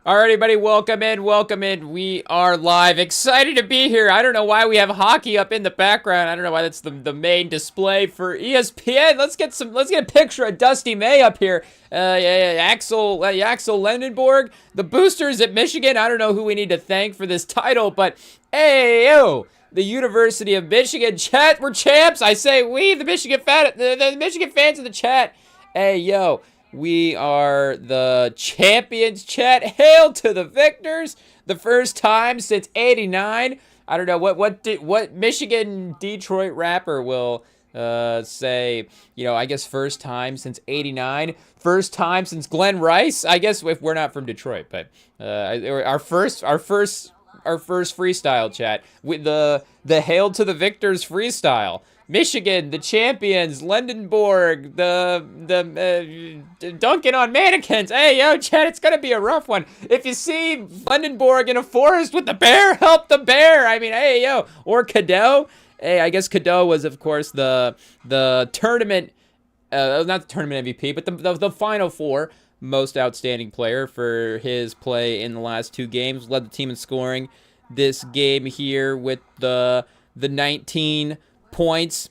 All right, everybody, welcome in, welcome in. We are live. Excited to be here. I don't know why we have hockey up in the background. I don't know why that's the main display for ESPN. Let's get a picture of Dusty May up here. Axel Lendenborg, the Boosters at Michigan. I don't know who we need to thank for this title, but hey, yo, the University of Michigan. Chat, we're champs. I say we, the Michigan the Michigan fans in the chat. Hey, yo. We are the champions, chat. Hail to the victors. The first time since '89. I don't know what Michigan Detroit rapper will say, I guess first time since '89. First time since Glenn Rice. I guess if we're not from Detroit, but our first freestyle chat with the Hail to the Victors freestyle. Michigan, the champions, Lendenborg, the dunking on mannequins. Hey, yo, Chad, it's going to be a rough one. If you see Lendenborg in a forest with the bear, help the bear. I mean, hey, yo. Or Cadeau. Hey, I guess Cadeau was, of course, the tournament, not the tournament MVP, but the Final Four most outstanding player for his play in the last two games. Led the team in scoring this game here with the 19 points.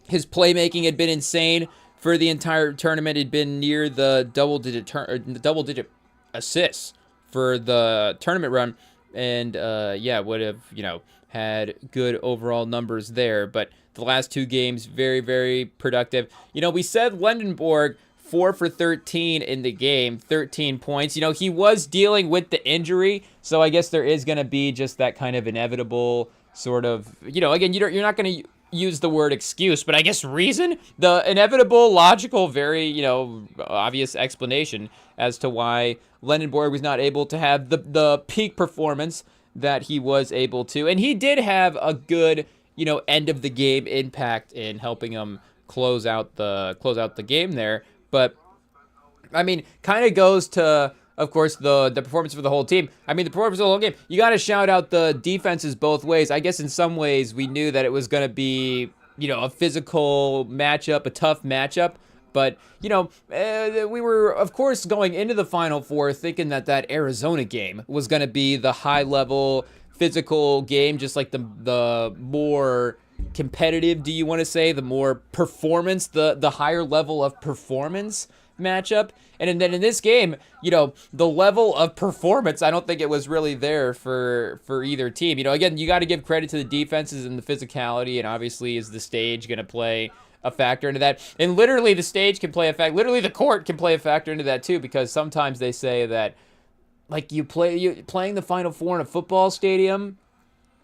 His playmaking had been insane for the entire tournament. He'd been near the double-digit assists for the tournament run, and would have had good overall numbers there. But the last two games, very, very productive. We said Lendenborg 4 for 13 in the game, 13 points. He was dealing with the injury, so I guess there is going to be just that kind of inevitable sort of, again, you're not going to use the word excuse, but I guess reason, the inevitable, logical, very, obvious explanation as to why Lendenborg was not able to have the peak performance that he was able to. And he did have a good, end of the game impact in helping him close out the game there. But I mean, kind of goes to, of course, the performance for the whole team. I mean, the performance of the whole game. You got to shout out the defenses both ways. I guess in some ways we knew that it was going to be, a physical matchup, a tough matchup. But, we were, of course, going into the Final Four thinking that Arizona game was going to be the high-level physical game, just like the more competitive, do you want to say, the more performance, the higher level of performance matchup. And then in this game, the level of performance, I don't think it was really there for either team. Again, you got to give credit to the defenses and the physicality, and obviously is the stage going to play a factor into that. And literally the stage can play a factor. Literally the court can play a factor into that too, because sometimes they say that, like, playing the Final Four in a football stadium,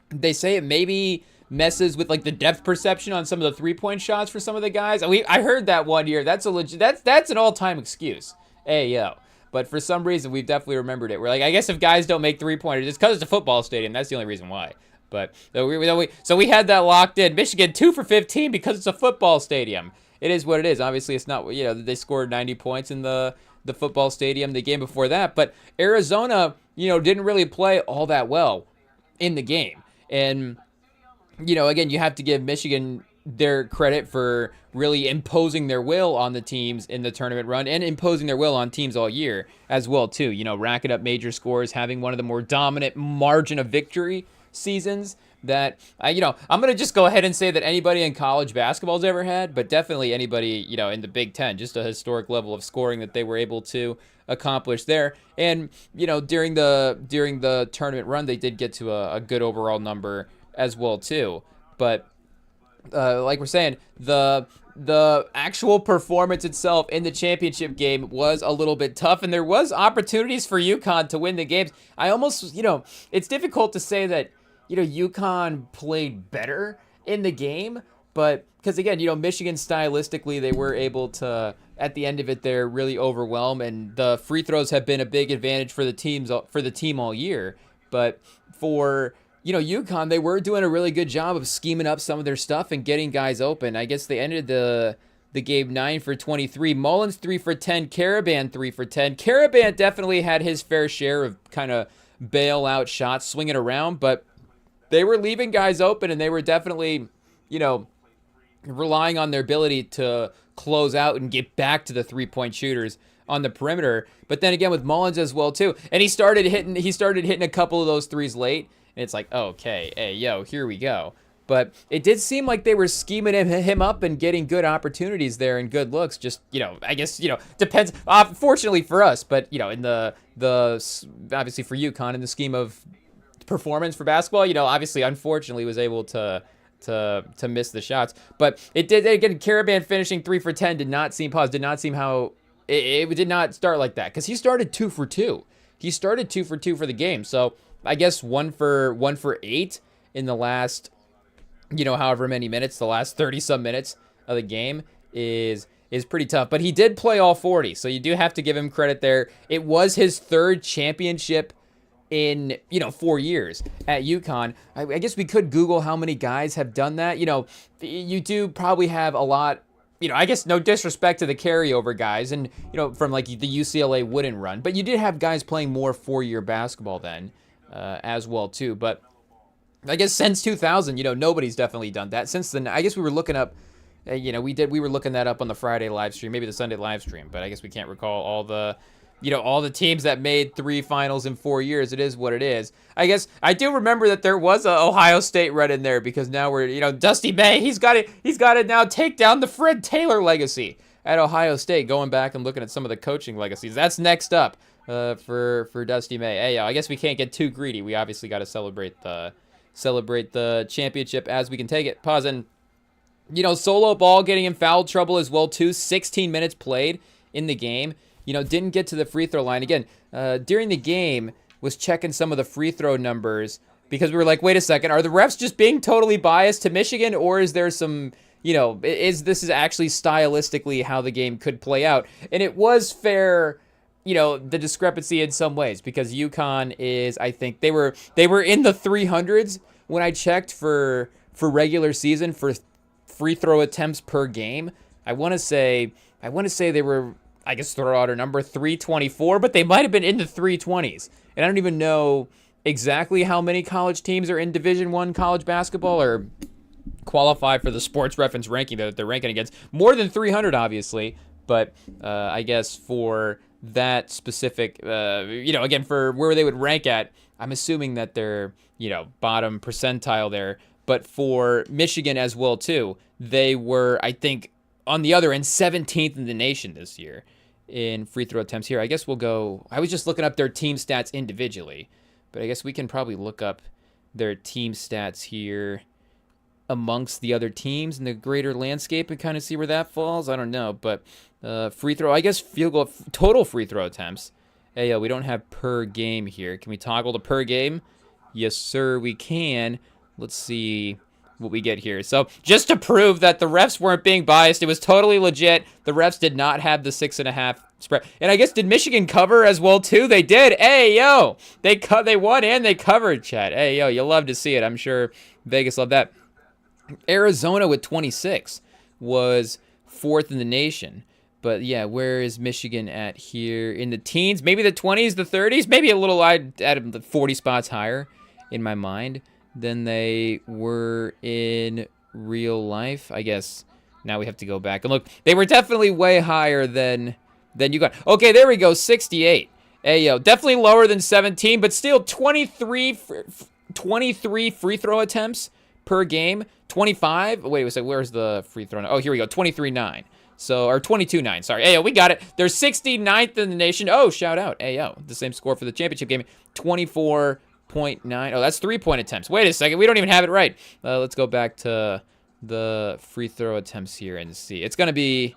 they say it maybe messes with like the depth perception on some of the 3-point shots for some of the guys. I heard that one year. That's an all-time excuse. Hey, yo. But for some reason, we've definitely remembered it. We're like, I guess if guys don't make 3-pointers, it's because it's a football stadium. That's the only reason why. But so we had that locked in. Michigan 2 for 15 because it's a football stadium. It is what it is. Obviously, it's not. They scored 90 points in the football stadium the game before that. But Arizona, didn't really play all that well in the game. And again, you have to give Michigan their credit for really imposing their will on the teams in the tournament run and imposing their will on teams all year as well, too. Racking up major scores, having one of the more dominant margin of victory seasons that, I'm going to just go ahead and say that anybody in college basketball's ever had, but definitely anybody, in the Big Ten, just a historic level of scoring that they were able to accomplish there. And, during the tournament run, they did get to a good overall number as well, too. But like we're saying, the actual performance itself in the championship game was a little bit tough, and there was opportunities for UConn to win the games. I almost, it's difficult to say that, UConn played better in the game, but because again, Michigan stylistically, they were able to, at the end of it, they're really overwhelmed, and the free throws have been a big advantage for the team all year. But for UConn, they were doing a really good job of scheming up some of their stuff and getting guys open. I guess they ended the game 9 for 23. Mullins 3 for 10. Caravan 3 for 10. Caravan definitely had his fair share of kind of bailout shots, swinging around, but they were leaving guys open, and they were definitely, relying on their ability to close out and get back to the 3-point shooters on the perimeter. But then again with Mullins as well too, and he started hitting a couple of those threes late, and it's like, okay, hey, yo, here we go. But it did seem like they were scheming him up and getting good opportunities there and good looks. Just, I guess, depends. Fortunately for us, but, in the obviously for UConn, in the scheme of performance for basketball, obviously, unfortunately, was able to miss the shots. But it did, again, Caravan finishing 3 for 10 did not seem how, it did not start like that. Because he started 2 for 2. He started 2 for 2 for the game. So I guess 1 for 8 in the last, however many minutes, the last 30-some minutes of the game is pretty tough. But he did play all 40, so you do have to give him credit there. It was his 3rd championship in, 4 years at UConn. I guess we could Google how many guys have done that. You do probably have a lot, I guess no disrespect to the carryover guys and, from like the UCLA wooden run. But you did have guys playing more 4-year basketball then as well, too. But I guess since 2000, nobody's definitely done that. Since then, I guess we were looking up, we were looking that up on the Friday live stream, maybe the Sunday live stream, but I guess we can't recall all the teams that made 3 finals in 4 years. It is what it is. I guess I do remember that there was a Ohio State run in there because now we're, Dusty May, he's got to now take down the Fred Taylor legacy at Ohio State, going back and looking at some of the coaching legacies. That's next up for Dusty May. Hey, I guess we can't get too greedy. We obviously got to celebrate the championship as we can take it. Pause. And, Solo Ball getting in foul trouble as well, too. 16 minutes played in the game. Didn't get to the free throw line. Again, during the game, was checking some of the free throw numbers because we were like, wait a second, are the refs just being totally biased to Michigan, or is there some, is this actually stylistically how the game could play out? And it was fair, the discrepancy in some ways, because UConn is, I think they were in the 300s when I checked for regular season for free throw attempts per game. I want to say they were, I guess, throw out a number, 324, but they might have been in the 320s. And I don't even know exactly how many college teams are in Division I college basketball or qualify for the sports reference ranking that they're ranking against. More than 300, obviously, but I guess for that specific, again, for where they would rank at, I'm assuming that they're, bottom percentile there. But for Michigan as well, too, they were, I think, on the other end, 17th in the nation this year in free throw attempts here. I guess we'll go, I was just looking up their team stats individually, but I guess we can probably look up their team stats here amongst the other teams in the greater landscape and kind of see where that falls. I don't know, but free throw, I guess field goal, total free throw attempts. Hey, we don't have per game here. Can we toggle to per game? Yes, sir, we can. Let's see what we get here. So just to prove that the refs weren't being biased, it was totally legit. The refs did not have the 6.5 spread. And I guess, did Michigan cover as well too? They did. Hey, yo, they won and they covered, chat. Hey, yo, you'll love to see it. I'm sure Vegas loved that. Arizona with 26 was 4th in the nation. But yeah, where is Michigan at here? In the teens, maybe the 20s, the 30s, maybe a little, I'd add 40 spots higher in my mind than they were in real life. I guess now we have to go back and look. They were definitely way higher than you got. Okay, there we go, 68. Hey, yo, definitely lower than 17, but still 23 free throw attempts per game. 25. Wait a second, where's the free throw? Oh, here we go, 23-9. So, or 22-9, sorry. Hey, yo, we got it. They're 69th in the nation. Oh, shout out. Hey, yo, the same score for the championship game. 24.9. Oh, that's 3-point attempts. Wait a second, we don't even have it right. Let's go back to the free throw attempts here and see. It's gonna be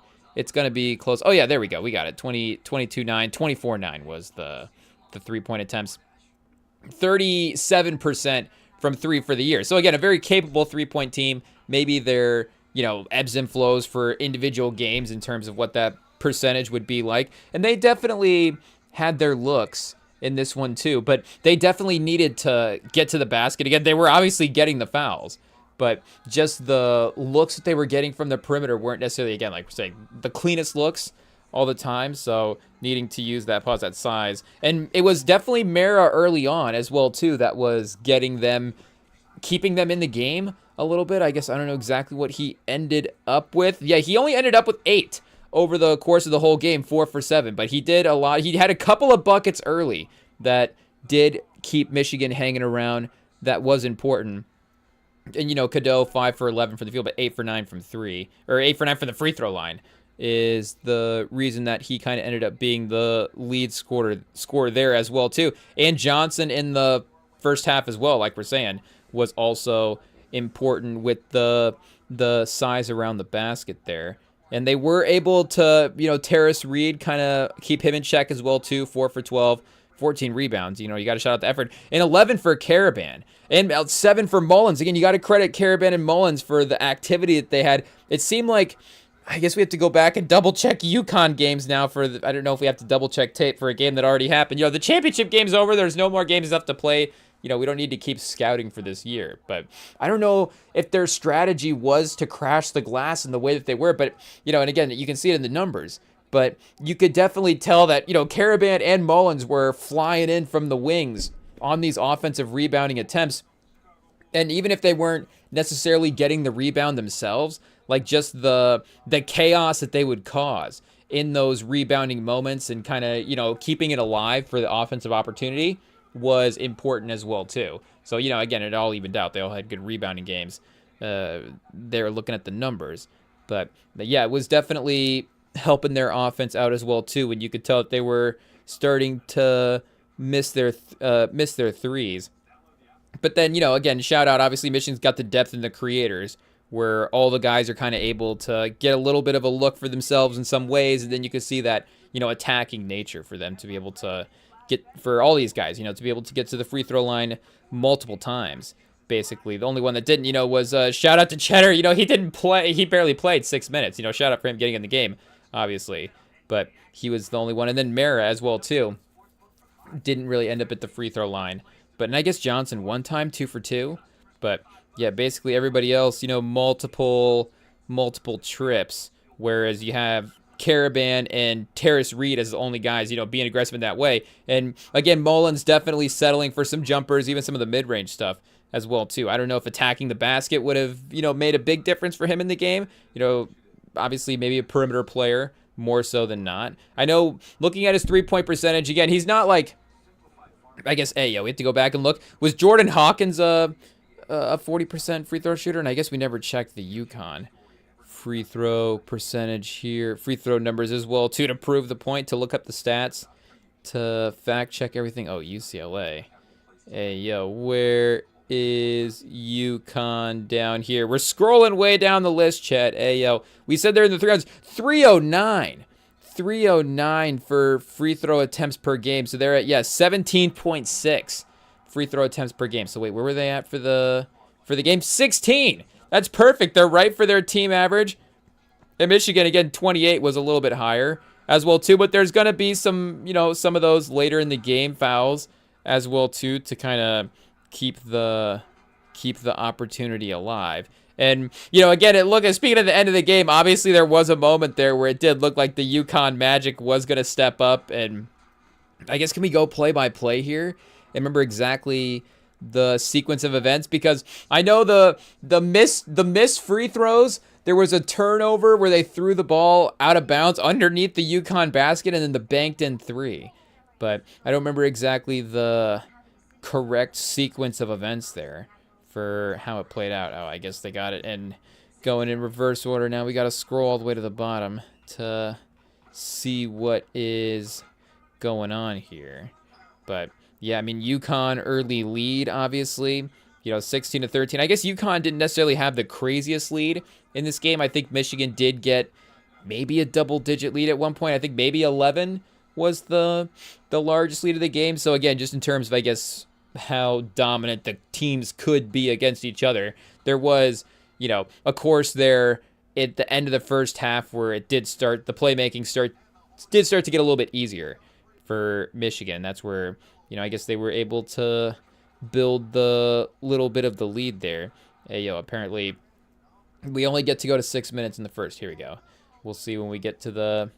close. Oh yeah, there we go. We got it. 22-9, 24-9 was the 3-point attempts. 37% from 3 for the year. So again, a very capable 3-point team. Maybe they're, ebbs and flows for individual games in terms of what that percentage would be like. And they definitely had their looks in this one too, but they definitely needed to get to the basket. Again, they were obviously getting the fouls, but just the looks that they were getting from the perimeter weren't necessarily, again, like we're saying, the cleanest looks all the time. So needing to use that size. And it was definitely Mara early on as well too that was keeping them in the game a little bit. I guess I don't know exactly what he ended up with. Yeah, he only ended up with 8 over the course of the whole game, 4 for 7. But he did a lot. He had a couple of buckets early that did keep Michigan hanging around. That was important. And, you know, Cadeau, 5 for 11 from the field, but 8 for 9 from 3. Or 8 for 9 from the free throw line is the reason that he kind of ended up being the lead scorer there as well, too. And Johnson in the first half as well, like we're saying, was also important with the size around the basket there. And they were able to, you know, Terrace Reed kind of keep him in check as well, too. 4 for 12, 14 rebounds. You know, you got to shout out the effort. And 11 for Caravan. And 7 for Mullins. Again, you got to credit Caravan and Mullins for the activity that they had. It seemed like, I guess we have to go back and double-check UConn games now for I don't know if we have to double-check tape for a game that already happened. You know, the championship game's over. There's no more games left to play. You know, we don't need to keep scouting for this year. But I don't know if their strategy was to crash the glass in the way that they were. But, you know, and again, you can see it in the numbers. But you could definitely tell that, you know, Caravan and Mullins were flying in from the wings on these offensive rebounding attempts. And even if they weren't necessarily getting the rebound themselves, like just the chaos that they would cause in those rebounding moments and kind of, you know, keeping it alive for the offensive opportunity was important as well, too. So, you know, again, it all evened out. They all had good rebounding games. They're looking at the numbers. But yeah, it was definitely helping their offense out as well, too, when you could tell that they were starting to miss their threes. But then, you know, again, shout out, obviously, Michigan's got the depth in the creators, where all the guys are kind of able to get a little bit of a look for themselves in some ways, and then you can see that, you know, attacking nature for them to be able to get, for all these guys, you know, to be able to get to the free throw line multiple times, basically. The only one that didn't, you know, was shout out to Cheddar. You know, he didn't play, he barely played 6 minutes. You know, shout out for him getting in the game, obviously. But he was the only one. And then Mara as well, too. Didn't really end up at the free throw line. But, and I guess Johnson one time, 2 for 2. But yeah, basically everybody else, you know, multiple trips, whereas you have Caravan and Terrace Reed as the only guys, you know, being aggressive in that way. And again, Mullins definitely settling for some jumpers, even some of the mid-range stuff as well, too. I don't know if attacking the basket would have, you know, made a big difference for him in the game. You know, obviously maybe a perimeter player more so than not. I know looking at his three-point percentage, again, he's not like, I guess, we have to go back and look. Was Jordan Hawkins a 40% free throw shooter? And I guess we never checked the UConn free throw percentage here. Free throw numbers as well, too, to prove the point, to look up the stats, to fact check everything. Oh, UCLA. Where is UConn down here? We're scrolling way down the list, chat. We said they're in the 300s. 309. 309 for free throw attempts per game. So they're at, 17.6 free throw attempts per game. So wait, where were they at for the game? 16. That's perfect. They're right for their team average. And Michigan, again, 28 was a little bit higher as well, too. But there's going to be some, you know, some of those later in the game fouls as well, too, to kind of keep the opportunity alive. And, you know, again, speaking of the end of the game, obviously there was a moment there where it did look like the UConn Magic was going to step up. And I guess, can we go play by play here and remember exactly the sequence of events? Because I know the missed free throws, there was a turnover where they threw the ball out of bounds underneath the UConn basket and then the banked in 3. But I don't remember exactly the correct sequence of events there for how it played out. Oh, I guess they got it and going in reverse order. Now we got to scroll all the way to the bottom to see what is going on here. But yeah, I mean, UConn early lead, obviously, you know, 16-13. I guess UConn didn't necessarily have the craziest lead in this game. I think Michigan did get maybe a double-digit lead at one point. I think maybe 11 was the largest lead of the game. So again, just in terms of, I guess, how dominant the teams could be against each other, there was, you know, of course, there at the end of the first half where it did start, the playmaking did start to get a little bit easier for Michigan. That's where, you know, I guess they were able to build the little bit of the lead there. Apparently we only get to go to 6 minutes in the first. Here we go. We'll see when we get to the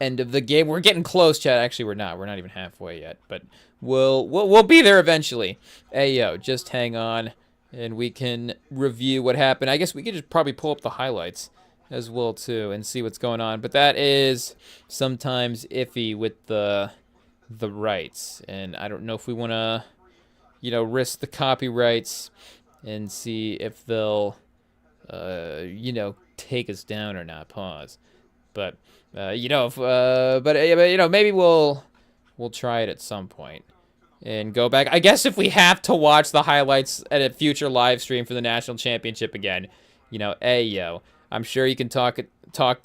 end of the game. We're getting close, chat. Actually, we're not even halfway yet, but we'll be there eventually. Just hang on and we can review what happened. I guess we could just probably pull up the highlights as well too and see what's going on. But that is sometimes iffy with the rights, and I don't know if we want to, risk the copyrights and see if they'll, take us down or not. Pause. But maybe we'll try it at some point and go back. I guess if we have to watch the highlights at a future live stream for the national championship again, I'm sure you can talk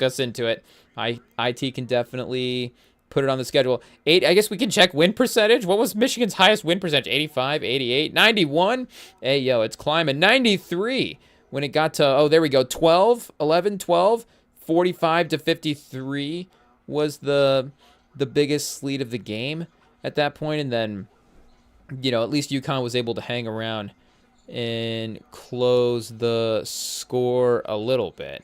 us into it. IT can definitely put it on the schedule. I guess we can check win percentage. What was Michigan's highest win percentage? 85, 88, 91? It's climbing. 93 when it got to, there we go, 12, 11, 12, 45 to 53 was the biggest lead of the game at that point. And then, at least UConn was able to hang around and close the score a little bit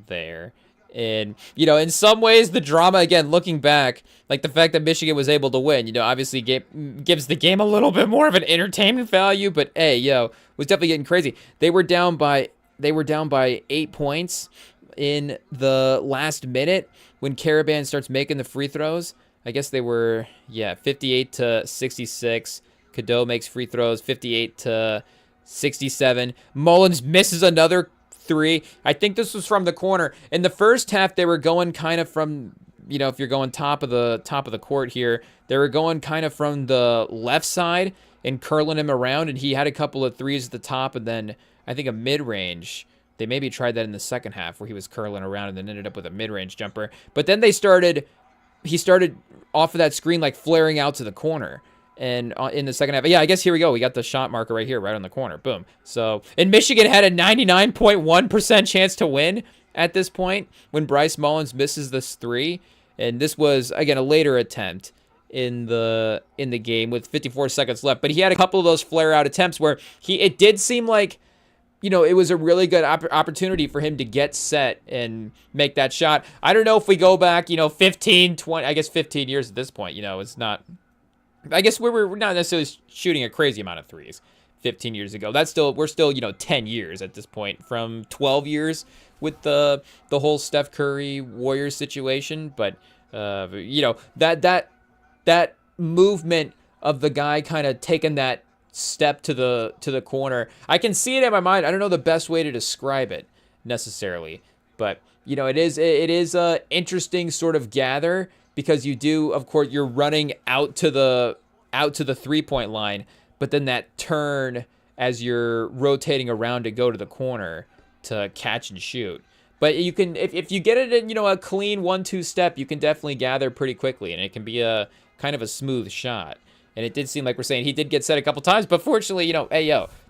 there. And, in some ways, the drama, again, looking back, like the fact that Michigan was able to win, obviously gives the game a little bit more of an entertainment value. But, was definitely getting crazy. They were down by 8 points in the last minute when Caravan starts making the free throws. I guess they were, 58 to 66. Cadeau makes free throws, 58 to 67. Mullins misses another three. I think this was from the corner. In the first half, they were going kind of from, if you're going top of the court here, they were going kind of from the left side and curling him around, and he had a couple of threes at the top, and then I think a mid-range. They maybe tried that in the second half where he was curling around and then ended up with a mid-range jumper. But then he started off of that screen, like flaring out to the corner. And in the second half, I guess here we go. We got the shot marker right here, right on the corner. Boom. So, and Michigan had a 99.1% chance to win at this point when Bryce Mullins misses this three. And this was, again, a later attempt in the game with 54 seconds left. But he had a couple of those flare-out attempts where it did seem like, it was a really good opportunity for him to get set and make that shot. I don't know if we go back, 15, 20, I guess 15 years at this point, it's not, I guess we're not necessarily shooting a crazy amount of threes 15 years ago. We're still, 10 years at this point from 12 years with the whole Steph Curry Warriors situation. But, that movement of the guy kind of taking that step to the corner, I can see it in my mind. I don't know the best way to describe it necessarily, but it is a interesting sort of gather because you do, of course, you're running out to the 3-point line, but then that turn as you're rotating around to go to the corner to catch and shoot. But you can, if you get it in, a clean 1-2 step, you can definitely gather pretty quickly, and it can be a kind of a smooth shot. And it did seem like we're saying he did get set a couple times, but fortunately,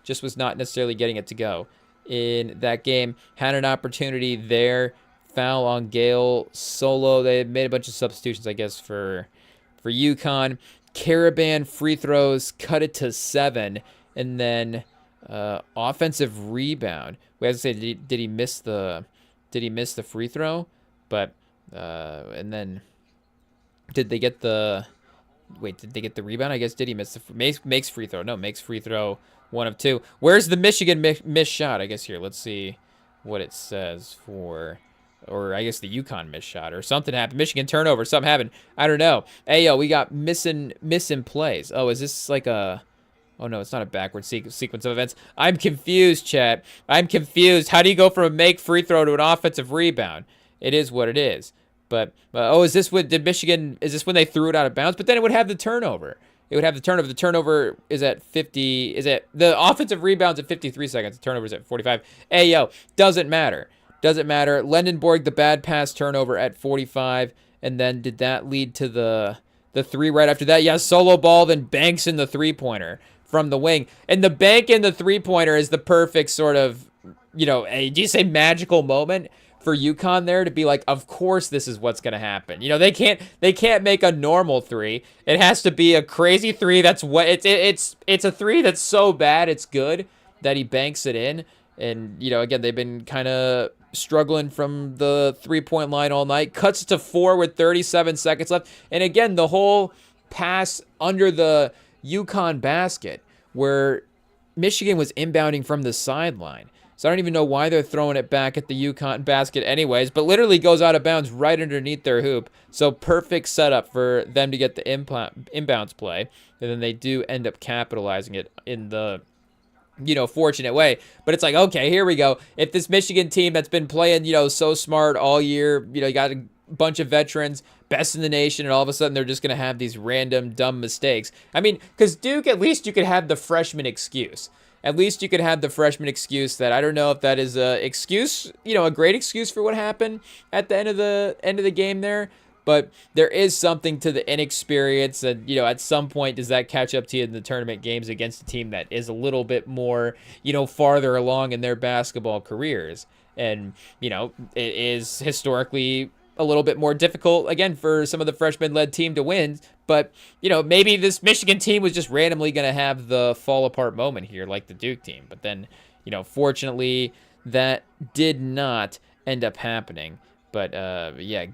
just was not necessarily getting it to go in that game. Had an opportunity there. Foul on Gale Solo. They made a bunch of substitutions, I guess, for UConn. Caravan free throws, cut it to 7. And then offensive rebound. We have to say, did he miss the free throw? But and then did they get the... Wait, did they get the rebound? I guess did he miss makes free throw? No, makes free throw 1 of 2. Where's the Michigan missed shot? I guess here. Let's see what it says for, or I guess the UConn missed shot or something happened. Michigan turnover, something happened. I don't know. We got missing plays. Oh, is this like a? Oh no, it's not a backward sequence of events. I'm confused, chat. I'm confused. How do you go from a make free throw to an offensive rebound? It is what it is. But, is this when they threw it out of bounds? But then it would have the turnover. It would have the turnover. The turnover is at 50. The offensive rebound's at 53 seconds. The turnover's at 45. Doesn't matter. Doesn't matter. Lendenborg, the bad pass turnover at 45. And then did that lead to the three right after that? Yeah, solo ball, then banks in the three-pointer from the wing. And the bank in the three-pointer is the perfect sort of, do you say magical moment for UConn there to be like, of course this is what's going to happen. They can't make a normal three. It has to be a crazy three. That's what it's a three that's so bad it's good that he banks it in. And, again, they've been kind of struggling from the 3-point line all night. Cuts to 4 with 37 seconds left. And again, the whole pass under the UConn basket where Michigan was inbounding from the sideline. So I don't even know why they're throwing it back at the UConn basket anyways, but literally goes out of bounds right underneath their hoop. So perfect setup for them to get the inbounds play. And then they do end up capitalizing it in the, fortunate way. But it's like, okay, here we go. If this Michigan team that's been playing, so smart all year, you got a bunch of veterans, best in the nation, and all of a sudden they're just going to have these random dumb mistakes. I mean, because Duke, at least you could have the freshman excuse. At least you could have the freshman excuse that I don't know if that is a excuse, a great excuse for what happened at the end of the game there. But there is something to the inexperience, and at some point does that catch up to you in the tournament games against a team that is a little bit more, farther along in their basketball careers, and it is historically a little bit more difficult again for some of the freshman-led team to win. But maybe this Michigan team was just randomly going to have the fall apart moment here, like the Duke team. But then, fortunately, that did not end up happening. But,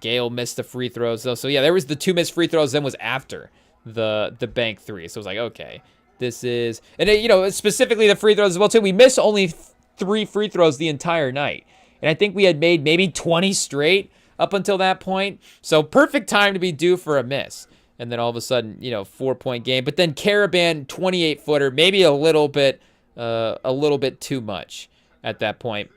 Gale missed the free throws, though. So, there was the 2 missed free throws, then was after the bank 3. So, it was like, okay, this is... And, specifically the free throws as well, too. We missed only 3 free throws the entire night. And I think we had made maybe 20 straight up until that point. So, perfect time to be due for a miss. And then all of a sudden, 4-point game. But then Caravan, 28-footer, maybe a little bit too much at that point.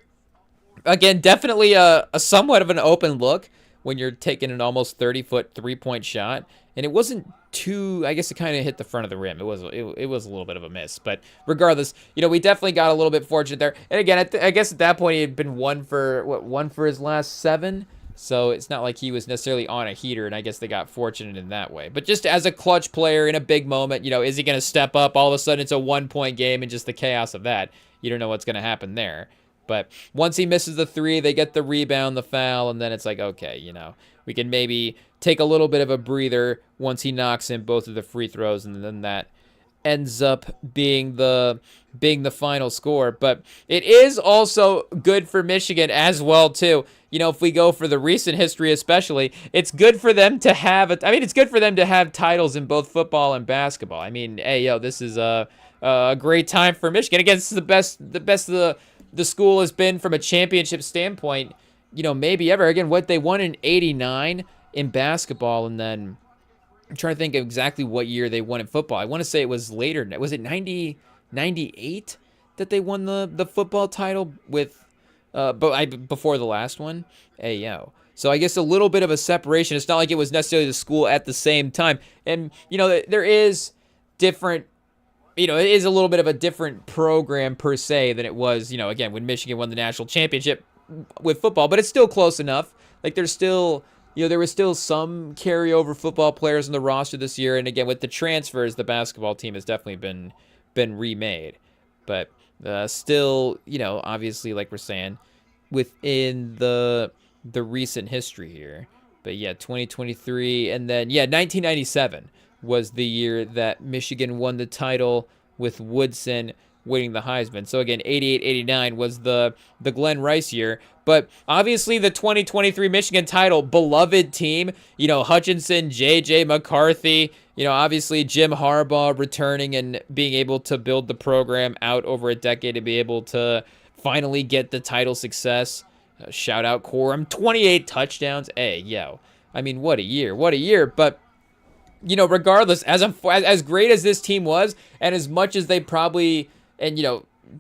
Again, definitely a somewhat of an open look when you're taking an almost 30-foot 3-point shot. And it wasn't too, I guess it kind of hit the front of the rim. It was a little bit of a miss. But regardless, we definitely got a little bit fortunate there. And again, I guess at that point he had been one for his last 7. So it's not like he was necessarily on a heater, and I guess they got fortunate in that way. But just as a clutch player in a big moment, is he going to step up? All of a sudden it's a 1-point game, and just the chaos of that, you don't know what's going to happen there. But once he misses the 3, they get the rebound, the foul, and then it's like, okay, we can maybe take a little bit of a breather once he knocks in both of the free throws, and then that ends up being the final score. But it is also good for Michigan as well, too. If we go for the recent history especially, it's good for them to have it's good for them to have titles in both football and basketball. I mean, hey, this is a great time for Michigan. Again, this is the best the school has been from a championship standpoint, maybe ever. Again, what they won in 89 in basketball, and then I'm trying to think of exactly what year they won in football. I want to say it was later. Was it 98 that they won the football title with, before the last one? Hey, yo. So I guess a little bit of a separation. It's not like it was necessarily the school at the same time. And, there is different, it is a little bit of a different program per se than it was, again, when Michigan won the national championship with football. But it's still close enough. Like, there's still... there was still some carryover football players in the roster this year, and again, with the transfers, the basketball team has definitely been remade. But still, obviously, like we're saying, within the recent history here. But 2023, and then 1997 was the year that Michigan won the title with Woodson winning the Heisman. So again, 88-89 was the Glenn Rice year. But obviously the 2023 Michigan title, beloved team, Hutchinson, J.J. McCarthy, obviously Jim Harbaugh returning and being able to build the program out over a decade to be able to finally get the title success. Shout out Corum, 28 touchdowns. Hey, yo. I mean, what a year. But, regardless, as great as this team was, and as much as they probably... And,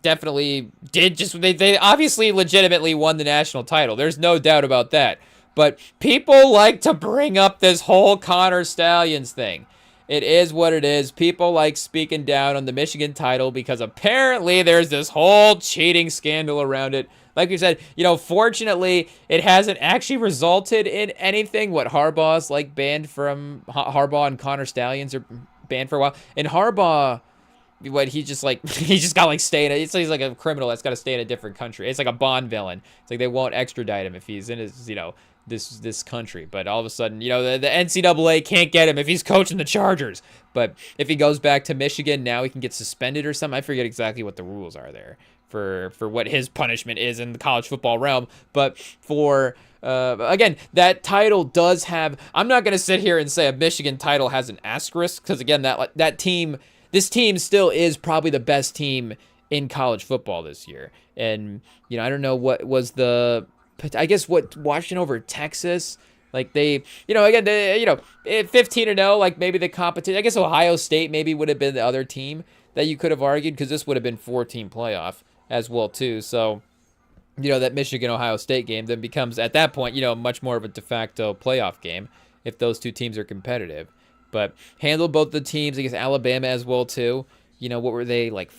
definitely did they obviously legitimately won the national title. There's no doubt about that. But people like to bring up this whole Connor Stallions thing. It is what it is. People like speaking down on the Michigan title because apparently there's this whole cheating scandal around it. Like we said, fortunately, it hasn't actually resulted in anything. What Harbaugh's banned from Harbaugh and Connor Stallions are banned for a while. And Harbaugh... What he just got stay in it. It's like he's like a criminal that's got to stay in a different country. It's like a Bond villain. It's like they won't extradite him if he's in his this country. But all of a sudden, the NCAA can't get him if he's coaching the Chargers. But if he goes back to Michigan, now he can get suspended or something. I forget exactly what the rules are there for what his punishment is in the college football realm. But for again, that title does have. I'm not gonna sit here and say a Michigan title has an asterisk because again, that team. This team still is probably the best team in college football this year. And, I don't know what was I guess what Washington over Texas, like they, again, 15-0, like maybe the competition. I guess Ohio State maybe would have been the other team that you could have argued, because this would have been 4-team playoff as well too. So, that Michigan-Ohio State game then becomes, at that point, much more of a de facto playoff game if those two teams are competitive. But handled both the teams. I guess Alabama as well too. What were they like?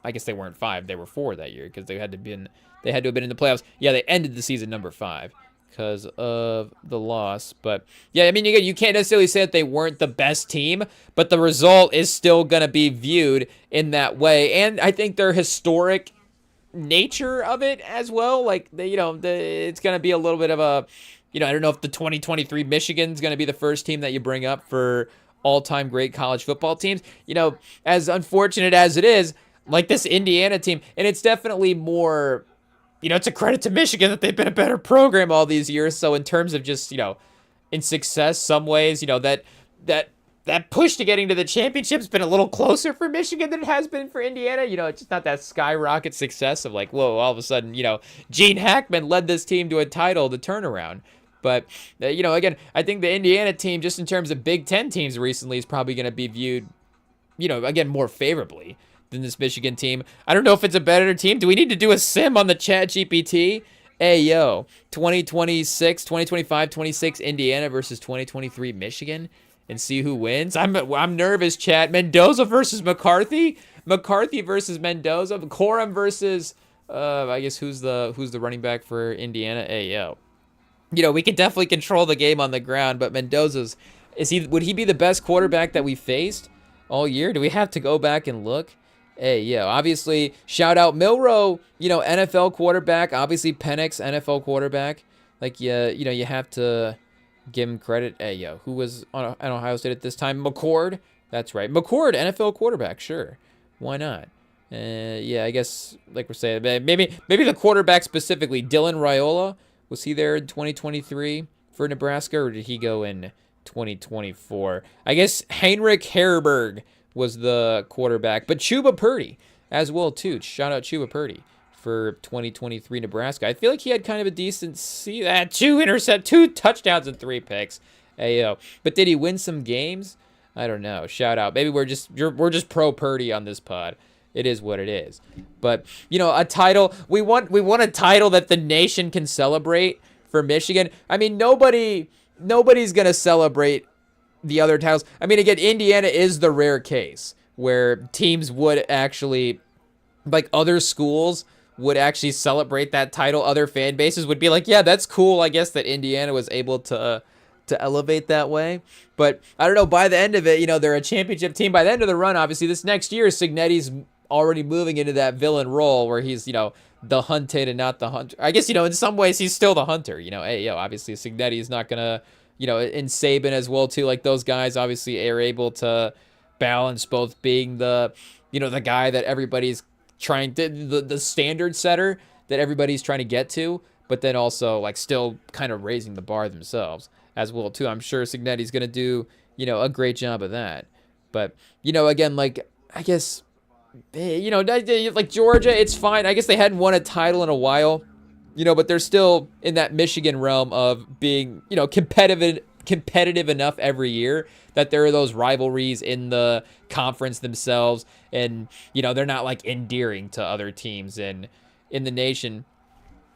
I guess they weren't 5; they were 4 that year, because they had to have been in the playoffs. Yeah, they ended the season number 5 because of the loss. But yeah, I mean, you can't necessarily say that they weren't the best team, but the result is still gonna be viewed in that way. And I think their historic nature of it as well, like it's gonna be a little bit of a, I don't know if the 2023 Michigan's gonna be the first team that you bring up for all-time great college football teams. As unfortunate as it is, like this Indiana team, and it's definitely more, it's a credit to Michigan that they've been a better program all these years. So in terms of just, in success, some ways, that push to getting to the championship's been a little closer for Michigan than it has been for Indiana. It's just not that skyrocket success of like, whoa, all of a sudden, Gene Hackman led this team to a title, the turnaround. But, again, I think the Indiana team, just in terms of Big Ten teams recently, is probably going to be viewed, again, more favorably than this Michigan team. I don't know if it's a better team. Do we need to do a sim on the Chat GPT? Hey, 2026, 2025, 26 Indiana versus 2023 Michigan, and see who wins. I'm nervous, chat. Mendoza versus McCarthy. McCarthy versus Mendoza. Corum versus I guess who's the running back for Indiana? Hey, we can definitely control the game on the ground, but Mendoza's would he be the best quarterback that we faced all year? Do we have to go back and look? Hey, obviously, shout out Milroe, NFL quarterback. Obviously, Penix, NFL quarterback. Like, you have to give him credit. Hey, who was on Ohio State at this time? McCord. That's right. McCord, NFL quarterback. Sure. Why not? I guess, like we're saying, maybe the quarterback specifically, Dylan Raiola. Was he there in 2023 for Nebraska, or did he go in 2024? I guess Heinrich Herberg was the quarterback, but Chuba Purdy as well too. Shout out Chuba Purdy for 2023 Nebraska. I feel like he had kind of a decent two touchdowns and 3 picks. But did he win some games? I don't know. Shout out. Maybe we're just pro Purdy on this pod. It is what it is. But, a title, we want a title that the nation can celebrate for Michigan. I mean, nobody's going to celebrate the other titles. I mean, again, Indiana is the rare case where teams would actually, like other schools would actually celebrate that title. Other fan bases would be like, yeah, that's cool. I guess that Indiana was able to elevate that way. But I don't know, by the end of it, they're a championship team. By the end of the run, obviously, this next year, Signetti's already moving into that villain role where he's, the hunted and not the hunter. I guess, in some ways, he's still the hunter. Obviously, Signetti is not going to, and Saban as well, too. Like, those guys obviously are able to balance both being the, the guy that everybody's trying to, the standard setter that everybody's trying to get to, but then also, like, still kind of raising the bar themselves as well, too. I'm sure Signetti's going to do, a great job of that. But, again, like, I guess, like Georgia, it's fine. I guess they hadn't won a title in a while, but they're still in that Michigan realm of being, competitive enough every year that there are those rivalries in the conference themselves. And, they're not like endearing to other teams in the nation.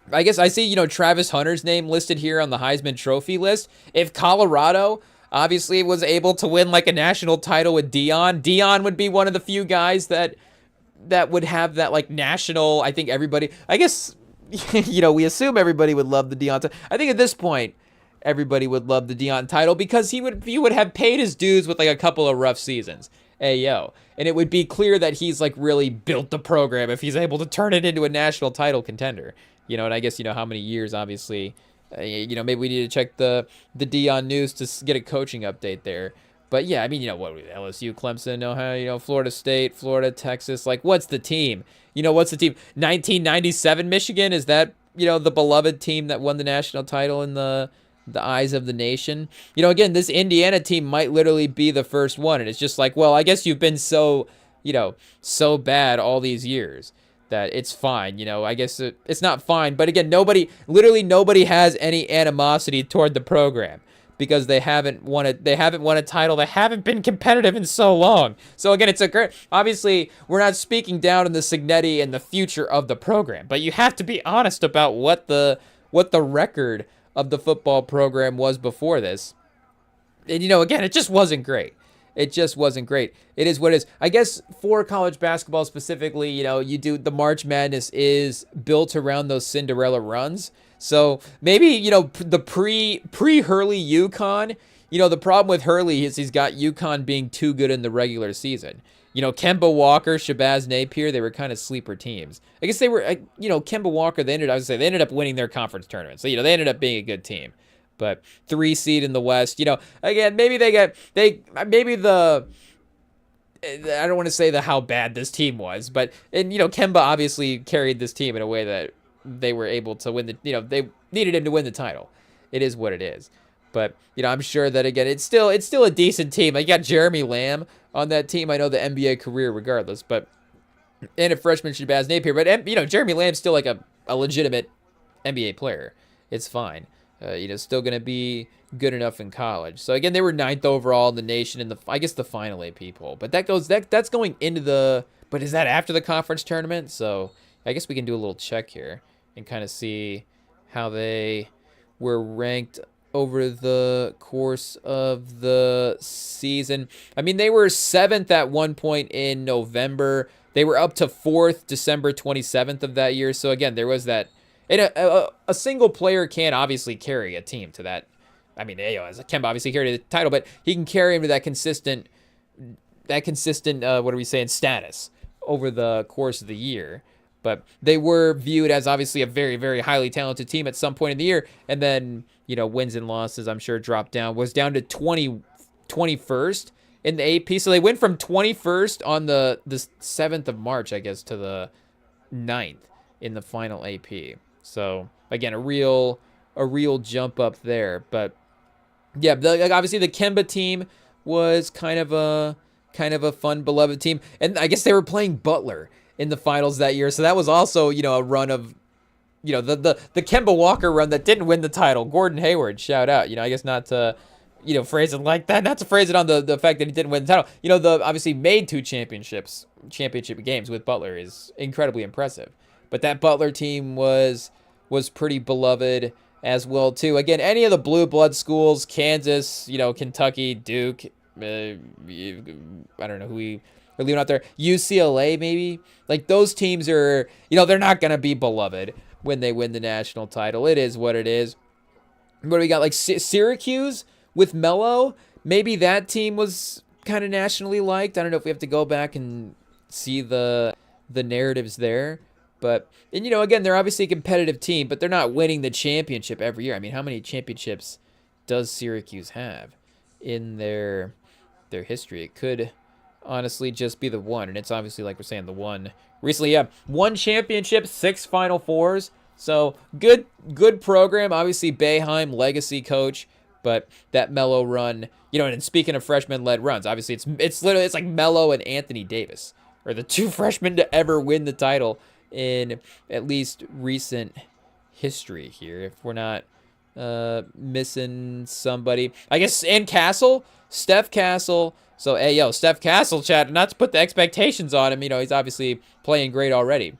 I guess I see, Travis Hunter's name listed here on the Heisman Trophy list. If Colorado obviously was able to win like a national title with Deion would be one of the few guys that would have that like national, I think everybody, I guess, we assume everybody would love the Deion title. I think at this point, everybody would love the Deion title because he would have paid his dues with like a couple of rough seasons. And it would be clear that he's like really built the program if he's able to turn it into a national title contender. And I guess, how many years, obviously, maybe we need to check the Deion news to get a coaching update there. But yeah, I mean, what LSU, Clemson, Ohio, Florida State, Florida, Texas, like what's the team? What's the team? 1997 Michigan, is that, the beloved team that won the national title in the eyes of the nation? Again, this Indiana team might literally be the first one. And it's just like, well, I guess you've been so, so bad all these years that it's fine. I guess it's not fine, but again, literally nobody has any animosity toward the program because they haven't won a title. They haven't been competitive in so long. So again, it's a great, obviously we're not speaking down on the Cignetti and the future of the program, but you have to be honest about what the record of the football program was before this. And again, it just wasn't great. It just wasn't great. It is what it is. I guess for college basketball specifically, you do the March Madness is built around those Cinderella runs. So maybe, the pre-Hurley UConn, the problem with Hurley is he's got UConn being too good in the regular season. Kemba Walker, Shabazz Napier, they were kind of sleeper teams. I guess they were, Kemba Walker, they ended up winning their conference tournament. So, they ended up being a good team. But 3 seed in the West, again, maybe I don't want to say how bad this team was, but, Kemba obviously carried this team in a way that they were able to win they needed him to win the title. It is what it is. But, I'm sure that, again, it's still a decent team. You got Jeremy Lamb on that team. I know the NBA career regardless, but, and a freshman Shabazz Napier, but, Jeremy Lamb's still like a legitimate NBA player. It's fine. Still going to be good enough in college. So again, they were 9th overall in the nation in the final AP poll. But that's going into but is that after the conference tournament? So I guess we can do a little check here and kind of see how they were ranked over the course of the season. I mean, they were 7th at one point in November. They were up to 4th December 27th of that year. So again, there was that. And a single player can't obviously carry a team to that. I mean, Kemba obviously carried the title, but he can carry him to that consistent, what are we saying, status over the course of the year. But they were viewed as obviously a very, very highly talented team at some point in the year. And then, wins and losses, I'm sure, dropped down. Was down to 21st in the AP. So they went from 21st on the 7th of March, I guess, to the 9th in the final AP. So again, a real jump up there. But yeah, obviously the Kemba team was kind of a fun, beloved team, and I guess they were playing Butler in the finals that year. So that was also a run of the Kemba Walker run that didn't win the title. Gordon Hayward, shout out. I guess not to phrase it like that, not to phrase it on the fact that he didn't win the title. The obviously made 2 championship games with Butler is incredibly impressive. But that Butler team was pretty beloved as well, too. Again, any of the blue blood schools, Kansas, Kentucky, Duke, I don't know who we are leaving out there, UCLA maybe. Like, those teams are, they're not going to be beloved when they win the national title. It is what it is. What do we got? Like, Syracuse with Melo, maybe that team was kind of nationally liked. I don't know if we have to go back and see the narratives there. But, and again, they're obviously a competitive team, but they're not winning the championship every year. I mean, how many championships does Syracuse have in their history? It could honestly just be the one, and it's obviously, like we're saying, the one recently. Yeah, 1 championship, 6 Final Fours. So good program. Obviously, Boeheim, legacy coach, but that Melo run, and speaking of freshman-led runs, obviously it's like Melo and Anthony Davis are the 2 freshmen to ever win the title in at least recent history here, if we're not missing somebody. I guess, and Steph Castle. So, hey, Steph Castle, chat, not to put the expectations on him. He's obviously playing great already.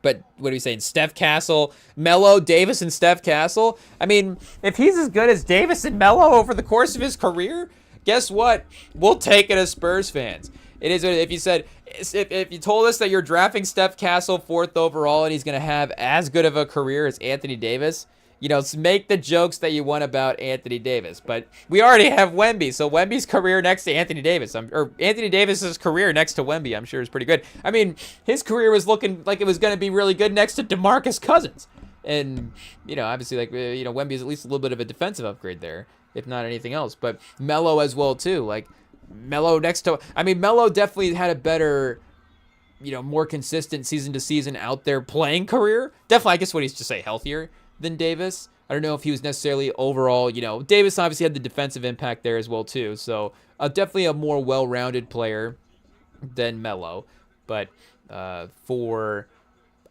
But what are we saying? Steph Castle, Melo, Davis, and Steph Castle? I mean, if he's as good as Davis and Melo over the course of his career, guess what? We'll take it as Spurs fans. It is, if you told us that you're drafting Steph Castle 4th overall and he's going to have as good of a career as Anthony Davis, make the jokes that you want about Anthony Davis. But we already have Wemby, so Wemby's career next to Anthony Davis, or Anthony Davis's career next to Wemby, I'm sure is pretty good. I mean, his career was looking like it was going to be really good next to DeMarcus Cousins. And, obviously, Wemby's at least a little bit of a defensive upgrade there, if not anything else. But Melo as well, too. Like, Melo Melo definitely had a better, more consistent season to season out there playing career. Definitely, I guess what he's to say, healthier than Davis. I don't know if he was necessarily overall, Davis obviously had the defensive impact there as well too. So definitely a more well-rounded player. than Melo. But for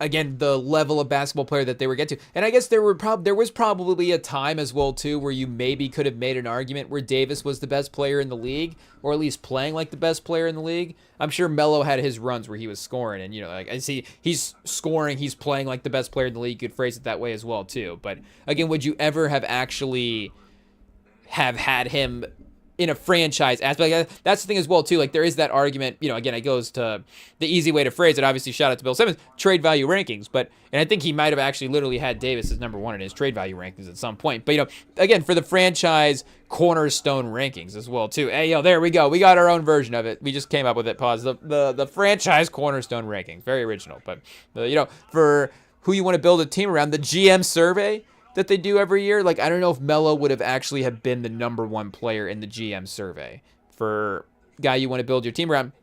again, the level of basketball player that they were getting to. And I guess there was probably a time as well too where you maybe could have made an argument where Davis was the best player in the league, or at least playing like the best player in the league. I'm sure Melo had his runs where he was scoring, and like I see he's scoring, he's playing like the best player in the league. You could phrase it that way as well too. But again, would you ever have actually have had him in a franchise aspect? That's the thing as well too. Like there is that argument, again, it goes to the easy way to phrase it. Obviously, shout out to Bill Simmons, trade value rankings. And I think he might have actually literally had Davis as number 1 in his trade value rankings at some point. But again, for the franchise cornerstone rankings as well too. Hey, there we go. We got our own version of it. We just came up with it. Pause. The franchise cornerstone rankings, very original. But for who you want to build a team around, the GM survey that they do every year, like I don't know if Melo would have actually have been the number 1 player in the GM survey for guy you want to build your team around.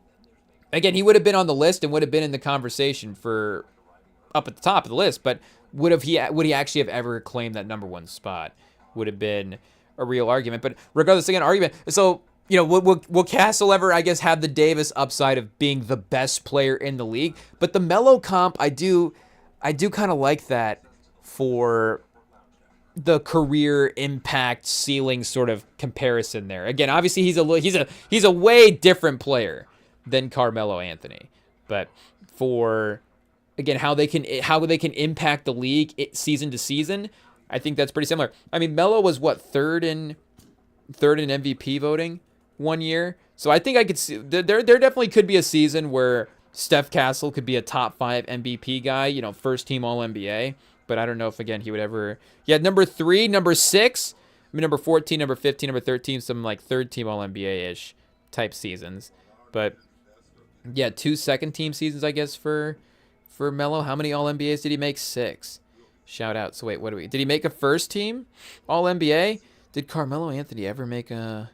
Again, he would have been on the list and would have been in the conversation for up at the top of the list, but would he actually have ever claimed that number 1 spot would have been a real argument. But regardless, again, argument. So will Castle ever, I guess, have the Davis upside of being the best player in the league? But the Melo comp, I do kind of like that for the career impact ceiling sort of comparison there. Again, obviously he's a way different player than Carmelo Anthony, but for again how they can impact the league season to season, I think that's pretty similar. I mean, Melo was third in MVP voting one year, so I think I could see there definitely could be a season where Steph Castle could be a top 5 MVP guy, first team All NBA. But I don't know if, again, he would ever... Yeah, number 3, number 6, number 14, number 15, number 13, some like third team All-NBA-ish type seasons. But, yeah, 2 second-team seasons, I guess, for Melo. How many All-NBAs did he make? 6. Shout out. So, wait, did he make a first-team All-NBA? Did Carmelo Anthony ever make a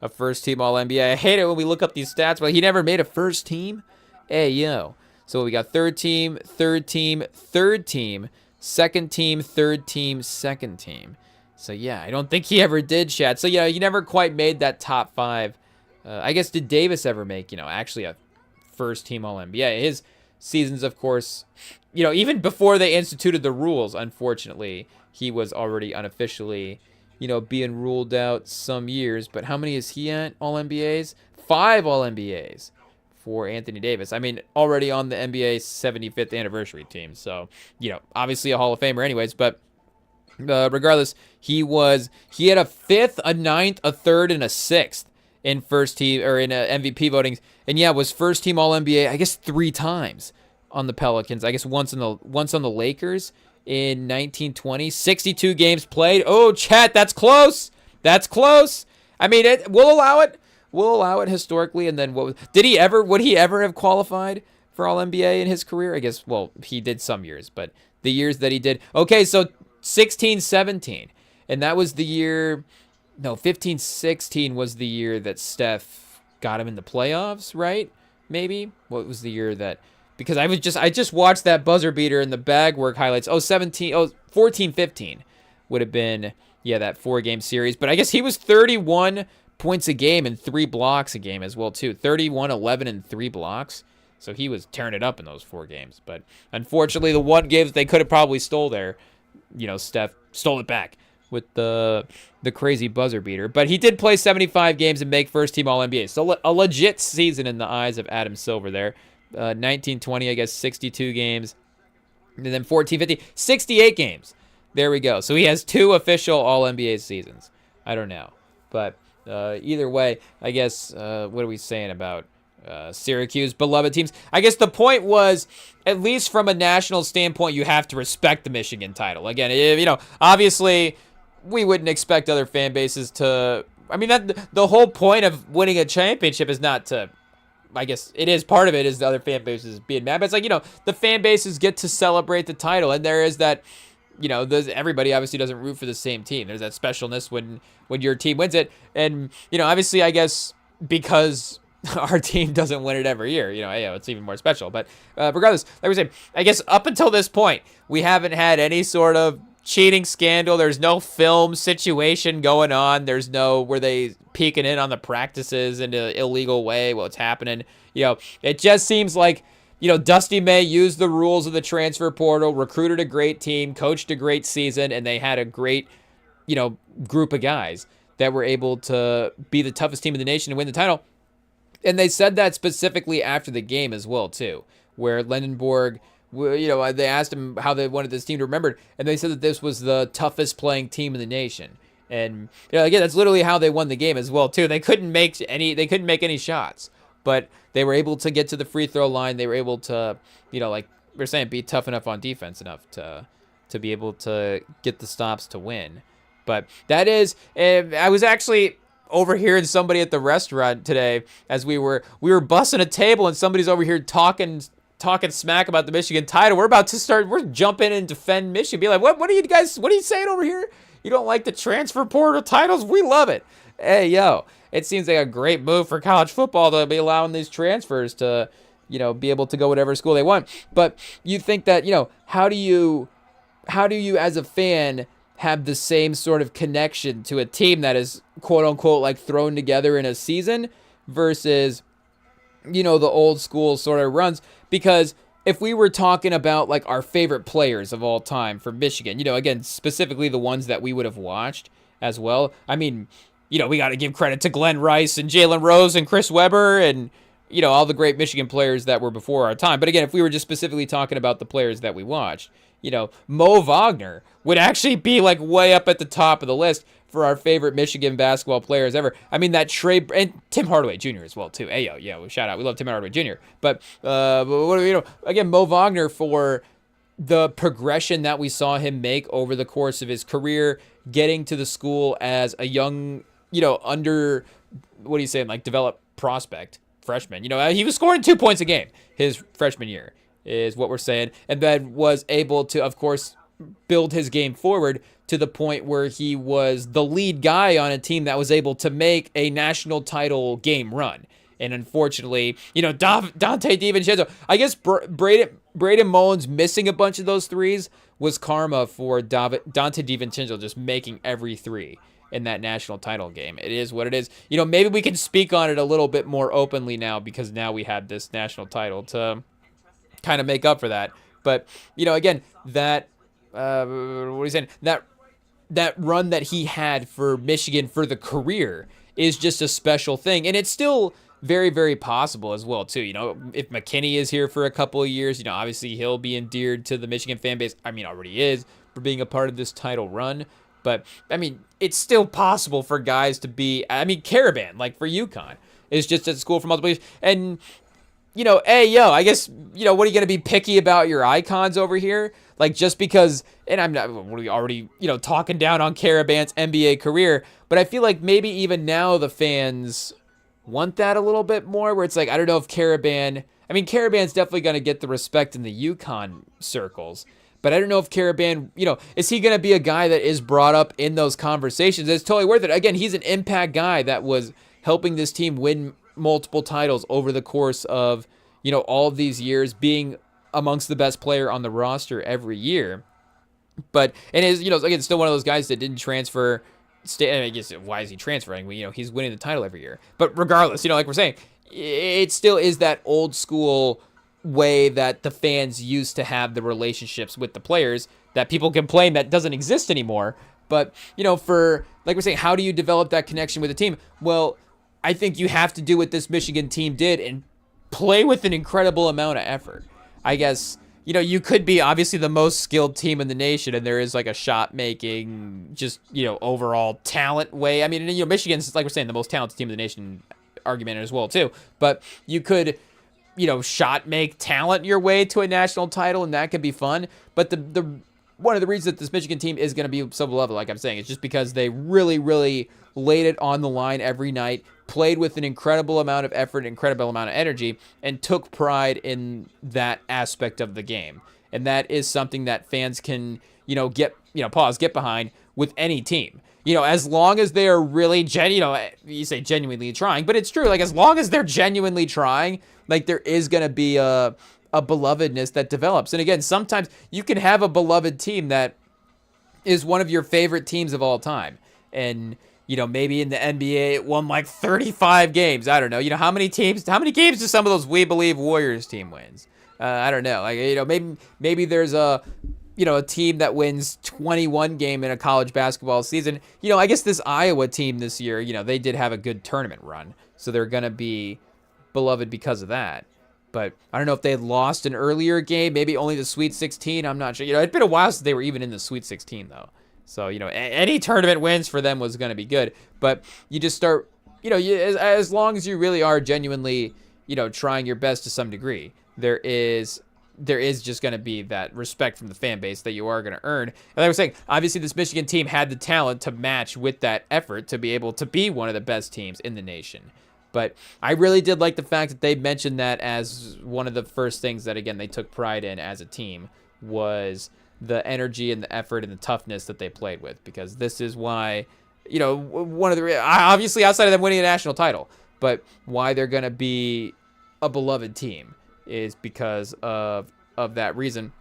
first-team All-NBA? I hate it when we look up these stats, but he never made a first team? Hey, yo. So, we got third team, third team, third team, second team, third team, second team. So, yeah, I don't think he ever did, Chad. So, yeah, he never quite made that top 5. I guess, did Davis ever make, actually a first-team All-NBA? His seasons, of course, even before they instituted the rules, unfortunately, he was already unofficially, being ruled out some years. But how many is he at All-NBAs? 5 All-NBAs. For Anthony Davis. I mean, already on the NBA 75th anniversary team. So, obviously a Hall of Famer anyways, but regardless, he had a 5th, a 9th, a 3rd, and a 6th in first team or in MVP votings. And yeah, was first team All NBA, I guess 3 times on the Pelicans. I guess once on the Lakers in 1920, 62 games played. Oh, chat, that's close. That's close. I mean, we'll allow it. We'll allow it historically, and then would he ever have qualified for All-NBA in his career? I guess, well, he did some years, but the years that he did. Okay, so 16-17, and that was the year, 15-16 was the year that Steph got him in the playoffs, right? Maybe? What was the year that, because I just watched that buzzer beater in the bag work highlights. 14-15 would have been, that 4-game series, but I guess he was 31 points a game and 3 blocks a game as well too. 31, 11, and 3 blocks. So he was tearing it up in those 4 games. But unfortunately, the one game that they could have probably stole there, Steph stole it back with the crazy buzzer beater. But he did play 75 games and make first team All-NBA. So a legit season in the eyes of Adam Silver there. 1920, I guess 62 games. And then 14-15, 68 games. There we go. So he has 2 official All-NBA seasons. I don't know. But either way, I guess, what are we saying about Syracuse, beloved teams? I guess the point was, at least from a national standpoint, you have to respect the Michigan title. Again, obviously, we wouldn't expect other fan bases to... I mean, the whole point of winning a championship is not to... I guess it is, part of it is the other fan bases being mad. But it's like, the fan bases get to celebrate the title, and there is that... everybody obviously doesn't root for the same team. There's that specialness when your team wins it. And, obviously, I guess because our team doesn't win it every year, it's even more special. But regardless, like we said, I guess up until this point, we haven't had any sort of cheating scandal. There's no film situation going on. There's no where they peeking in on the practices in an illegal way, what's happening. It just seems like, Dusty May used the rules of the transfer portal, recruited a great team, coached a great season, and they had a great, group of guys that were able to be the toughest team in the nation and win the title. And they said that specifically after the game as well, too, where Lendenborg, they asked him how they wanted this team to remember, and they said that this was the toughest playing team in the nation. And again, that's literally how they won the game as well, too. They couldn't make any shots, but they were able to get to the free throw line. They were able to, like we're saying, be tough enough on defense enough to be able to get the stops to win. But that is, I was actually overhearing somebody at the restaurant today as we were bussing a table, and somebody's over here talking smack about the Michigan title. We're jumping and defend Michigan. Be like, what are you saying over here? You don't like the transfer portal titles? We love it. Hey, it seems like a great move for college football to be allowing these transfers to, be able to go whatever school they want. But you think that, how do you as a fan have the same sort of connection to a team that is quote unquote like thrown together in a season versus, the old school sort of runs? Because if we were talking about like our favorite players of all time for Michigan, again, specifically the ones that we would have watched as well. I mean, we got to give credit to Glenn Rice and Jalen Rose and Chris Webber and, all the great Michigan players that were before our time. But again, if we were just specifically talking about the players that we watched, Mo Wagner would actually be like way up at the top of the list for our favorite Michigan basketball players ever. I mean, that and Tim Hardaway Jr. as well too. Hey, shout out. We love Tim Hardaway Jr. But again, Mo Wagner for the progression that we saw him make over the course of his career, getting to the school as a young, developed prospect freshman. He was scoring 2 points a game his freshman year is what we're saying, and then was able to, of course, build his game forward to the point where he was the lead guy on a team that was able to make a national title game run. And unfortunately, Dante DiVincenzo, I guess Braden Mullins missing a bunch of those threes was karma for Dante DiVincenzo just making every three in that national title game. It is what it is. Maybe we can speak on it a little bit more openly now because now we have this national title to kind of make up for that. But, again, that that run that he had for Michigan for the career is just a special thing. And it's still very, very possible as well, too. If McKinney is here for a couple of years, obviously he'll be endeared to the Michigan fan base. I mean, already is for being a part of this title run. But, I mean, it's still possible for guys to be, Caravan, like for UConn, is just at school for multiple years. And, I guess, what are you going to be picky about your icons over here? Like, just because, and I'm not already, talking down on Caravan's NBA career, but I feel like maybe even now the fans want that a little bit more, where it's like, I don't know if Caravan's definitely going to get the respect in the UConn circles, but I don't know if Caravan, is he going to be a guy that is brought up in those conversations? It's totally worth it. Again, he's an impact guy that was helping this team win multiple titles over the course of, all of these years, being amongst the best player on the roster every year. But, and is, again, still one of those guys that didn't transfer. I guess, why is he transferring? He's winning the title every year. But regardless, like we're saying, it still is that old school way that the fans used to have the relationships with the players that people complain that doesn't exist anymore. But, for, like we're saying, how do you develop that connection with the team? Well, I think you have to do what this Michigan team did and play with an incredible amount of effort. I guess, you could be obviously the most skilled team in the nation, and there is like a shot making, just, overall talent way. I mean, Michigan's, like we're saying, the most talented team in the nation argument as well, too. But you could, shot make talent your way to a national title, and that could be fun. But the one of the reasons that this Michigan team is going to be so beloved, like I'm saying, is just because they really, really laid it on the line every night, played with an incredible amount of effort, incredible amount of energy, and took pride in that aspect of the game. And that is something that fans can, get behind with any team. As long as they are really, you say genuinely trying, but it's true. Like, as long as they're genuinely trying, like, there is going to be a belovedness that develops. And again, sometimes you can have a beloved team that is one of your favorite teams of all time. And, maybe in the NBA it won like 35 games. I don't know. How many games do some of those We Believe Warriors team wins? I don't know. Like, maybe there's a team that wins 21 game in a college basketball season. I guess this Iowa team this year, they did have a good tournament run. So they're going to be beloved because of that. But I don't know if they had lost an earlier game, maybe only the Sweet 16. I'm not sure. It'd been a while since they were even in the Sweet 16, though. So, any tournament wins for them was going to be good. But you just start, as long as you really are genuinely, trying your best to some degree, there is just going to be that respect from the fan base that you are going to earn. And like I was saying, obviously this Michigan team had the talent to match with that effort to be able to be one of the best teams in the nation. But I really did like the fact that they mentioned that as one of the first things that, again, they took pride in as a team was the energy and the effort and the toughness that they played with. Because this is why, one of the, obviously outside of them winning a national title, but why they're going to be a beloved team is because of that reason.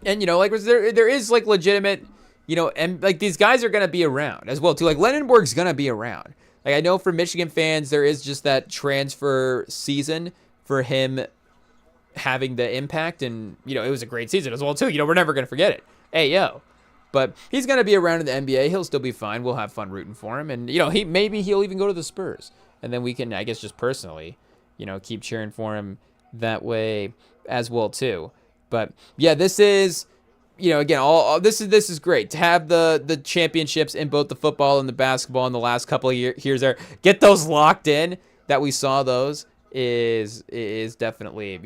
And, like there is like legitimate, and like these guys are going to be around as well too. Like Lendenborg's going to be around. Like I know for Michigan fans, there is just that transfer season for him having the impact. And, it was a great season as well too. We're never going to forget it. Hey, yo. But he's going to be around in the NBA. He'll still be fine. We'll have fun rooting for him. And, maybe he'll even go to the Spurs. And then we can, I guess, just personally, keep cheering for him that way as well too. But yeah, this is, again, all this is great to have the championships in both the football and the basketball in the last couple of years there. Get those locked in that we saw those is definitely,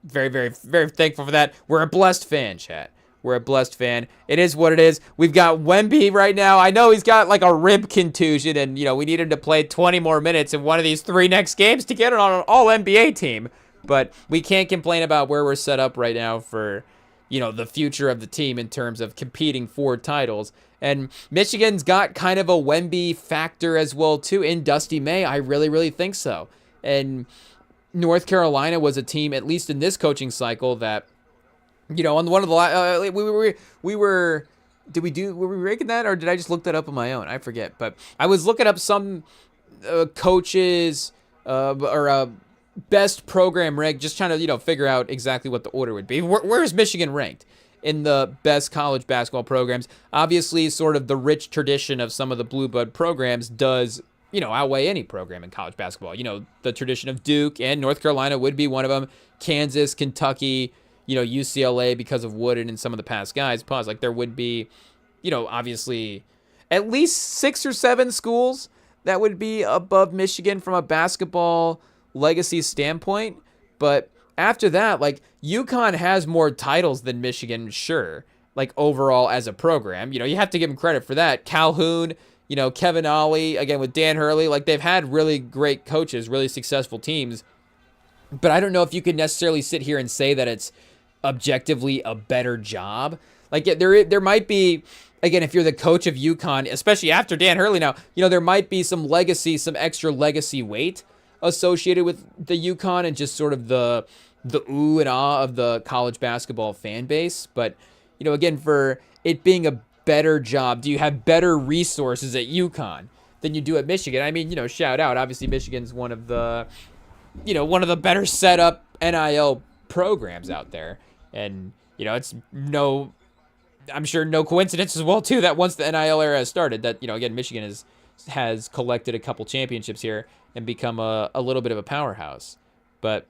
very, very, very thankful for that. We're a blessed fan, chat. We're a blessed fan. It is what it is. We've got Wemby right now. I know he's got like a rib contusion and, we need him to play 20 more minutes in one of these 3 next games to get on an all-NBA team. But we can't complain about where we're set up right now for, the future of the team in terms of competing for titles. And Michigan's got kind of a Wemby factor as well, too, in Dusty May. I really, really think so. And North Carolina was a team, at least in this coaching cycle, that, on one of the were we ranking that, or did I just look that up on my own? I forget. But I was looking up some coaches best program ranked, just trying to, figure out exactly what the order would be. Where is Michigan ranked in the best college basketball programs? Obviously, sort of the rich tradition of some of the blue blood programs does, outweigh any program in college basketball. The tradition of Duke and North Carolina would be one of them. Kansas, Kentucky, UCLA because of Wooden and some of the past guys. Like there would be, obviously at least 6 or 7 schools that would be above Michigan from a basketball legacy standpoint. But after that, like UConn has more titles than Michigan, sure, like overall as a program. You have to give them credit for that. Calhoun, Kevin Ollie, again with Dan Hurley, like they've had really great coaches, really successful teams. But I don't know if you could necessarily sit here and say that it's objectively a better job. Like there might be, again, if you're the coach of UConn, especially after Dan Hurley now, there might be some extra legacy weight associated with the UConn and just sort of the ooh and ah of the college basketball fan base. But, again, for it being a better job, do you have better resources at UConn than you do at Michigan? I mean, shout out. Obviously, Michigan's one of the better set up NIL programs out there. And, it's I'm sure no coincidence as well, too, that once the NIL era has started, that, again, Michigan has collected a couple championships here and become a little bit of a powerhouse. But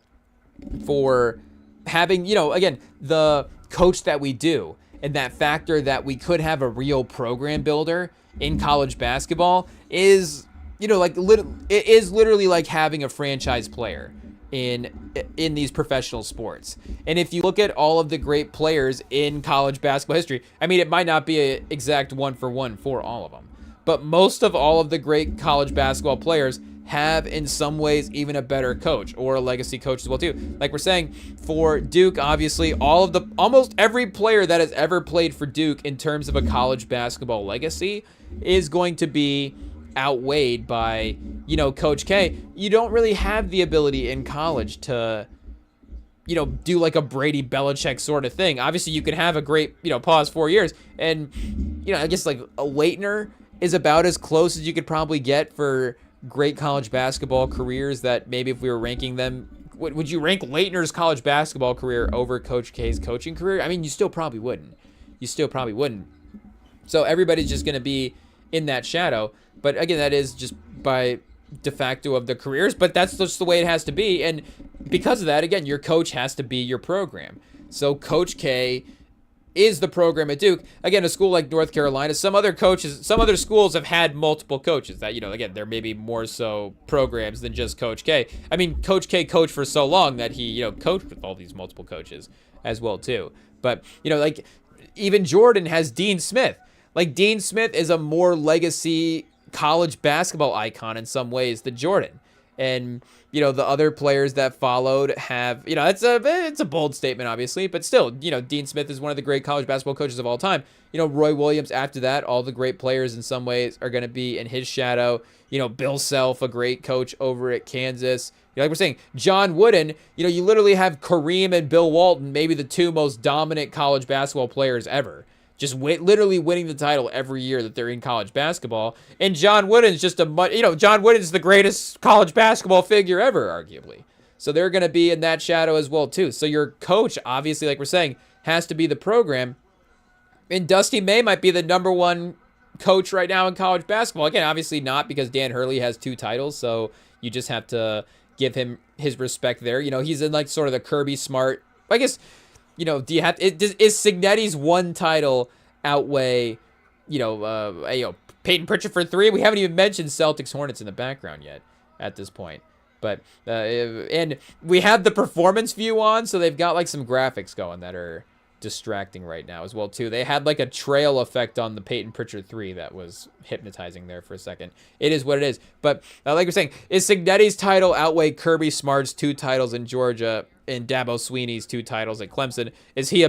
for having, again, the coach that we do and that factor that we could have a real program builder in college basketball is, it is literally like having a franchise player in these professional sports. And if you look at all of the great players in college basketball history, I mean, it might not be an exact 1-for-1 for all of them, but most of all of the great college basketball players have in some ways even a better coach or a legacy coach as well too. Like we're saying for Duke, obviously almost every player that has ever played for Duke in terms of a college basketball legacy is going to be outweighed by, Coach K. You don't really have the ability in college to, do like a Brady Belichick sort of thing. Obviously you can have a great, pause 4 years and I guess like a Leitner is about as close as you could probably get for great college basketball careers that maybe if we were ranking them, would you rank Leitner's college basketball career over Coach K's coaching career? I mean, you still probably wouldn't. So everybody's just going to be in that shadow. But again, that is just by de facto of the careers, but that's just the way it has to be. And because of that, again, your coach has to be your program. So Coach K is the program at Duke. Again, a school like North Carolina, some other schools have had multiple coaches that, again, there may be more so programs than just Coach K. I mean, Coach K coached for so long that he, coached with all these multiple coaches as well too. But, like even Jordan has Dean Smith. Like Dean Smith is a more legacy college basketball icon in some ways than Jordan. And, the other players that followed have, it's a bold statement, obviously, but still, Dean Smith is one of the great college basketball coaches of all time. Roy Williams after that, all the great players in some ways are going to be in his shadow. Bill Self, a great coach over at Kansas. Like we're saying, John Wooden, you literally have Kareem and Bill Walton, maybe the two most dominant college basketball players ever. Just literally winning the title every year that they're in college basketball. And John Wooden's just John Wooden's the greatest college basketball figure ever, arguably. So they're going to be in that shadow as well, too. So your coach, obviously, like we're saying, has to be the program. And Dusty May might be the number one coach right now in college basketball. Again, obviously not, because Dan Hurley has 2 titles, so you just have to give him his respect there. He's in like sort of the Kirby Smart, I guess. Do you have is Signetti's 1 title outweigh, Peyton Pritchard for 3? We haven't even mentioned Celtics Hornets in the background yet at this point. But and we have the performance view on, so they've got like some graphics going that are distracting right now as well too. They had like a trail effect on the Peyton Pritchard 3 that was hypnotizing there for a second. It is what it is. But like we're saying, is Signetti's title outweigh Kirby Smart's 2 titles in Georgia and Dabo Swinney's 2 titles at Clemson? Is he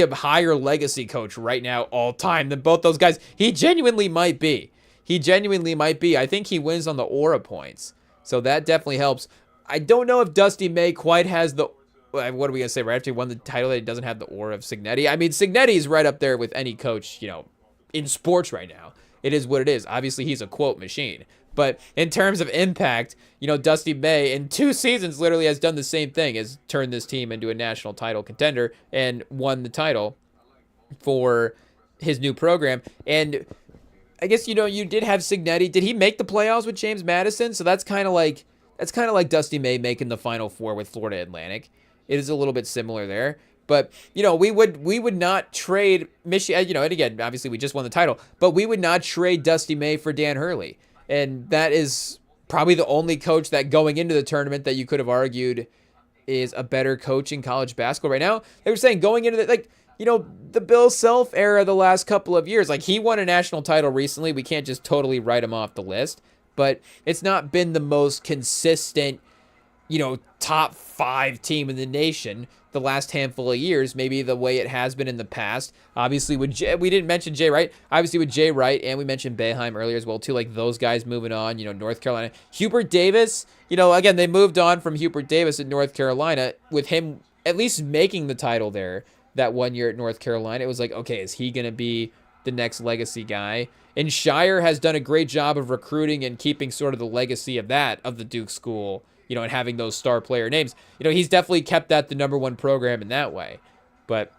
a higher legacy coach right now all time than both those guys? He genuinely might be. I think he wins on the aura points. So that definitely helps. I don't know if Dusty May quite has the, what are we going to say, right after he won the title, that he doesn't have the aura of Signetti? I mean, Signetti's right up there with any coach, in sports right now. It is what it is. Obviously, he's a quote machine. But in terms of impact, Dusty May in 2 seasons literally has done the same thing, has turned this team into a national title contender and won the title for his new program. And I guess, you did have Signetti. Did he make the playoffs with James Madison? So that's kind of like Dusty May making the Final Four with Florida Atlantic. It is a little bit similar there. But, we would not trade Michigan, and again, obviously we just won the title, but we would not trade Dusty May for Dan Hurley. And that is probably the only coach that going into the tournament that you could have argued is a better coach in college basketball right now. They were saying going into the Bill Self era the last couple of years, like he won a national title recently. We can't just totally write him off the list, but it's not been the most consistent, top 5 team in the nation the last handful of years, maybe the way it has been in the past. Obviously, we didn't mention Jay Wright. Obviously, with Jay Wright, and we mentioned Boeheim earlier as well, too, like those guys moving on, North Carolina. Hubert Davis, again, they moved on from Hubert Davis at North Carolina with him at least making the title there that 1 year at North Carolina. It was like, okay, is he going to be the next legacy guy? And Shire has done a great job of recruiting and keeping sort of the legacy of the Duke school, and having those star player names. He's definitely kept that the number 1 program in that way. But,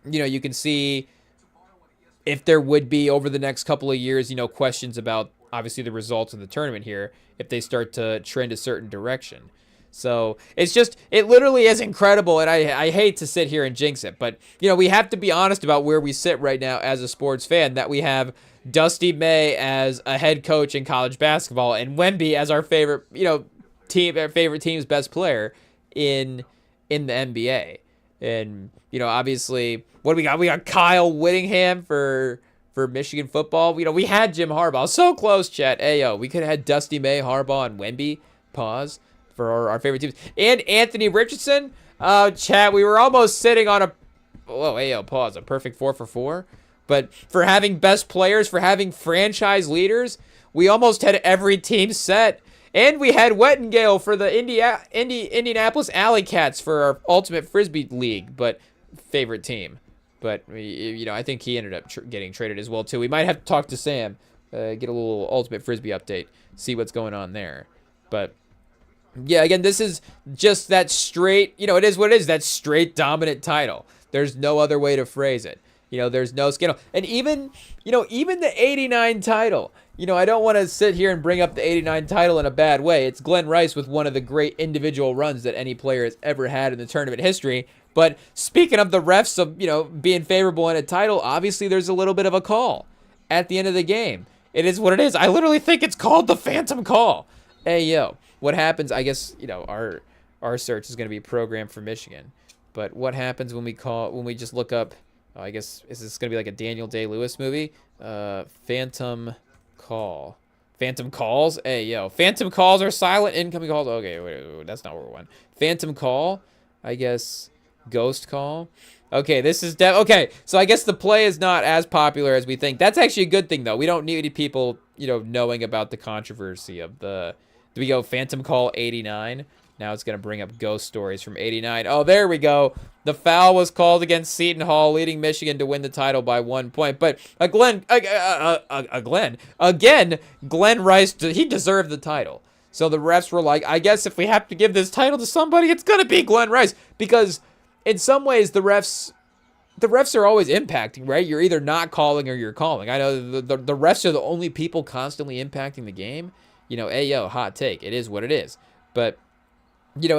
you can see if there would be over the next couple of years, questions about obviously the results of the tournament here, if they start to trend a certain direction. So it literally is incredible. And I hate to sit here and jinx it, but, we have to be honest about where we sit right now as a sports fan, that we have Dusty May as a head coach in college basketball and Wemby as our favorite, our favorite team's best player in the NBA. And, obviously, what do we got? We got Kyle Whittingham for Michigan football. We had Jim Harbaugh. So close, chat. Ayo, we could have had Dusty May, Harbaugh, and Wemby. Pause. For our favorite teams. And Anthony Richardson. Chat, we were almost sitting on a perfect 4 for 4. But for having best players, for having franchise leaders, we almost had every team set. And we had Wettengale for the Indianapolis Alley Cats for our Ultimate Frisbee League, but favorite team. But, I think he ended up getting traded as well, too. We might have to talk to Sam, get a little Ultimate Frisbee update, see what's going on there. But, yeah, again, this is just that straight, it is what it is, that straight dominant title. There's no other way to phrase it. There's no scandal. And even the 89 title, I don't want to sit here and bring up the 89 title in a bad way. It's Glenn Rice with one of the great individual runs that any player has ever had in the tournament history. But speaking of the refs of, being favorable in a title, obviously there's a little bit of a call at the end of the game. It is what it is. I literally think it's called the Phantom Call. Hey, yo, what happens? I guess, our search is going to be programmed for Michigan. But what happens when we just look up, I guess, is this going to be like a Daniel Day-Lewis movie? Phantom Call. Phantom calls? Hey, yo. Phantom calls are silent incoming calls. Okay, wait, that's not where we went. Phantom call? I guess ghost call? Okay, this is... okay, so I guess the play is not as popular as we think. That's actually a good thing, though. We don't need people, knowing about the controversy of the... Do we go Phantom Call 89? Now it's going to bring up ghost stories from 89. Oh, there we go. The foul was called against Seton Hall, leading Michigan to win the title by 1 point. But Glenn Rice, he deserved the title. So the refs were like, I guess if we have to give this title to somebody, it's going to be Glenn Rice. Because in some ways, the refs are always impacting, right? You're either not calling or you're calling. I know the refs are the only people constantly impacting the game. Hey, yo, hot take. It is what it is. But... in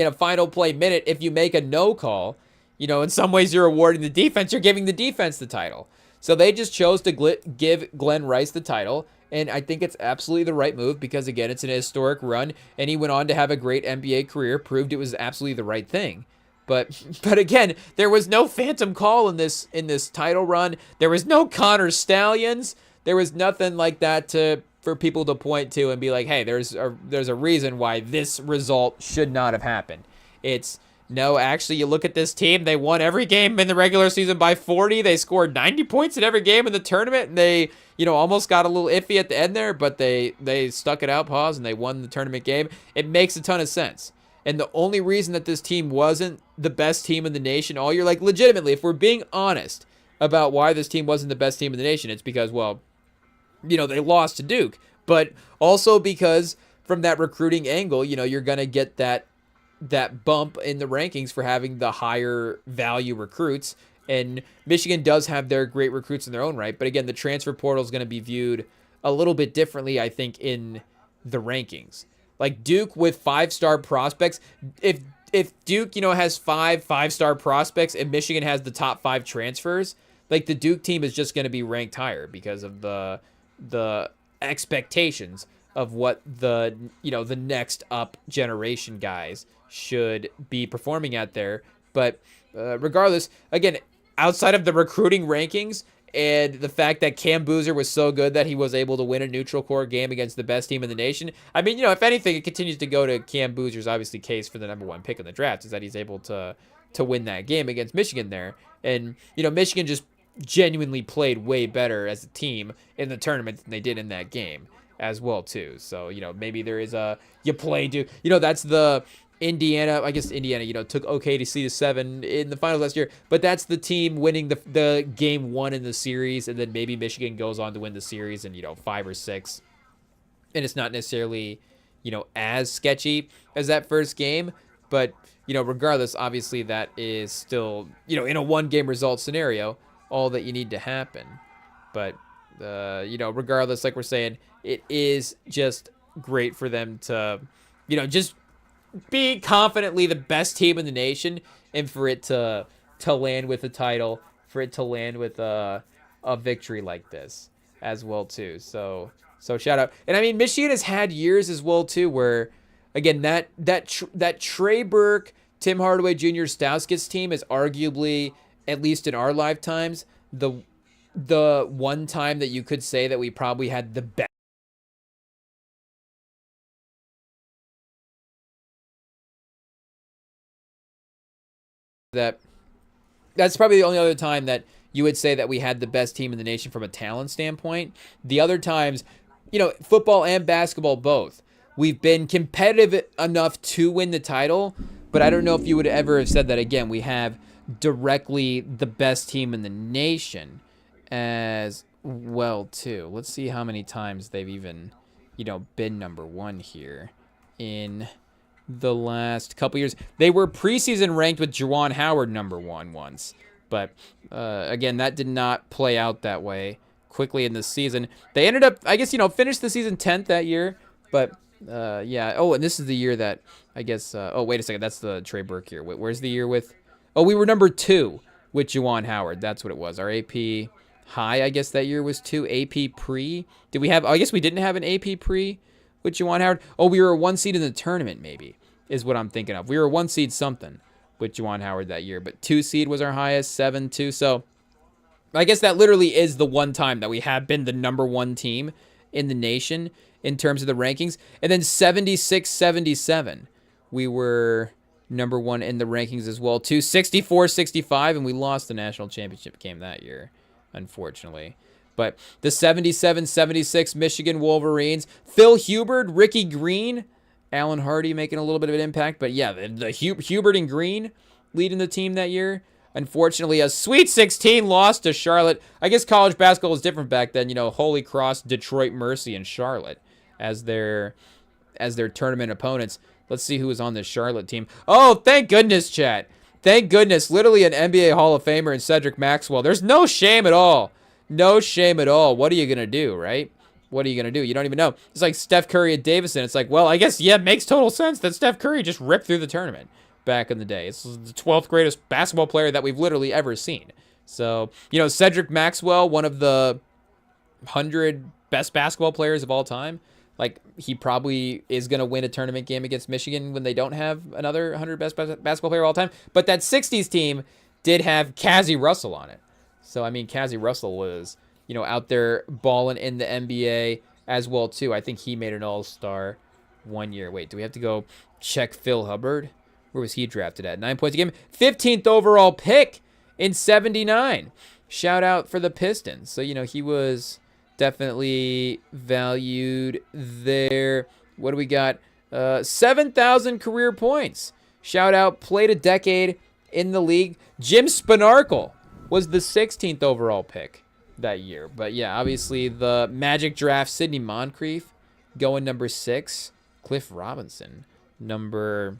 a final play minute, if you make a no call, in some ways you're awarding the defense. You're giving the defense the title. So they just chose to give Glenn Rice the title. And I think it's absolutely the right move because, again, it's an historic run. And he went on to have a great NBA career, proved it was absolutely the right thing. But again, there was no phantom call in this title run. There was no Connor Stallions. There was nothing like that for people to point to and be like, hey, there's a reason why this result should not have happened. It's, no, actually, you look at this team, they won every game in the regular season by 40. They scored 90 points in every game in the tournament, and they, almost got a little iffy at the end there, but they stuck it out, and they won the tournament game. It makes a ton of sense. And the only reason that this team wasn't the best team in the nation all year, like, legitimately, if we're being honest about why this team wasn't the best team in the nation, it's because, well, they lost to Duke, but also because from that recruiting angle, you're going to get that bump in the rankings for having the higher value recruits. And Michigan does have their great recruits in their own right. But again, the transfer portal is going to be viewed a little bit differently, I think, in the rankings. Like Duke with 5-star prospects, if Duke, has 5-star prospects and Michigan has the top 5 transfers, like the Duke team is just going to be ranked higher because of the expectations of what the next up generation guys should be performing at there. But regardless, again, outside of the recruiting rankings and the fact that Cam Boozer was so good that he was able to win a neutral court game against the best team in the nation, I mean, if anything, it continues to go to Cam Boozer's obviously case for the #1 pick in the draft, is that he's able to win that game against Michigan there. And Michigan just genuinely played way better as a team in the tournament than they did in that game as well too. So maybe there is that's the Indiana. I guess Indiana took OKC to 7 in the finals last year, but that's the team winning the game 1 in the series, and then maybe Michigan goes on to win the series in 5 or 6, and it's not necessarily as sketchy as that first game. But regardless, obviously that is still in a 1-game result scenario all that you need to happen. But regardless, like we're saying, it is just great for them to just be confidently the best team in the nation, and for it to land with a title, for it to land with a victory like this as well too. So shout out. And I mean, Michigan has had years as well too where, again, that Trey Burke, Tim Hardaway Jr. Stauskas team is arguably, at least in our lifetimes, the one time that you could say that we probably had the best that's probably the only other time that you would say that we had the best team in the nation from a talent standpoint. The other times, football and basketball both, we've been competitive enough to win the title, but I don't know if you would ever have said that again. We have directly the best team in the nation as well, too. Let's see how many times they've even, been number one here in the last couple years. They were preseason ranked with Juwan Howard number one once. But, again, that did not play out that way quickly in the season. They ended up, I guess, finished the season 10th that year. But, yeah. Oh, and this is the year that, I guess, oh, wait a second. That's the Trey Burke year. Wait, where's the year with? Oh, we were number 2 with Juwan Howard. That's what it was. Our AP high, I guess, that year was 2. AP pre. Did we have, I guess we didn't have an AP pre with Juwan Howard. Oh, we were a 1 seed in the tournament, maybe, is what I'm thinking of. We were a 1 seed something with Juwan Howard that year, but 2 seed was our highest, 7-2. So I guess that literally is the one time that we have been the number 1 team in the nation in terms of the rankings. And then 76-77, we were number 1 in the rankings as well, too. 64-65, and we lost the national championship game that year, unfortunately. But the 77-76 Michigan Wolverines, Phil Hubert, Ricky Green, Alan Hardy making a little bit of an impact. But yeah, the Hubert and Green leading the team that year. Unfortunately, a Sweet 16 loss to Charlotte. I guess college basketball was different back then. Holy Cross, Detroit Mercy, and Charlotte as their tournament opponents. Let's see who was on this Charlotte team. Oh, thank goodness, chat. Thank goodness. Literally an NBA Hall of Famer in Cedric Maxwell. There's no shame at all. No shame at all. What are you going to do, right? What are you going to do? You don't even know. It's like Steph Curry at Davidson. It's like, well, I guess, yeah, it makes total sense that Steph Curry just ripped through the tournament back in the day. It's the 12th greatest basketball player that we've literally ever seen. So, Cedric Maxwell, one of the 100 best basketball players of all time. Like, he probably is going to win a tournament game against Michigan when they don't have another 100 best basketball player of all time. But that 60s team did have Cazzie Russell on it. So, I mean, Cazzie Russell was, out there balling in the NBA as well, too. I think he made an all-star one year. Wait, do we have to go check Phil Hubbard? Where was he drafted at? 9 points a game. 15th overall pick in 79. Shout out for the Pistons. So, he was definitely valued there. What do we got? 7,000 career points. Shout out, played a decade in the league. Jim Spanarkel was the 16th overall pick that year. But yeah, obviously the Magic draft, Sidney Moncrief going number 6. Cliff Robinson, number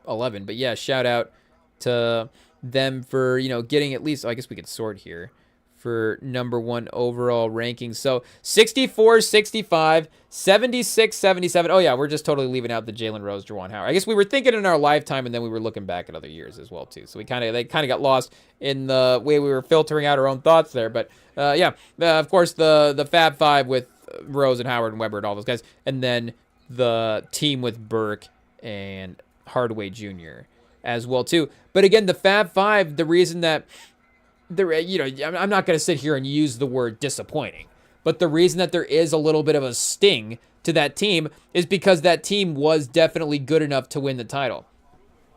11. But yeah, shout out to them for, getting at least, I guess we could sort here, for number 1 overall rankings. So 64-65, 76-77. Oh yeah, we're just totally leaving out the Jalen Rose, Juwan Howard. I guess we were thinking in our lifetime, and then we were looking back at other years as well too. So they kind of got lost in the way we were filtering out our own thoughts there. But yeah, of course the Fab Five with Rose and Howard and Webber and all those guys, and then the team with Burke and Hardaway Jr. as well too. But again, the Fab Five, the reason that I'm not going to sit here and use the word disappointing, but the reason that there is a little bit of a sting to that team is because that team was definitely good enough to win the title.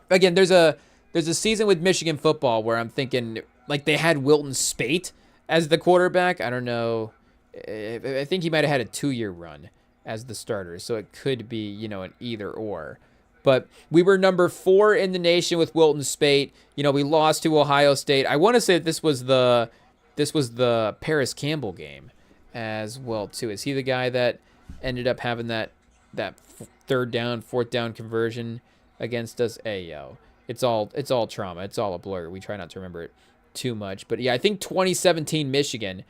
Again, there's a season with Michigan football where I'm thinking, like, they had Wilton Spate as the quarterback. I don't know. I think he might have had a 2-year run as the starter, so it could be, an either or. But we were number 4 in the nation with Wilton Spate. We lost to Ohio State. I want to say that this was the Paris Campbell game as well too. Is he the guy that ended up having that 3rd down, 4th down conversion against us? Hey yo, it's all trauma. It's all a blur. We try not to remember it too much. But yeah, I think 2017 Michigan.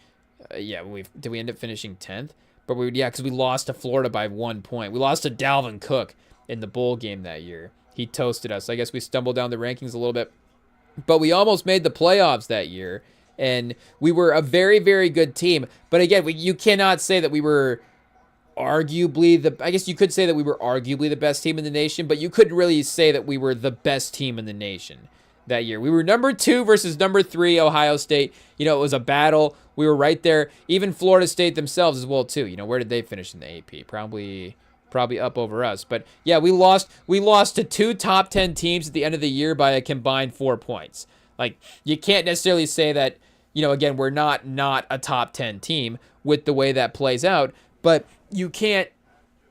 Did we end up finishing 10th? But because we lost to Florida by 1 point. We lost to Dalvin Cook in the bowl game that year. He toasted us. I guess we stumbled down the rankings a little bit, but we almost made the playoffs that year, and we were a very, very good team. But again, you cannot say that we were arguably I guess you could say that we were arguably the best team in the nation, but you couldn't really say that we were the best team in the nation that year. We were number 2 versus number 3 Ohio State. It was a battle. We were right there. Even Florida State themselves as well too. Where did they finish in the AP? Probably up over us. But yeah, we lost to 2 top 10 teams at the end of the year by a combined 4 points. Like, you can't necessarily say that, again, we're not a top 10 team with the way that plays out, but you can't,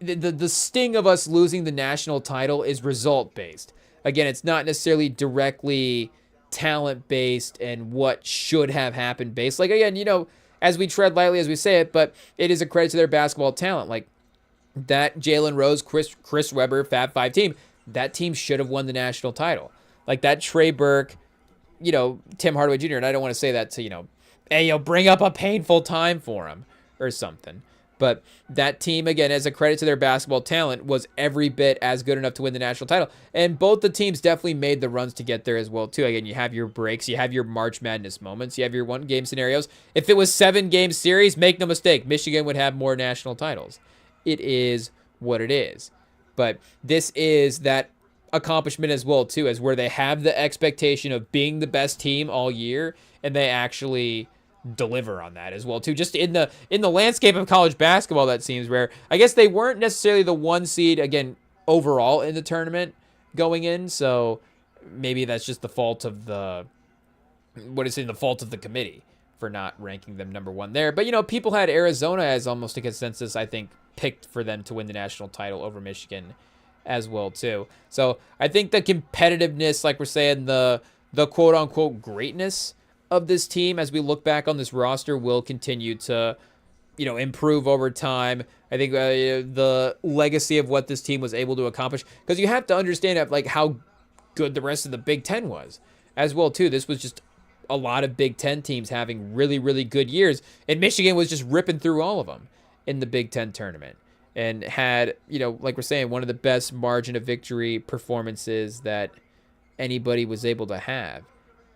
the sting of us losing the national title is result based. Again, it's not necessarily directly talent based and what should have happened based. Like, again, as we tread lightly as we say it, but it is a credit to their basketball talent. Like, that Jalen Rose, Chris Webber, Fab Five team, that team should have won the national title. Like, that Trey Burke, Tim Hardaway Jr., and I don't want to say that to, hey, bring up a painful time for him or something. But that team, again, as a credit to their basketball talent, was every bit as good enough to win the national title. And both the teams definitely made the runs to get there as well, too. Again, you have your breaks. You have your March Madness moments. You have your one-game scenarios. If it was 7-game series, make no mistake, Michigan would have more national titles. It is what it is. But this is that accomplishment as well, too, as where they have the expectation of being the best team all year, and they actually deliver on that as well, too. Just in the landscape of college basketball, that seems rare. I guess they weren't necessarily the 1 seed, again, overall in the tournament going in, so maybe that's just the fault of the committee for not ranking them number 1 there. But, people had Arizona as almost a consensus, I think, picked for them to win the national title over Michigan as well, too. So I think the competitiveness, like we're saying, the quote-unquote greatness of this team as we look back on this roster will continue to, improve over time. I think the legacy of what this team was able to accomplish, because you have to understand like how good the rest of the Big Ten was as well, too. This was just a lot of Big Ten teams having really, really good years, and Michigan was just ripping through all of them in the Big Ten tournament and had, like we're saying, one of the best margin of victory performances that anybody was able to have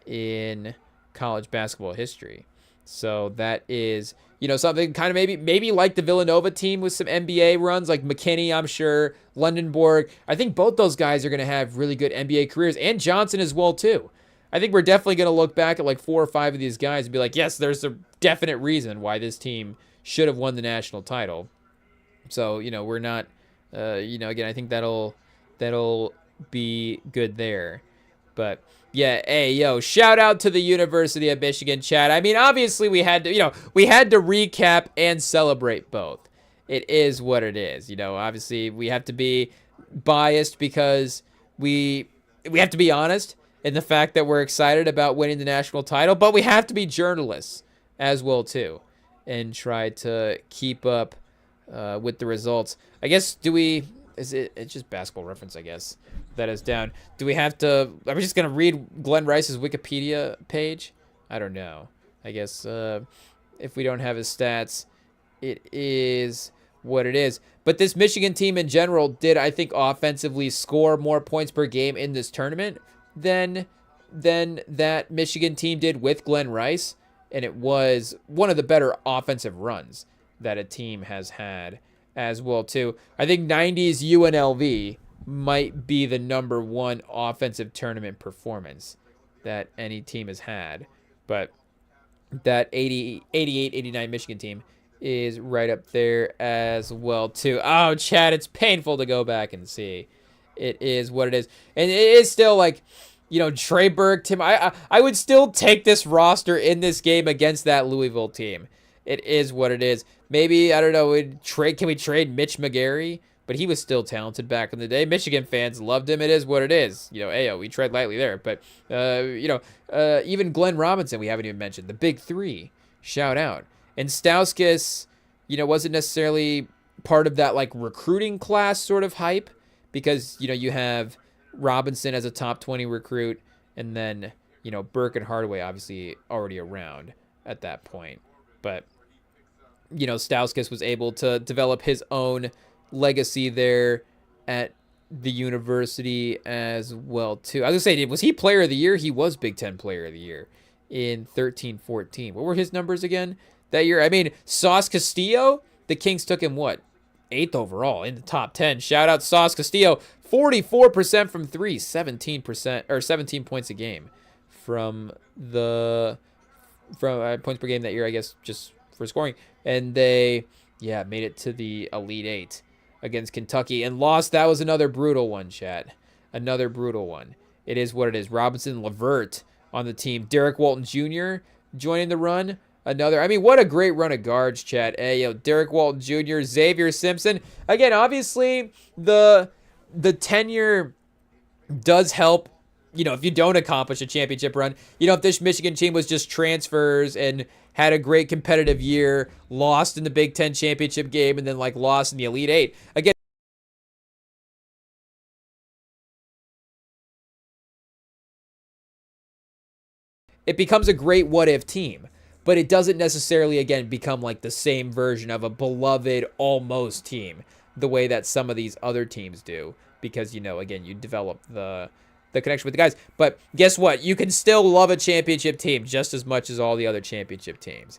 in college basketball history. So that is, something kind of maybe like the Villanova team with some NBA runs, like McKinney, I'm sure, Lundenborg. I think both those guys are going to have really good NBA careers, and Johnson as well, too. I think we're definitely going to look back at like 4 or 5 of these guys and be like, yes, there's a definite reason why this team should have won the national title. So, we're not, again, I think that'll be good there. But yeah, hey, shout out to the University of Michigan, Chad. I mean, obviously we had to recap and celebrate both. It is what it is. Obviously we have to be biased because we have to be honest in the fact that we're excited about winning the national title, but we have to be journalists as well, too, and try to keep up with the results. I guess, it's just Basketball Reference, I guess, that is down. Do we have to, are we just going to read Glenn Rice's Wikipedia page? I don't know. I guess if we don't have his stats, it is what it is. But this Michigan team in general did, I think, offensively score more points per game in this tournament than that Michigan team did with Glenn Rice. And it was one of the better offensive runs that a team has had as well, too. I think 90s UNLV might be the number 1 offensive tournament performance that any team has had. But that 88, 89 Michigan team is right up there as well, too. Oh, Chad, it's painful to go back and see. It is what it is. And it is still like, Trey Burke, Tim, I would still take this roster in this game against that Louisville team. It is what it is. Maybe, I don't know, can we trade Mitch McGarry? But he was still talented back in the day. Michigan fans loved him. It is what it is. We tread lightly there. But, even Glenn Robinson, we haven't even mentioned. The Big Three, shout out. And Stauskas, wasn't necessarily part of that, like, recruiting class sort of hype. Because, you have Robinson as a top 20 recruit. And then, Burke and Hardaway obviously already around at that point. But, Stauskas was able to develop his own legacy there at the university as well, too. I was going to say, was he player of the year? He was Big Ten player of the year in 13-14. What were his numbers again that year? I mean, Sauce Castillo, the Kings took him, 8th overall in the top 10. Shout out Sauce Castillo, 44% from 3, 17% or 17 points a game from points per game that year, I guess, just for scoring. And they, made it to the Elite 8 against Kentucky and lost. That was another brutal one, chat. Another brutal one. It is what it is. Robinson, Levert on the team. Derek Walton Jr. joining the run. What a great run of guards, chat. Hey, Derek Walton Jr., Xavier Simpson. Again, obviously, the tenure does help, if you don't accomplish a championship run, if this Michigan team was just transfers and had a great competitive year, lost in the Big Ten championship game, and then like lost in the Elite Eight. Again, it becomes a great what-if team, but it doesn't necessarily, again, become like the same version of a beloved almost team the way that some of these other teams do, because, again, you develop the connection with the guys. But guess what? You can still love a championship team just as much as all the other championship teams.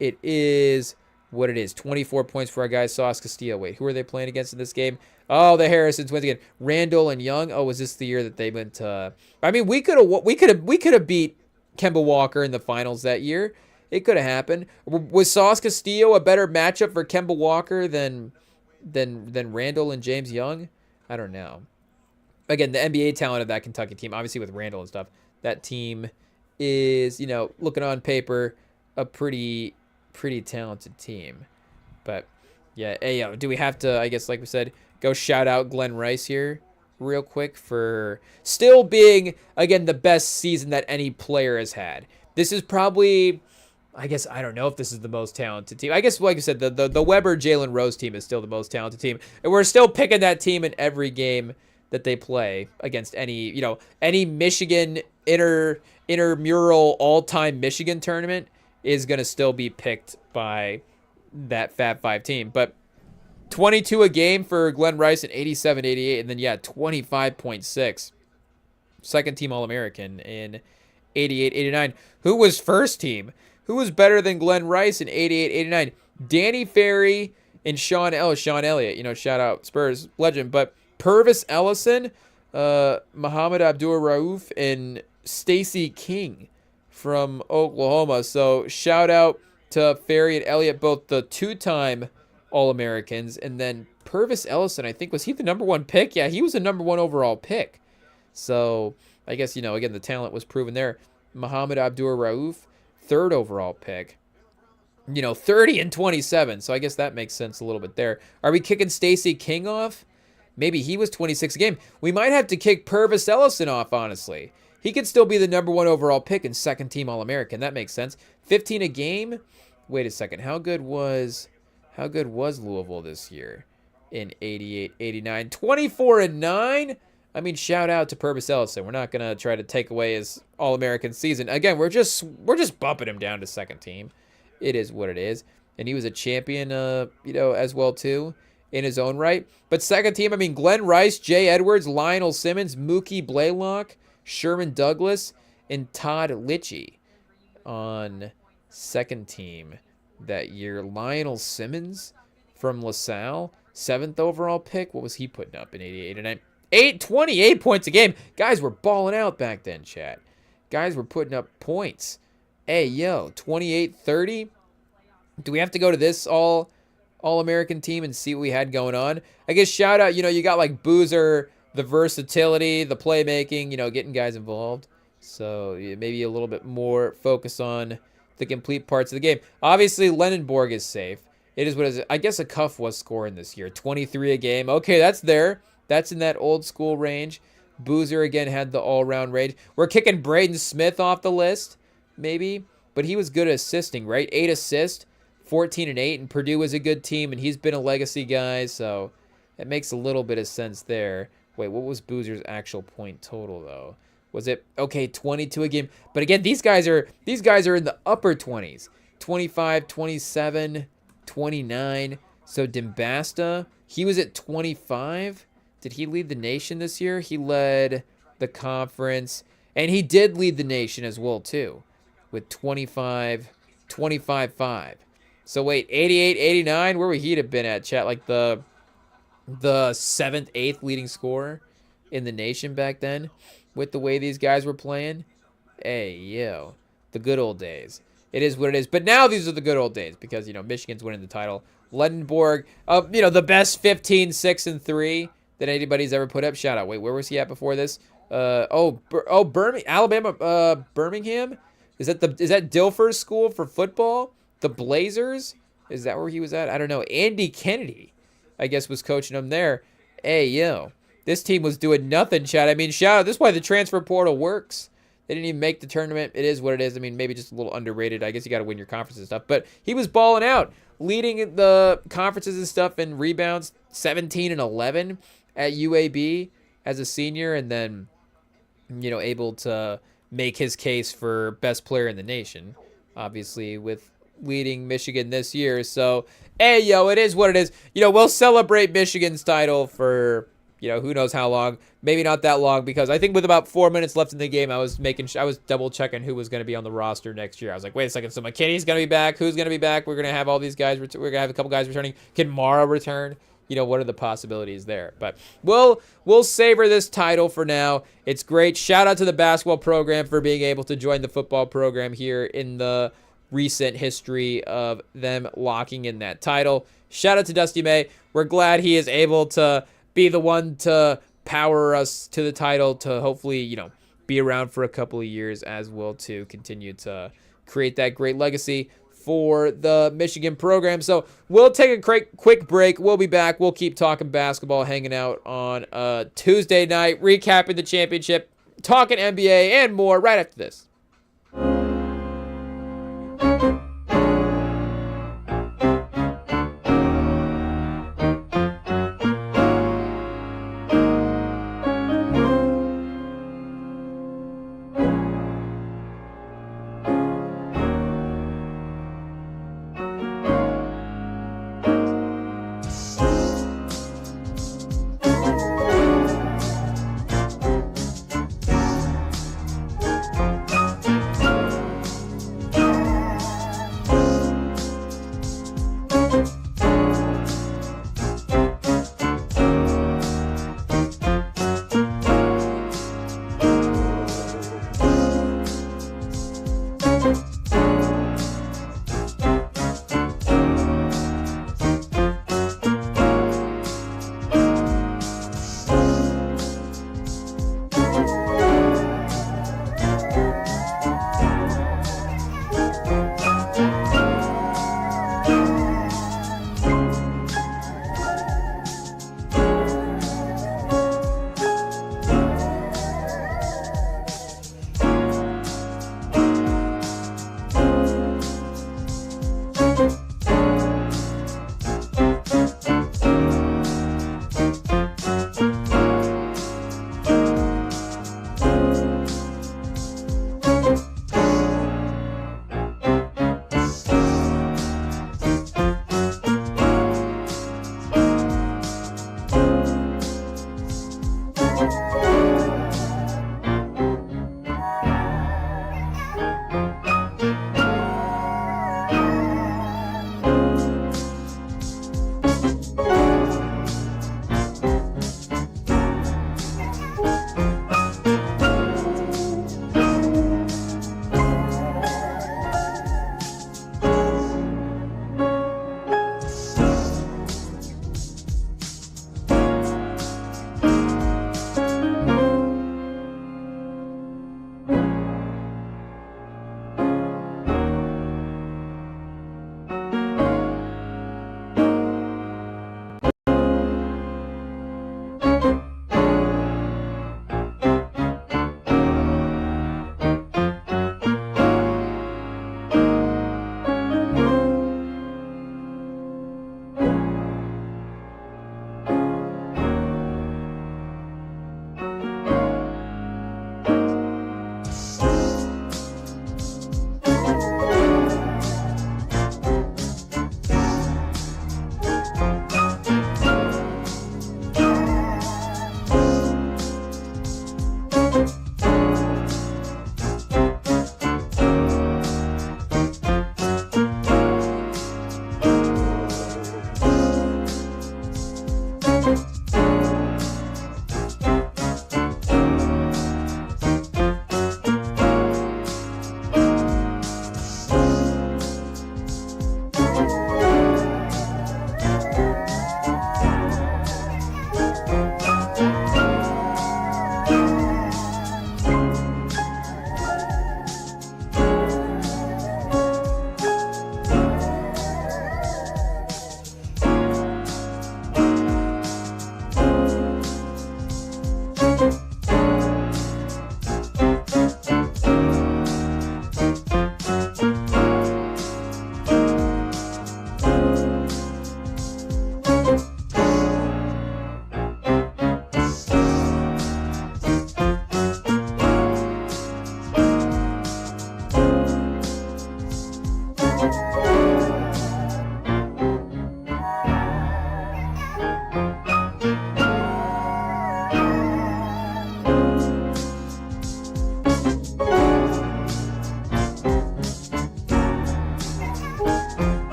It is what it is. 24 points for our guy Sauce Castillo. Wait, who are they playing against in this game? Oh, the Harrisons wins again. Randall and Young. Oh, was this the year that they went to? I mean, we could have beat Kemba Walker in the finals that year. It could have happened. Was Sauce Castillo a better matchup for Kemba Walker than Randall and James Young? I don't know. Again, the NBA talent of that Kentucky team, obviously with Randall and stuff, that team is, looking on paper, a pretty talented team. But yeah, hey, do we have to, I guess, like we said, go shout out Glenn Rice here real quick for still being, again, the best season that any player has had. This is probably, I guess, I don't know if this is the most talented team. I guess, like I said, the Weber Jalen Rose team is still the most talented team, and we're still picking that team in every game that they play against any Michigan intramural all-time Michigan tournament is going to still be picked by that Fab 5 team. But 22 a game for Glenn Rice and 87-88, and then 25.6. Second team All-American in 88-89. Who was first team? Who was better than Glenn Rice in 88-89? Danny Ferry and Sean Elliott. Shout out Spurs legend. But Purvis Ellison, Muhammad Abdul-Rauf, and Stacey King from Oklahoma. So shout out to Ferry and Elliott, both the two-time All-Americans. And then Purvis Ellison, I think, was he the number one pick? Yeah, he was the number one overall pick. So I guess, again, the talent was proven there. Muhammad Abdul-Rauf, third overall pick. 30 and 27. So I guess that makes sense a little bit there. Are we kicking Stacey King off? Maybe he was 26 a game. We might have to kick Purvis Ellison off, honestly. He could still be the number one overall pick and second team All-American. That makes sense. 15 a game? Wait a second. How good was Louisville this year in 88-89? 24 and 9? I mean, shout out to Purvis Ellison. We're not going to try to take away his All-American season. Again, we're just bumping him down to second team. It is what it is. And he was a champion, as well, too, in his own right. But second team, I mean, Glenn Rice, Jay Edwards, Lionel Simmons, Mookie Blaylock, Sherman Douglas, and Todd Litchie on second team that year. Lionel Simmons from LaSalle, 7th overall pick. What was he putting up in 88-89? 28 points a game. Guys were balling out back then, chat. Guys were putting up points. Hey, 28-30. Do we have to go to this All-American team and see what we had going on? I guess shout out, you got like Boozer, the versatility, the playmaking, getting guys involved. So maybe a little bit more focus on the complete parts of the game. Obviously, Lennon-Borg is safe. It is what it is. I guess a Cuff was scoring this year. 23 a game. Okay, that's there. That's in that old school range. Boozer, again, had the all-round range. We're kicking Braden Smith off the list, maybe. But he was good at assisting, right? 8 assists, 14 and 8. And Purdue was a good team, and he's been a legacy guy. So it makes a little bit of sense there. Wait, what was Boozer's actual point total, though? Was it, okay, 22 a game? But again, these guys are in the upper 20s. 25, 27, 29. So Dimbasta, he was at 25. Did he lead the nation this year? He led the conference. And he did lead the nation as well, too, with 25-5. So wait, 88, 89, where would he have been at, chat? Like the 7th, 8th leading scorer in the nation back then with the way these guys were playing? Hey, the good old days. It is what it is. But now these are the good old days because, Michigan's winning the title. Lennon-Borg, the best 15, 6, and 3 that anybody's ever put up. Shout out. Wait, where was he at before this? Birmingham, Alabama, Birmingham? Is that Dilfer's school for football? The Blazers? Is that where he was at? I don't know. Andy Kennedy, I guess, was coaching him there. Hey, this team was doing nothing, Chad. I mean, shout out. This is why the transfer portal works. They didn't even make the tournament. It is what it is. I mean, maybe just a little underrated. I guess you got to win your conference and stuff. But he was balling out, leading the conferences and stuff in rebounds, 17 and 11 at UAB as a senior, and then, able to make his case for best player in the nation, obviously, with leading Michigan this year. So, hey, it is what it is. We'll celebrate Michigan's title for, who knows how long. Maybe not that long, because I think with about 4 minutes left in the game, I was double checking who was going to be on the roster next year. I was like, wait a second, so McKinney's going to be back. Who's going to be back? We're going to have all these guys. We're going to have a couple guys returning. Can Mara return? What are the possibilities there? But we'll savor this title for now. It's great. Shout out to the basketball program for being able to join the football program here in the recent history of them locking in that title. Shout out to Dusty May. We're glad he is able to be the one to power us to the title, to hopefully, be around for a couple of years as well, to continue to create that great legacy for the Michigan program. So we'll take a quick break. We'll be back. We'll keep talking basketball, hanging out on a Tuesday night, recapping the championship, talking NBA and more right after this.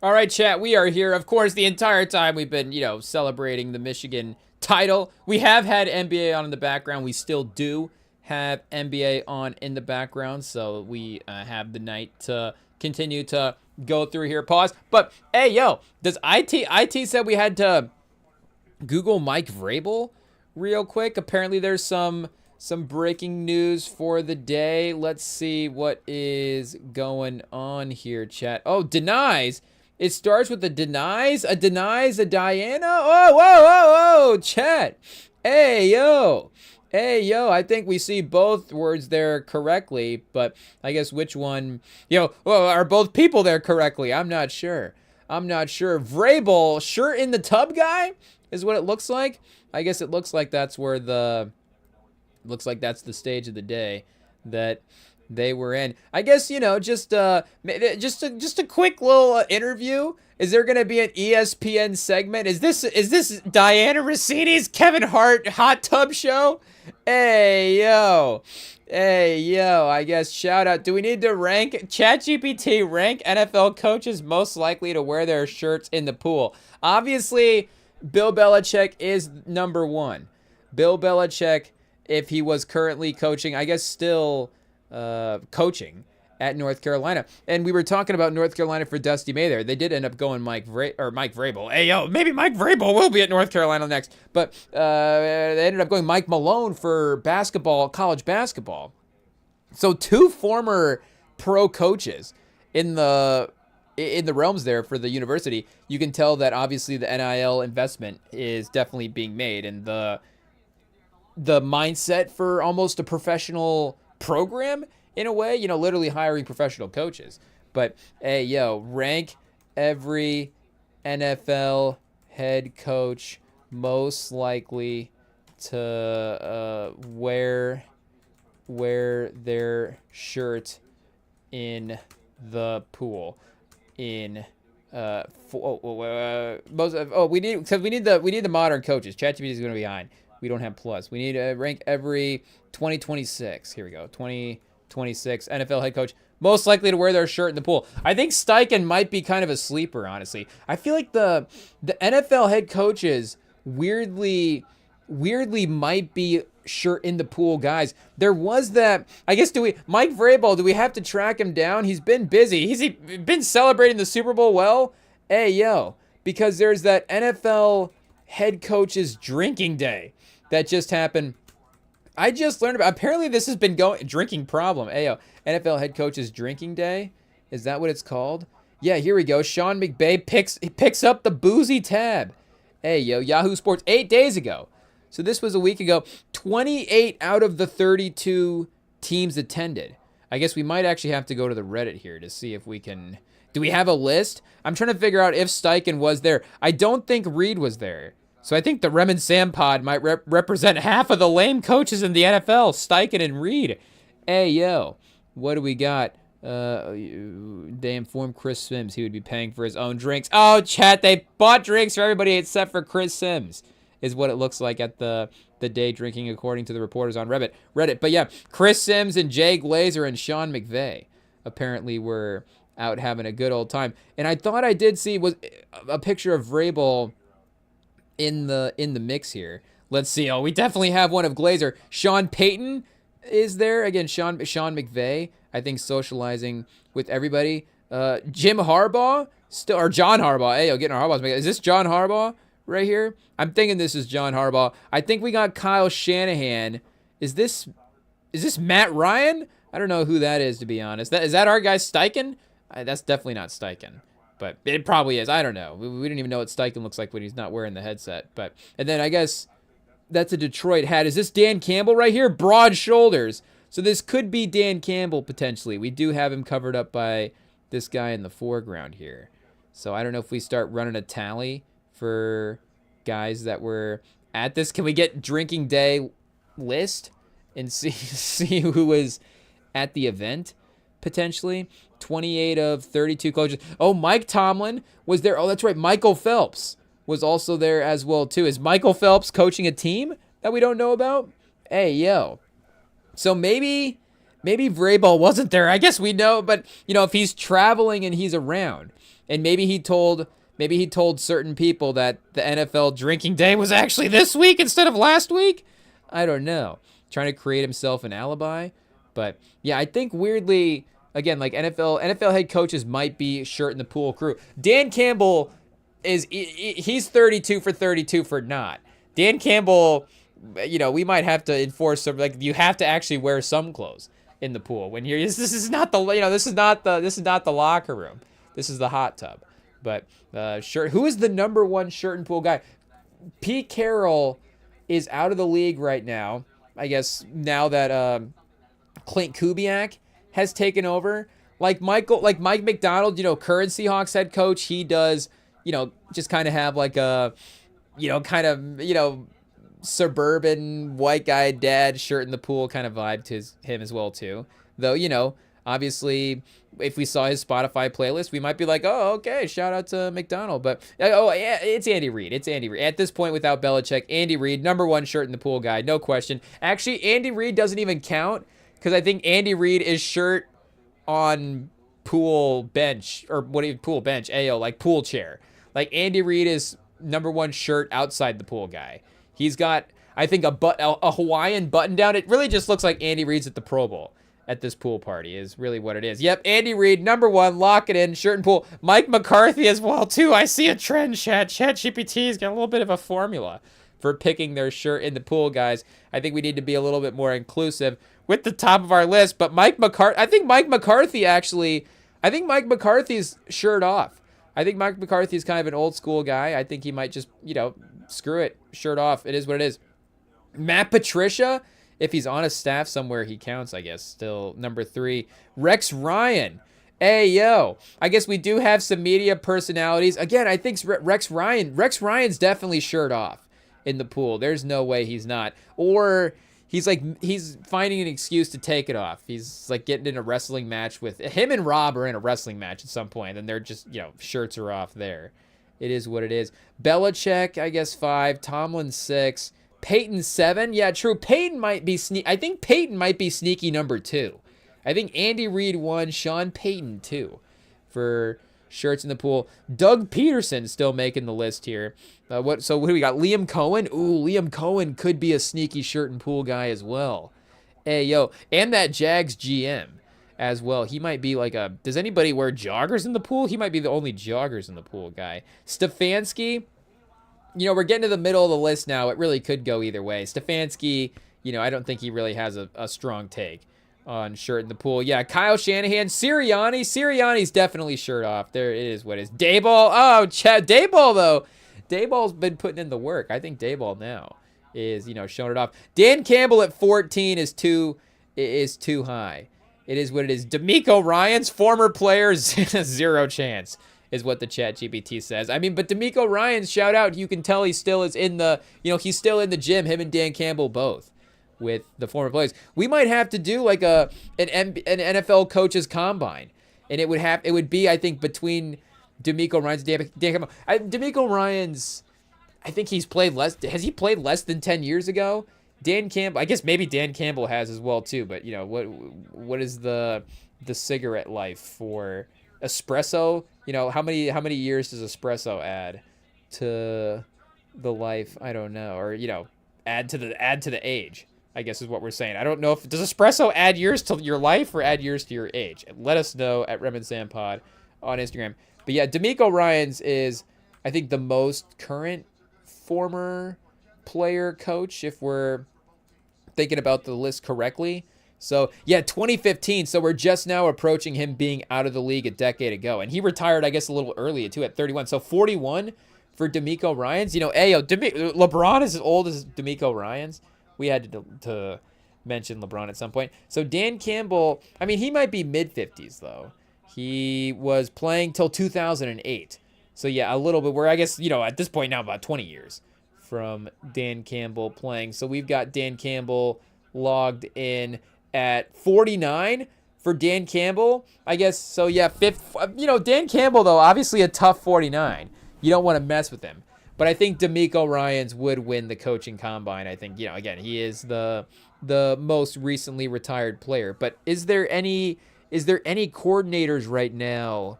All right, chat, we are here. Of course, the entire time we've been, celebrating the Michigan title. We have had NBA on in the background. We still do have NBA on in the background, so we have the night to continue to go through here. Pause. But, hey, does IT said we had to Google Mike Vrabel real quick? Apparently there's some breaking news for the day. Let's see what is going on here, chat. Oh, denies. It starts with a denies, a Diana. Oh, whoa, chat. Hey, yo. I think we see both words there correctly, but I guess which one, are both people there correctly? I'm not sure. Vrabel, shirt in the tub guy is what it looks like. I guess it looks like that's where that's the stage of the day that they were in. I guess, just a quick little interview. Is there going to be an ESPN segment? Is this Diana Rossini's Kevin Hart hot tub show? Hey, yo, I guess shout out. Do we need to rank ChatGPT rank NFL coaches most likely to wear their shirts in the pool? Obviously, Bill Belichick is number one. Bill Belichick, if he was currently coaching, I guess still coaching at North Carolina. And we were talking about North Carolina for Dusty May there. They did end up going Mike Vrabel. Hey, maybe Mike Vrabel will be at North Carolina next. But they ended up going Mike Malone for basketball, college basketball. So two former pro coaches in the realms there for the university. You can tell that obviously the NIL investment is definitely being made, and the mindset for almost a professional program in a way, literally hiring professional coaches. But hey, rank every NFL head coach most likely to wear their shirt in the pool. We need the modern coaches. ChatGPT is going to be behind. We don't have plus. We need to rank every 2026. Here we go. 2026 NFL head coach most likely to wear their shirt in the pool. I think Steichen might be kind of a sleeper, honestly. I feel like the NFL head coaches weirdly might be shirt in the pool guys. There was that, I guess, Mike Vrabel, do we have to track him down? He's been busy. He's been celebrating the Super Bowl well? Hey, because there's that NFL head coach's drinking day that just happened. I just learned about, apparently this has been going, drinking problem. Ayo, NFL head coach's drinking day. Is that what it's called? Yeah, here we go. Sean McVay picks up the boozy tab. Hey, Yahoo Sports 8 days ago. So this was a week ago. 28 out of the 32 teams attended. I guess we might actually have to go to the Reddit here to see if we can, do we have a list? I'm trying to figure out if Steichen was there. I don't think Reed was there. So I think the Rem and Sam pod might represent half of the lame coaches in the NFL, Steichen and Reed. Hey, what do we got? They informed Chris Sims he would be paying for his own drinks. Oh, chat, they bought drinks for everybody except for Chris Sims, is what it looks like at the day drinking, according to the reporters on Reddit. But yeah, Chris Sims and Jay Glazer and Sean McVay apparently were out having a good old time. And I thought I did see was a picture of Vrabel in the mix here. Let's see. Oh, we definitely have one of Glazer. Sean Payton is there again. Sean McVay, I think, socializing with everybody. Jim Harbaugh or John Harbaugh. Hey, getting our Harbaughs. Is this John Harbaugh right here? I'm thinking this is John Harbaugh. I think we got Kyle Shanahan. Is this Matt Ryan? I don't know who that is, to be honest. Is that our guy Steichen? That's definitely not Steichen. But it probably is. I don't know. We didn't even know what Steichen looks like when he's not wearing the headset. And then I guess that's a Detroit hat. Is this Dan Campbell right here? Broad shoulders. So this could be Dan Campbell potentially. We do have him covered up by this guy in the foreground here. So I don't know if we start running a tally for guys that were at this. Can we get drinking day list and see who was at the event potentially? 28 of 32 coaches. Oh, Mike Tomlin was there. Oh, that's right. Michael Phelps was also there as well, too. Is Michael Phelps coaching a team that we don't know about? Hey, So maybe Vrabel wasn't there. I guess we know, but, if he's traveling and he's around, And maybe he told certain people that the NFL drinking day was actually this week instead of last week. I don't know. Trying to create himself an alibi. But yeah, I think weirdly, again, like NFL head coaches might be shirt in the pool crew. Dan Campbell he's 32 for 32 for not. Dan Campbell, we might have to enforce some, like, you have to actually wear some clothes in the pool when you're. This is not the this is not the locker room. This is the hot tub. But shirt. Who is the number one shirt and pool guy? Pete Carroll is out of the league right now. I guess now that Clint Kubiak has taken over. Like Mike McDonald, current Seahawks head coach, he does, just kind of have like a, suburban white guy dad shirt in the pool kind of vibe to him as well too. Though, obviously, if we saw his Spotify playlist, we might be like, oh, okay, shout out to McDonald. But, yeah, it's Andy Reid. At this point, without Belichick, Andy Reid, number one shirt in the pool guy, no question. Actually, Andy Reid doesn't even count because I think Andy Reid is shirt on pool bench, or what do you, pool bench, like pool chair. Like, Andy Reid is number one shirt outside the pool guy. He's got, I think, a Hawaiian button down. It really just looks like Andy Reid's at the Pro Bowl at this pool party is really what it is. Yep, Andy Reid, number one, lock it in, shirt and pool. Mike McCarthy as well, too. I see a trend, Chat. ChatGPT's got a little bit of a formula for picking their shirt in the pool, guys. I think we need to be a little bit more inclusive with the top of our list. But Mike McCarthy, I think Mike McCarthy's shirt off. I think Mike McCarthy's kind of an old school guy. I think he might just, screw it, shirt off. It is what it is. Matt Patricia, if he's on a staff somewhere, he counts, I guess. Still number 3. Rex Ryan. Hey, yo. I guess we do have some media personalities. Again, I think Rex Ryan's definitely shirt off in the pool. There's no way he's not. Or he's finding an excuse to take it off. He's like getting in a wrestling match with him, and Rob are in a wrestling match at some point, and they're just, shirts are off there. It is what it is. Belichick, I guess 5. Tomlin 6. Peyton 7. Yeah, true. Peyton might be I think Peyton might be sneaky number 2. I think Andy Reid 1, Sean Payton 2 for shirts in the pool. Doug Peterson still making the list here. What do we got? Liam Cohen. Ooh, Liam Cohen could be a sneaky shirt and pool guy as well. Hey, yo. And that Jags GM as well. He might be like does anybody wear joggers in the pool? He might be the only joggers in the pool guy. Stefanski. We're getting to the middle of the list now. It really could go either way. Stefanski, I don't think he really has a strong take on shirt in the pool. Yeah, Kyle Shanahan. Sirianni's definitely shirt off. There it is what it is. Dayball. Oh, Dayball, though. Dayball's been putting in the work. I think Dayball now is, showing it off. Dan Campbell at 14 is too high. It is what it is. D'Amico Ryans, former players, 0 chance. Is what the ChatGPT says. I mean, but D'Amico Ryans, shout out. You can tell he still is in the, he's still in the gym, him and Dan Campbell both, with the former players. We might have to do like an NFL coaches combine. And it would be, I think, between D'Amico Ryans and Dan Campbell. D'Amico Ryans, I think has he played less than 10 years ago? Dan Campbell, I guess maybe Dan Campbell has as well too, but what is the cigarette life for espresso? How many years does espresso add to the life? I don't know. Or, add to the age, I guess is what we're saying. I don't know does espresso add years to your life or add years to your age? Let us know at REMINGTOM Pod on Instagram. But yeah, D'Amico Ryans is, I think, the most current former player coach, if we're thinking about the list correctly. So, yeah, 2015. So we're just now approaching him being out of the league a decade ago. And he retired, I guess, a little earlier, too, at 31. So 41 for D'Amico Ryans. LeBron is as old as D'Amico Ryans. We had to mention LeBron at some point. So Dan Campbell, I mean, he might be mid-50s, though. He was playing till 2008. So, yeah, a little bit. Where I guess, at this point now, about 20 years from Dan Campbell playing. So we've got Dan Campbell logged in at 49 for Dan Campbell, I guess. So, yeah, Dan Campbell, though, obviously a tough 49. You don't want to mess with him. But I think D'Amico Ryans would win the coaching combine. I think, again, he is the most recently retired player. But is there any coordinators right now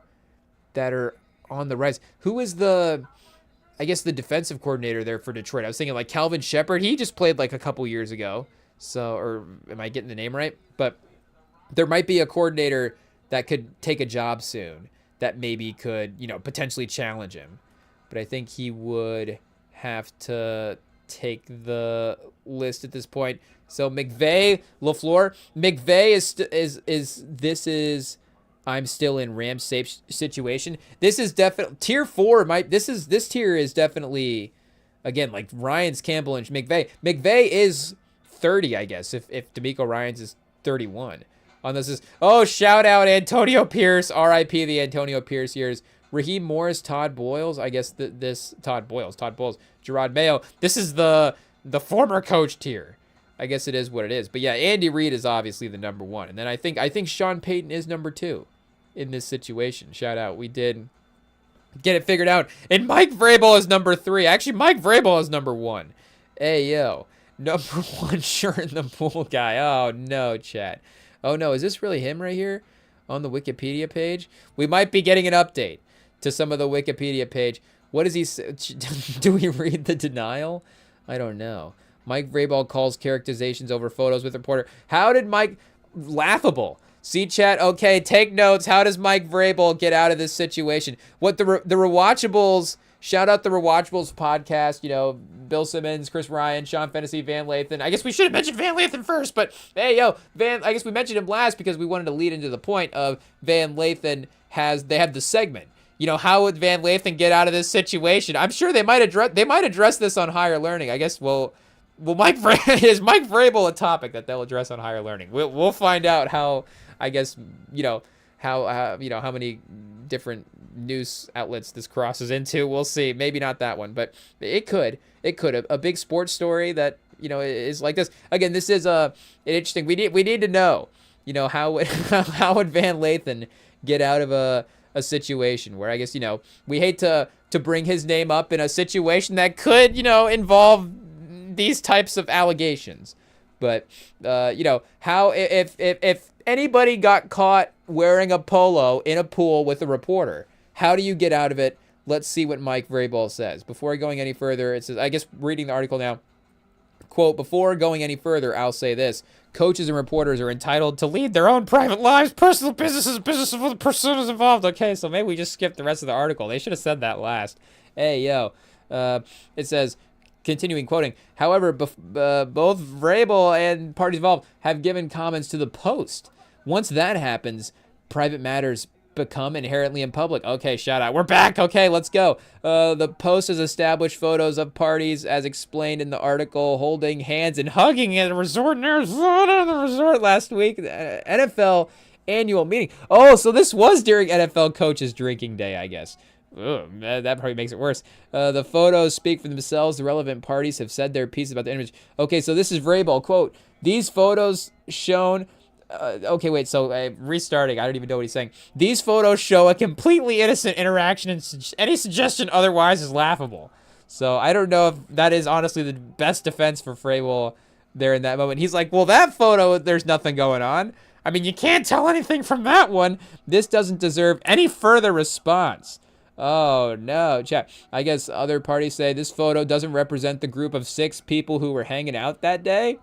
that are on the rise. Who is the, I guess, the defensive coordinator there for Detroit? I was thinking like Calvin Shepard. He just played like a couple years ago. So, or am I getting the name right? But there might be a coordinator that could take a job soon that maybe could, potentially challenge him. But I think he would have to take the list at this point. So McVay, LaFleur, McVay is I'm still in Rams safe situation. This is definitely tier 4. This tier is definitely, again, like Ryans, Campbell, and McVay. McVay is 30, I guess, if D'Amico Ryans is 31. On this is, shout out Antonio Pierce, R.I.P. the Antonio Pierce years. Raheem Morris, Todd Boyles, I guess Todd Boyles, Gerard Mayo. This is the former coach tier. I guess it is what it is. But yeah, Andy Reid is obviously the number 1. And then I think Sean Payton is number 2 in this situation. Shout out. We did get it figured out. And Mike Vrabel is number 3. Actually, Mike Vrabel is number 1. Hey, yo. Number 1 shirt in the pool guy. Oh, no, chat. Oh, no. Is this really him right here on the Wikipedia page? We might be getting an update to some of the Wikipedia page. What does he say? Do we read the denial? I don't know. Mike Vrabel calls characterizations over photos with reporter. How did Mike... Laughable. See, chat? Okay, take notes. How does Mike Vrabel get out of this situation? What the Rewatchables... Shout out the Rewatchables podcast. Bill Simmons, Chris Ryan, Sean Fennessy, Van Lathan. I guess we should have mentioned Van Lathan first, but hey, yo, I guess we mentioned him last because we wanted to lead into the point of Van Lathan they have the segment. How would Van Lathan get out of this situation? I'm sure they might address this on Higher Learning. I guess is Mike Vrabel a topic that they'll address on Higher Learning? We'll find out how, I guess, how many different news outlets this crosses into. We'll see. Maybe not that one, but it could. A big sports story that, is like this. Again, this is an interesting. We need to know, how would Van Lathan get out of a situation where, I guess, we hate to bring his name up in a situation that could, involve these types of allegations. But, how if anybody got caught wearing a polo in a pool with a reporter, how do you get out of it? Let's see what Mike Vrabel says. Before going any further, it says, I guess reading the article now, quote, before going any further, I'll say this. Coaches and reporters are entitled to lead their own private lives, personal businesses with the personas involved. Okay, so maybe we just skipped the rest of the article. They should have said that last. Hey, yo. It says, continuing quoting, however, both Vrabel and parties involved have given comments to the Post. Once that happens, private matters become inherently in public. Okay, shout out. We're back. Okay, let's go. The Post has established photos of parties, as explained in the article, holding hands and hugging at a resort in Arizona. The resort last week. The NFL annual meeting. Oh, so this was during NFL coaches drinking day, I guess. Ugh, that probably makes it worse. The photos speak for themselves. The relevant parties have said their piece about the image. Okay, so this is Vrabel. Quote, these photos shown... okay, wait, so restarting. I don't even know what he's saying. These photos show a completely innocent interaction, and any suggestion otherwise is laughable. So I don't know if that is honestly the best defense for Vrabel there in that moment. He's like, well, that photo, there's nothing going on. I mean, you can't tell anything from that one. This doesn't deserve any further response. Oh, no, chat. I guess other parties say this photo doesn't represent the group of 6 people who were hanging out that day.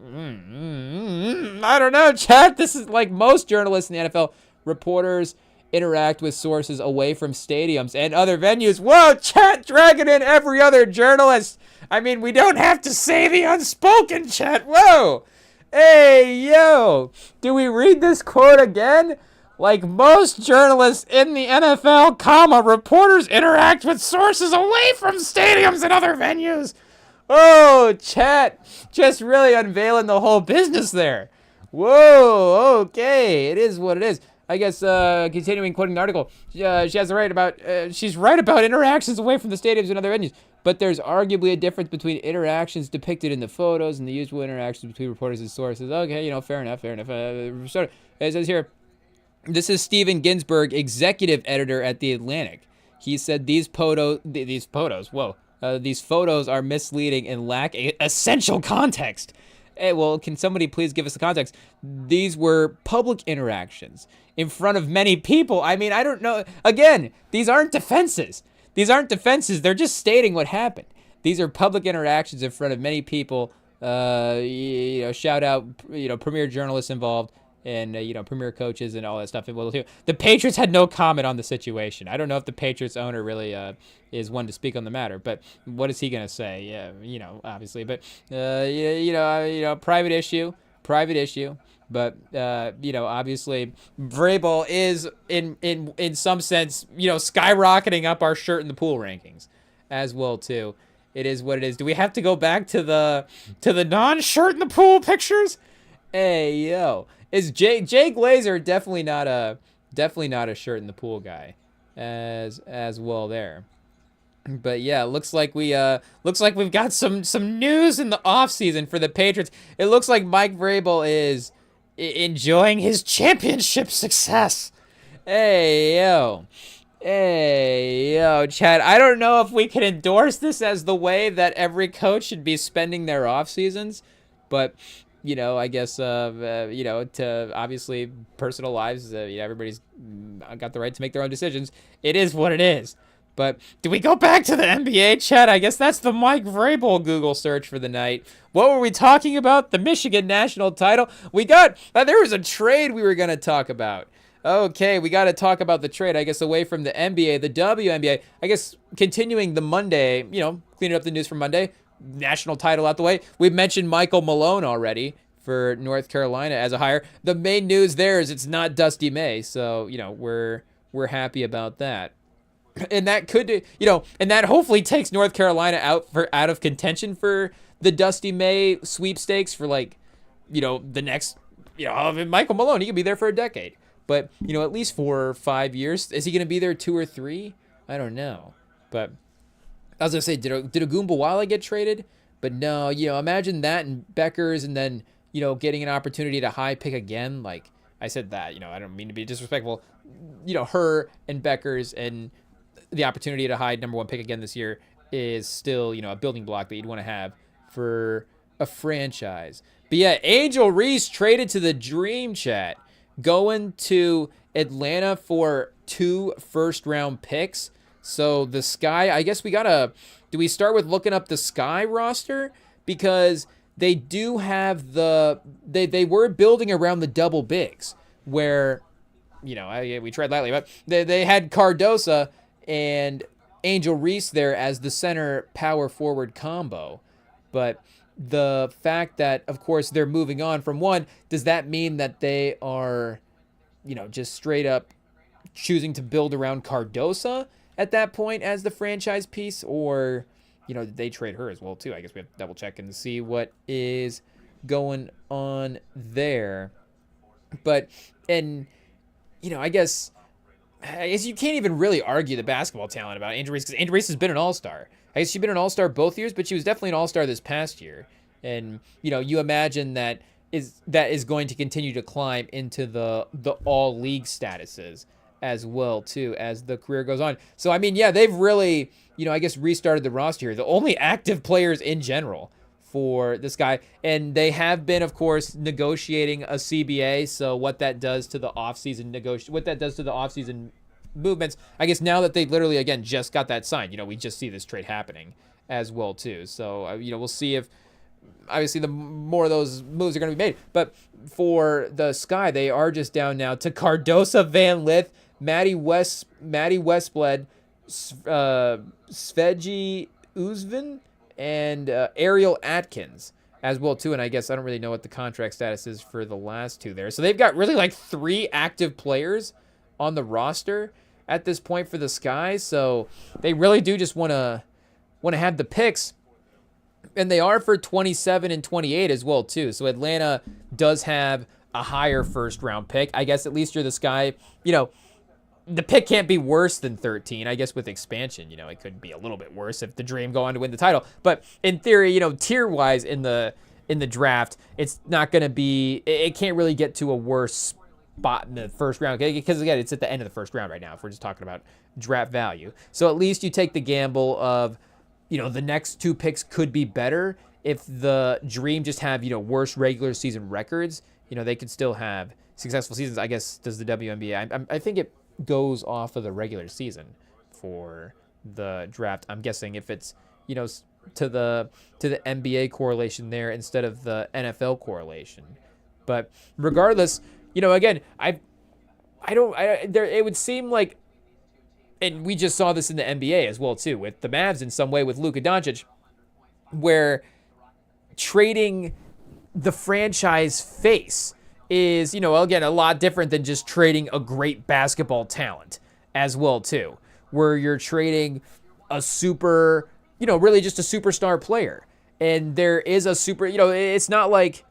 I don't know, chat. This is like most journalists in the NFL. Reporters interact with sources away from stadiums and other venues. Whoa, chat, dragging in every other journalist. I mean, we don't have to say the unspoken, chat. Whoa. Hey, yo. Do we read this quote again? Like most journalists in the NFL, reporters interact with sources away from stadiums and other venues. Oh, chat, just really unveiling the whole business there. Whoa, okay, it is what it is. I guess, continuing quoting the article, she's right about interactions away from the stadiums and other venues, but there's arguably a difference between interactions depicted in the photos and the usual interactions between reporters and sources. Okay, fair enough. So, it says here, this is Steven Ginsberg, executive editor at The Atlantic. He said these photos are misleading and lack essential context. Hey, well, can somebody please give us the context? These were public interactions in front of many people. I mean, I don't know. Again, these aren't defenses. These aren't defenses. They're just stating what happened. These are public interactions in front of many people. Shout out, premier journalists involved and, premier coaches and all that stuff. Well, too. The Patriots had no comment on the situation. I don't know if the Patriots owner really is one to speak on the matter, but what is he going to say? Yeah, obviously. But, private issue. But, obviously, Vrabel is, in some sense, skyrocketing up our shirt in the pool rankings as well, too. It is what it is. Do we have to go back to the non-shirt in the pool pictures? Hey, yo. Is Jay Glazer definitely not a shirt in the pool guy as well there. But yeah, looks like we've got some news in the offseason for the Patriots. It looks like Mike Vrabel is enjoying his championship success. Hey, yo, Chad. I don't know if we can endorse this as the way that every coach should be spending their off seasons, but I guess to obviously personal lives, everybody's got the right to make their own decisions. It is what it is. But do we go back to the NBA, Chad? I guess that's the Mike Vrabel Google search for the night. What were we talking about? The Michigan national title. We got there was a trade we were gonna talk about. Okay, we got to talk about the trade, I guess, away from the NBA, the WNBA. I guess continuing the Monday, cleaning up the news from Monday, national title out the way. We've mentioned Michael Malone already for North Carolina as a hire. The main news there is it's not Dusty May, so, we're happy about that. And that could, and that hopefully takes North Carolina out of contention for the Dusty May sweepstakes for the next, Michael Malone, he could be there for a decade. But, at least 4 or 5 years. Is he going to be there 2 or 3? I don't know. But I was going to say, did Ogunbowale get traded? But no, imagine that and Beckers and then, getting an opportunity to high pick again. Like I said that, I don't mean to be disrespectful. Her and Beckers and the opportunity to high number 1 pick again this year is still, a building block that you'd want to have for a franchise. But yeah, Angel Reese traded to the Dream Chat. Going to Atlanta for 2 first-round picks. So the Sky, I guess do we start with looking up the Sky roster? Because they do have they were building around the double bigs where, we tried lightly, but they had Cardosa and Angel Reese there as the center power forward combo. But the fact that, of course, they're moving on from one, does that mean that they are, just straight up choosing to build around Cardosa at that point as the franchise piece? Or, did they trade her as well, too? I guess we have to double check and see what is going on there. But, I guess you can't even really argue the basketball talent about Angel Reese, because Angel Reese has been an all-star. I guess she's been an all-star both years, but she was definitely an all-star this past year. And, you imagine that is going to continue to climb into the all-league statuses as well, too, as the career goes on. So, I mean, yeah, they've really, I guess restarted the roster here. The only active players in general for this guy. And they have been, of course, negotiating a CBA. So what that does to the offseason movements, I guess now that they literally, again, just got that signed, we just see this trade happening as well, too. So, we'll see if, obviously, the more of those moves are going to be made. But for the Sky, they are just down now to Cardosa, Van Lith, Maddie Westbled, Sveji Uzvin, and Ariel Atkins as well, too. And I guess I don't really know what the contract status is for the last 2 there. So they've got really 3 active players on the roster at this point for the Sky. So they really do just want to have the picks. And they are for 27 and 28 as well, too. So Atlanta does have a higher first-round pick. I guess at least you're the Sky. The pick can't be worse than 13. I guess with expansion, it could be a little bit worse if the Dream go on to win the title. But in theory, tier-wise in the draft, it's not going to be – it can't really get to a worse spot in the first round. Because, again, it's at the end of the first round right now if we're just talking about draft value. So at least you take the gamble of – the next 2 picks could be better if the Dream just have, worse regular season records, they could still have successful seasons. I guess does the WNBA. I think it goes off of the regular season for the draft. I'm guessing if it's, to the NBA correlation there instead of the NFL correlation. But regardless, again, it would seem like, and we just saw this in the NBA as well too, with the Mavs in some way with Luka Doncic, where trading the franchise face is, again, a lot different than just trading a great basketball talent as well too, where you're trading a super, really just a superstar player. And there is a super, it's not like,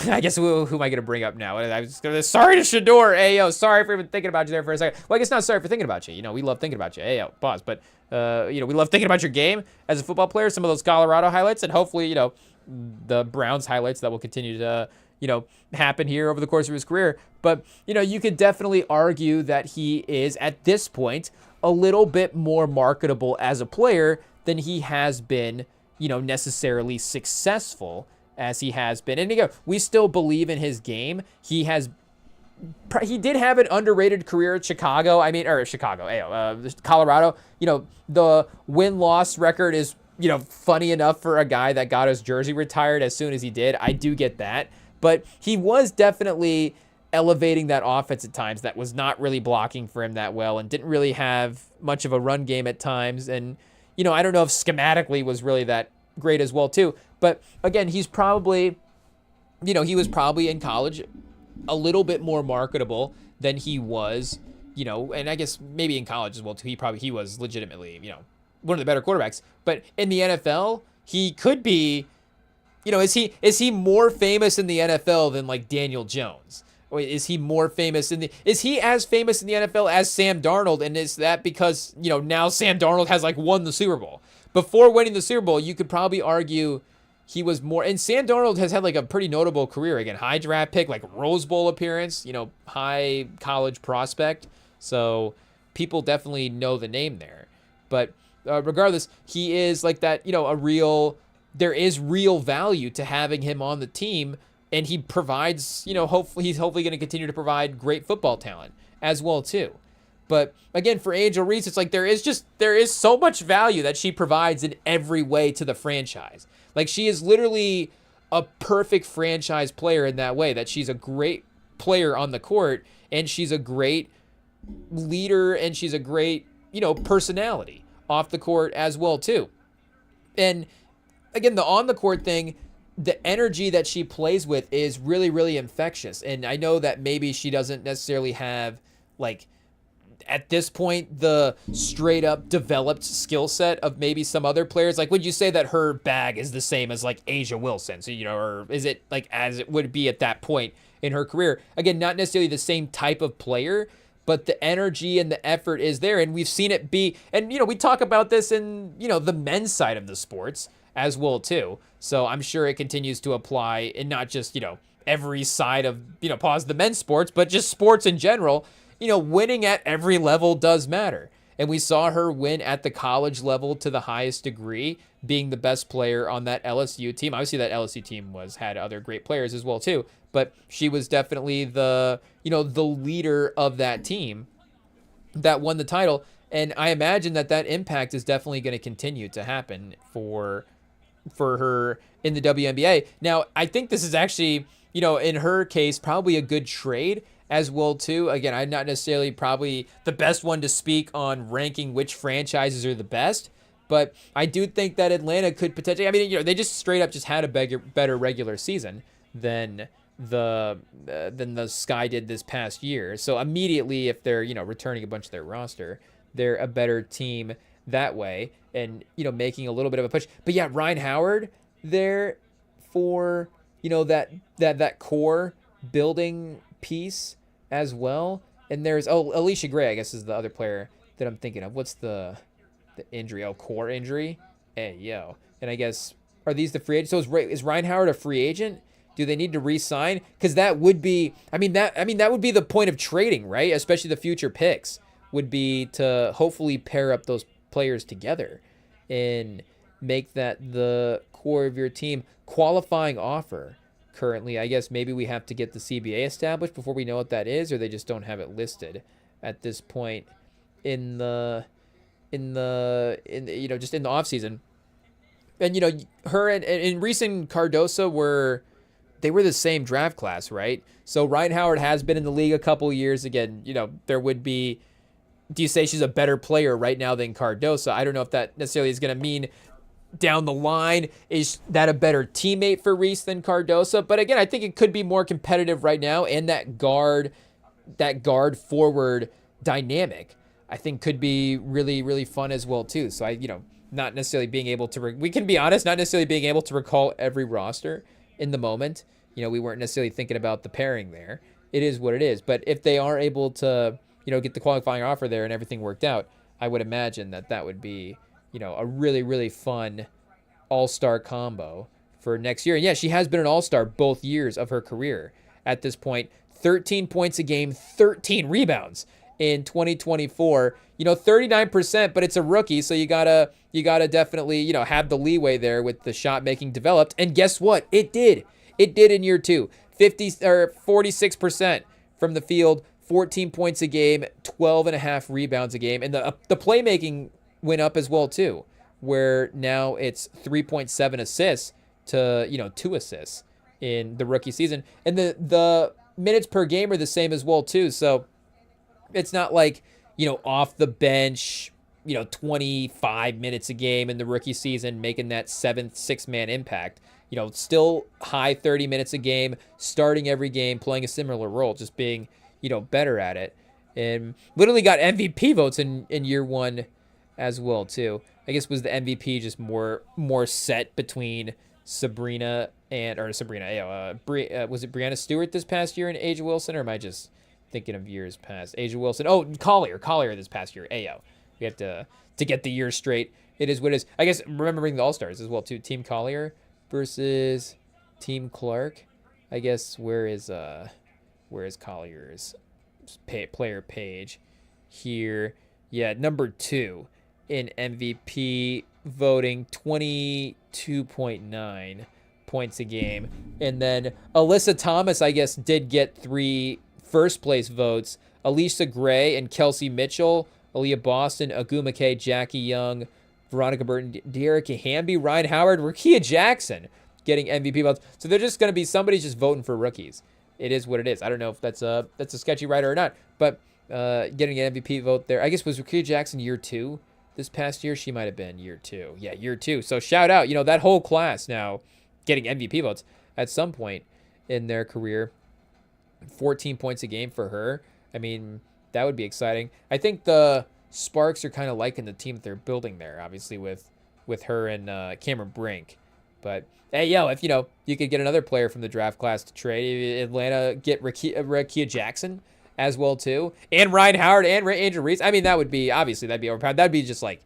I guess who am I going to bring up now? I was going to sorry to Shador. Hey, yo, sorry for even thinking about you there for a second. Well, I guess not sorry for thinking about you. We love thinking about you. Hey, yo, pause. But, we love thinking about your game as a football player, some of those Colorado highlights, and hopefully, the Browns highlights that will continue to, happen here over the course of his career. But, you could definitely argue that he is, at this point, a little bit more marketable as a player than he has been, necessarily successful as he has been. And again, we still believe in his game. He did have an underrated career at Colorado. The win-loss record is, funny enough for a guy that got his jersey retired as soon as he did. I do get that. But he was definitely elevating that offense at times that was not really blocking for him that well and didn't really have much of a run game at times. And, I don't know if schematically was really that great as well too. But again, he's probably, he was probably in college a little bit more marketable than he was, and I guess maybe in college as well too. He was legitimately, one of the better quarterbacks. But in the NFL, he could be, is he more famous in the NFL than like Daniel Jones? Or is he more famous is he as famous in the NFL as Sam Darnold? And is that because, now Sam Darnold has like won the Super Bowl? Before winning the Super Bowl, you could probably argue he was more, and Sam Darnold has had like a pretty notable career. Again, high draft pick, like Rose Bowl appearance, high college prospect. So people definitely know the name there. But regardless, he is like that, there is real value to having him on the team. And he provides, he's hopefully going to continue to provide great football talent as well too. But again, for Angel Reese, it's like there is so much value that she provides in every way to the franchise. Like she is literally a perfect franchise player in that way, that she's a great player on the court and she's a great leader and she's a great, personality off the court as well too. And again, the on the court thing, the energy that she plays with is really, really infectious. And I know that maybe she doesn't necessarily have like, at this point, the straight up developed skill set of maybe some other players. Like, would you say that her bag is the same as like Asia Wilson? So, or is it like as it would be at that point in her career? Again, not necessarily the same type of player, but the energy and the effort is there. And we've seen it be, and, we talk about this in, the men's side of the sports as well too. So I'm sure it continues to apply in not just, every side of, pause the men's sports, but just sports in general. Winning at every level does matter. And we saw her win at the college level to the highest degree, being the best player on that LSU team. Obviously, that LSU team had other great players as well, too. But she was definitely the leader of that team that won the title. And I imagine that impact is definitely going to continue to happen for her in the WNBA. Now, I think this is actually, in her case, probably a good trade as well too. Again, I'm not necessarily probably the best one to speak on ranking which franchises are the best, but I do think that Atlanta could potentially, they just straight up just had a better regular season than the Sky did this past year. So immediately, if they're, returning a bunch of their roster, they're a better team that way and, making a little bit of a push. But yeah, Ryan Howard there for, that core building piece as well. And there's Alicia Gray, I guess, is the other player that I'm thinking of. What's the injury? Core injury. Hey, yo. And I guess, are these the free agents? So is Ryan Howard a free agent? Do they need to re-sign? Because that would be, that would be the point of trading, right? Especially the future picks would be to hopefully pair up those players together. And make that the core of your team. Qualifying offer currently, I guess maybe we have to get the CBA established before we know what that is, or they just don't have it listed at this point in the just in the off season. And her and Reese and Cardoso were the same draft class, right? So Ryan Howard has been in the league a couple years. Again, there would be, do you say she's a better player right now than Cardoso? I don't know if that necessarily is going to mean down the line, is that a better teammate for Reese than Cardoso? But again, I think it could be more competitive right now, and that guard forward dynamic, I think, could be really, really fun as well too. So not necessarily being able to, we can be honest, not necessarily being able to recall every roster in the moment. We weren't necessarily thinking about the pairing there. It is what it is. But if they are able to, get the qualifying offer there and everything worked out, I would imagine that would be, a really, really fun all-star combo for next year. And yeah, she has been an all-star both years of her career at this point. 13 points a game, 13 rebounds in 2024. 39%, but it's a rookie, so you gotta definitely, have the leeway there with the shot making developed. And guess what? It did in year 2. 46% from the field, 14 points a game, 12.5 rebounds a game. And the playmaking went up as well too, where now it's 3.7 assists to 2 assists in the rookie season. And the minutes per game are the same as well too. So it's not like, off the bench, 25 minutes a game in the rookie season, making that 7th, 6-man impact. Still high 30 minutes a game, starting every game, playing a similar role, just being, better at it. And literally got MVP votes in year 1 as well too. I guess was the MVP just more set between was it Brianna Stewart this past year and A'ja Wilson, or am I just thinking of years past? A'ja Wilson. Oh, Collier this past year. Ayo. We have to get the year straight. It is what it is. I guess remembering the All-Stars as well too. Team Collier versus Team Clark. I guess where is Collier's player page here? Yeah, number 2 in MVP voting, 22.9 points a game. And then Alyssa Thomas, I guess, did get 3 first place votes. Alicia Gray and Kelsey Mitchell, Aaliyah Boston, Agu McKay, Jackie Young, Veronica Burton, De'Erica Hamby, Ryan Howard, Rakia Jackson getting MVP votes. So they're just going to be, somebody's just voting for rookies. It is what it is. I don't know if that's a sketchy writer or not, but getting an MVP vote there. I guess was Rakia Jackson year 2 this past year? She might have been year 2. Yeah, year 2. So shout out, that whole class now getting MVP votes at some point in their career. 14 points a game for her. I mean, that would be exciting. I think the Sparks are kind of liking the team that they're building there, obviously with her and Cameron Brink. But hey, if you could get another player from the draft class to trade, Atlanta get Rakia Jackson as well too, and Ryan Howard and Angel Reese. I mean, that'd be overpowered. That'd be just like,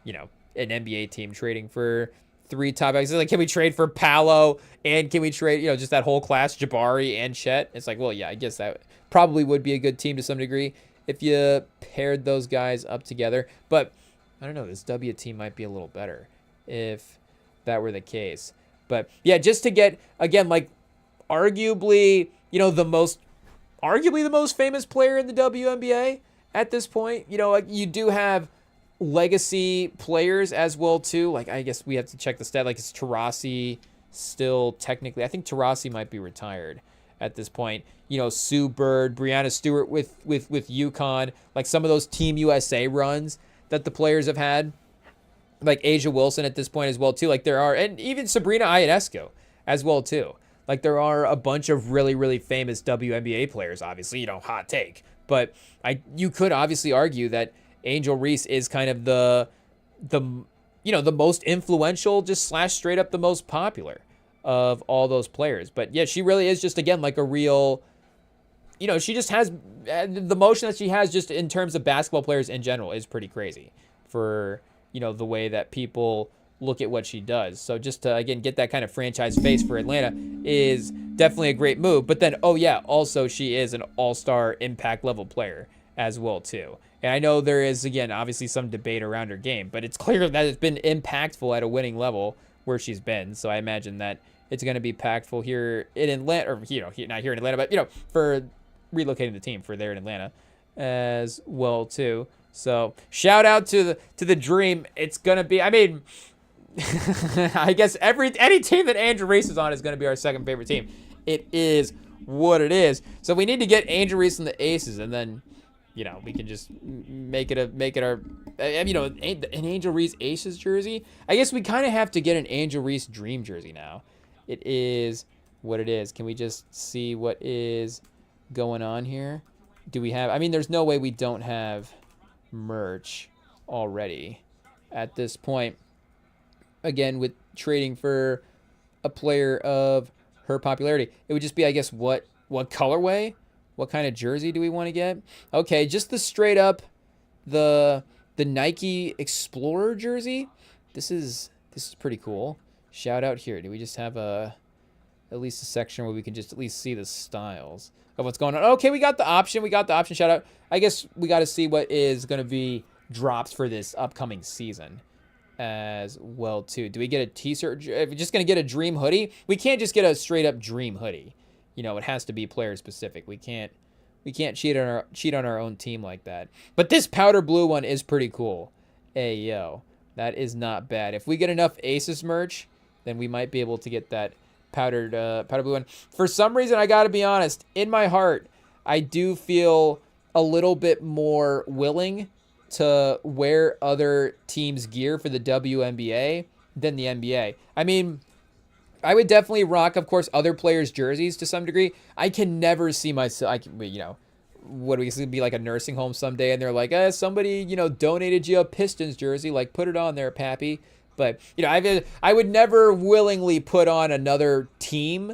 an NBA team trading for 3 top guys. Like, can we trade for Paolo, and can we trade, just that whole class, Jabari and Chet? It's like, well, yeah, I guess that probably would be a good team to some degree if you paired those guys up together. But I don't know, this W team might be a little better if that were the case. But yeah, just to get, again, like, arguably the most famous player in the WNBA at this point. Like, you do have legacy players as well too. Like, I guess we have to check the stat. Like, is Taurasi still technically? I think Taurasi might be retired at this point. Sue Bird, Brianna Stewart with UConn. Like, some of those Team USA runs that the players have had. Like A'ja Wilson at this point as well too. Like, there are, and even Sabrina Ionescu as well too. Like, there are a bunch of really, really famous WNBA players, obviously, hot take. But you could obviously argue that Angel Reese is kind of the most influential, just / straight up the most popular of all those players. But yeah, she really is just, again, like a real, she just has the motion that she has just in terms of basketball players in general is pretty crazy for, the way that people look at what she does. So just to, again, get that kind of franchise face for Atlanta is definitely a great move. But then, also she is an all-star impact level player as well too. And I know there is, again, obviously some debate around her game, but it's clear that it's been impactful at a winning level where she's been. So I imagine that it's going to be impactful here in Atlanta, or, not here in Atlanta, but, for relocating the team for there in Atlanta as well too. So shout out to the dream. It's going to be, I mean, I guess any team that Angel Reese is on is going to be our second favorite team. It is what it is. So we need to get Angel Reese in the Aces, and then, we can just make it our, an Angel Reese Aces jersey. I guess we kind of have to get an Angel Reese Dream jersey now. It is what it is. Can we just see what is going on here? Do we have, there's no way we don't have merch already at this point. Again, with trading for a player of her popularity, it would just be, I guess, what colorway, what kind of jersey do we want to get? Okay, just the straight up the Nike Explorer jersey. This is pretty cool. Shout out here. Do we just have at least a section where we can just at least see the styles of what's going on? Okay, we got the option. Shout out. I guess we got to see what is going to be drops for this upcoming season as well too. Do we get a t-shirt? If we're just going to get a Dream hoodie, we can't just get a straight up Dream hoodie. It has to be player specific. We can't cheat on our own team like that. But this powder blue one is pretty cool. Hey, yo, that is not bad. If we get enough Aces merch, then we might be able to get that powder blue one. For some reason, I got to be honest, in my heart, I do feel a little bit more willing to wear other teams' gear for the WNBA than the NBA. I would definitely rock, of course, other players' jerseys to some degree. I can never see myself, what do we see, be like a nursing home someday, and they're like, somebody, donated you a Pistons jersey, like, put it on there, Pappy. But, I would never willingly put on another team.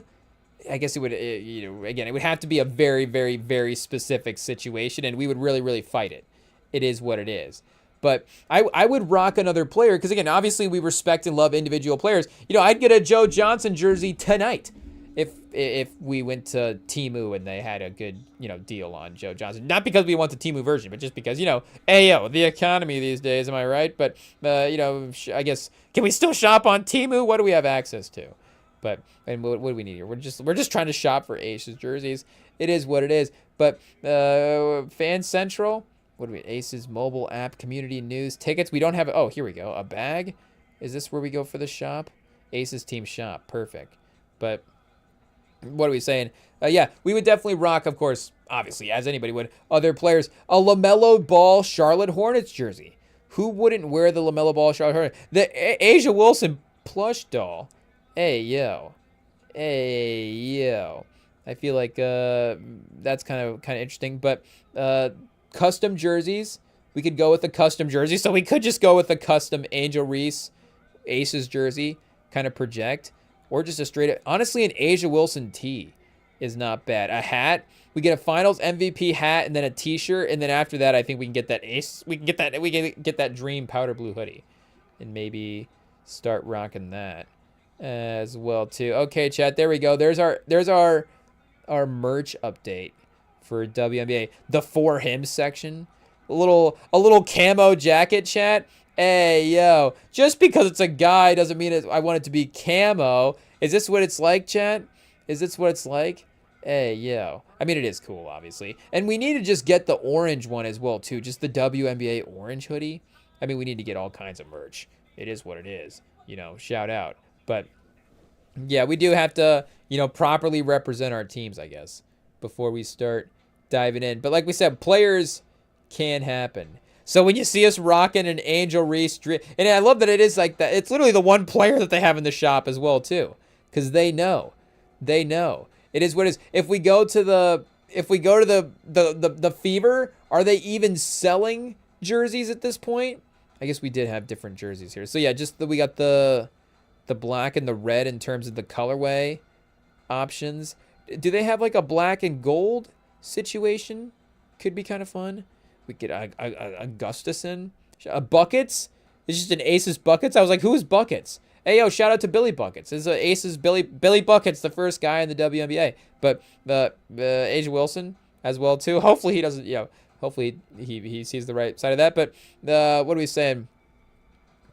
I guess it would, again, it would have to be a very, very, very specific situation, and we would really, really fight it. It is what it is. But I would rock another player because, again, obviously we respect and love individual players. I'd get a Joe Johnson jersey tonight if we went to Temu and they had a good, deal on Joe Johnson. Not because we want the Temu version, but just because, the economy these days, am I right? But, I guess, can we still shop on Temu? What do we have access to? But, and what do we need here? We're just trying to shop for Aces jerseys. It is what it is. But Fan Central... What do we, Aces mobile app, community news, tickets? We don't have, oh, here we go. A bag? Is this where we go for the shop? Aces team shop. Perfect. But what are we saying? Yeah, we would definitely rock, of course, obviously, as anybody would, other players. A LaMelo Ball Charlotte Hornets jersey. Who wouldn't wear the LaMelo Ball Charlotte Hornets? The Asia Wilson plush doll. Hey, yo. Hey, yo. I feel like that's kind of interesting. But, custom jerseys. We could go with a custom jersey. So we could just go with a custom Angel Reese Aces jersey, kind of project. Or just a straight up, honestly, an Asia Wilson tee is not bad. A hat. We get a finals MVP hat and then a t-shirt. And then after that, I think we can get that ace. We can get that Dream powder blue hoodie. And maybe start rocking that as well too. Okay, chat. There we go. There's our merch update for WNBA. The For Him section. A little camo jacket, chat. Hey, yo. Just because it's a guy doesn't mean I want it to be camo. Is this what it's like, chat? Is this what it's like? Hey, yo. It is cool, obviously. And we need to just get the orange one as well, too. Just the WNBA orange hoodie. We need to get all kinds of merch. It is what it is. Shout out. But, yeah, we do have to, properly represent our teams, I guess, before we start diving in. But like we said, players can happen. So when you see us rocking an Angel Reese, and I love that it is like that. It's literally the one player that they have in the shop as well too, because they know. It is what it is. If we go to the Fever, are they even selling jerseys at this point? I guess we did have different jerseys here. So yeah, we got the black and the red in terms of the colorway options. Do they have like a black and gold situation? Could be kind of fun. We get a Gustafson. Buckets. It's just an Aces Buckets. I was like, who is Buckets? Hey, yo, shout out to Billy Buckets. This is Aces Billy Buckets, the first guy in the WNBA. But Asia Wilson as well, too. Hopefully he doesn't, hopefully he sees the right side of that. But what are we saying?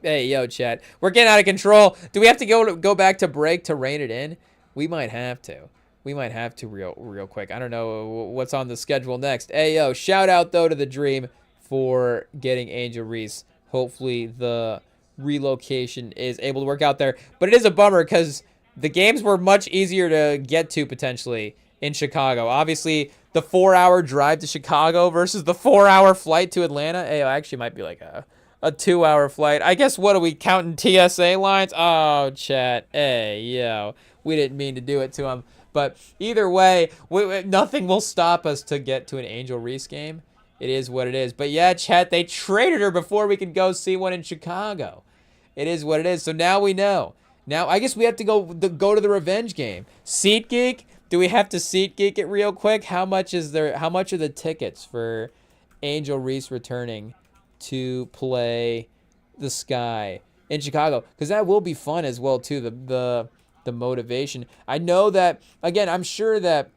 Hey, yo, chat. We're getting out of control. Do we have to go back to break to rein it in? We might have to. We might have to real quick. I don't know what's on the schedule next. Hey, yo, shout out, though, to the Dream for getting Angel Reese. Hopefully the relocation is able to work out there. But it is a bummer because the games were much easier to get to, potentially, in Chicago. Obviously, the 4-hour drive to Chicago versus the 4-hour flight to Atlanta. Hey, actually might be like a 2-hour flight. I guess, what are we counting TSA lines? Oh, chat. Hey, yo. We didn't mean to do it to him. But either way, nothing will stop us to get to an Angel Reese game. It is what it is. But yeah, chat, they traded her before we could go see one in Chicago. It is what it is. So now we know. Now, I guess we have to go to the revenge game. SeatGeek? Do we have to SeatGeek it real quick? How much is there? How much are the tickets for Angel Reese returning to play the Sky in Chicago? Because that will be fun as well too. The motivation. I know that, again, I'm sure that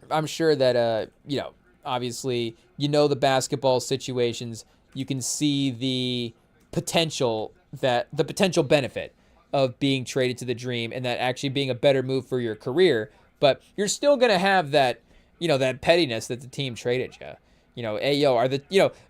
you know, obviously, you know, the basketball situations, you can see the potential benefit of being traded to the Dream and that actually being a better move for your career. But you're still going to have that, you know, that pettiness that the team traded you. You know,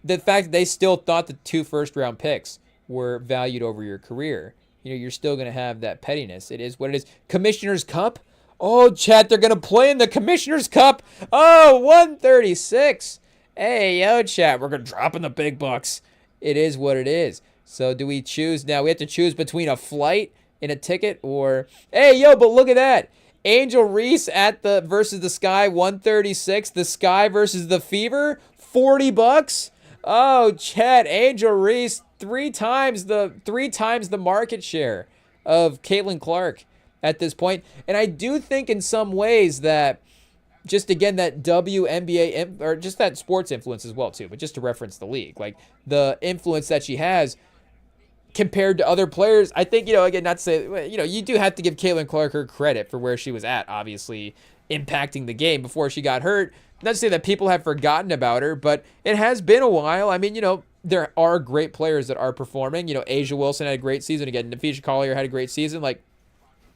the fact that they still thought the 2 first-round picks were valued over your career. You know, you're still going to have that pettiness. It is what it is. Commissioner's Cup? Oh, chat, they're going to play in the Commissioner's Cup. Oh, 136. Hey, yo, chat, we're going to drop in the big bucks. It is what it is. So do we choose now? We have to choose between a flight and a ticket or, hey, yo, but look at that. Angel Reese versus the Sky, 136. The Sky versus the Fever, $40. Oh, chat, Angel Reese, three times the market share of Caitlin Clark at this point. And I do think in some ways that just, again, that WNBA, or just that sports influence as well too, but just to reference the league, like the influence that she has compared to other players, I think, you know, again, not to say, you know, you do have to give Caitlin Clark her credit for where she was at, obviously impacting the game before she got hurt. Not to say that people have forgotten about her, but it has been a while. I mean, you know, there are great players that are performing. You know, Asia Wilson had a great season. Again, Nafisha Collier had a great season. Like,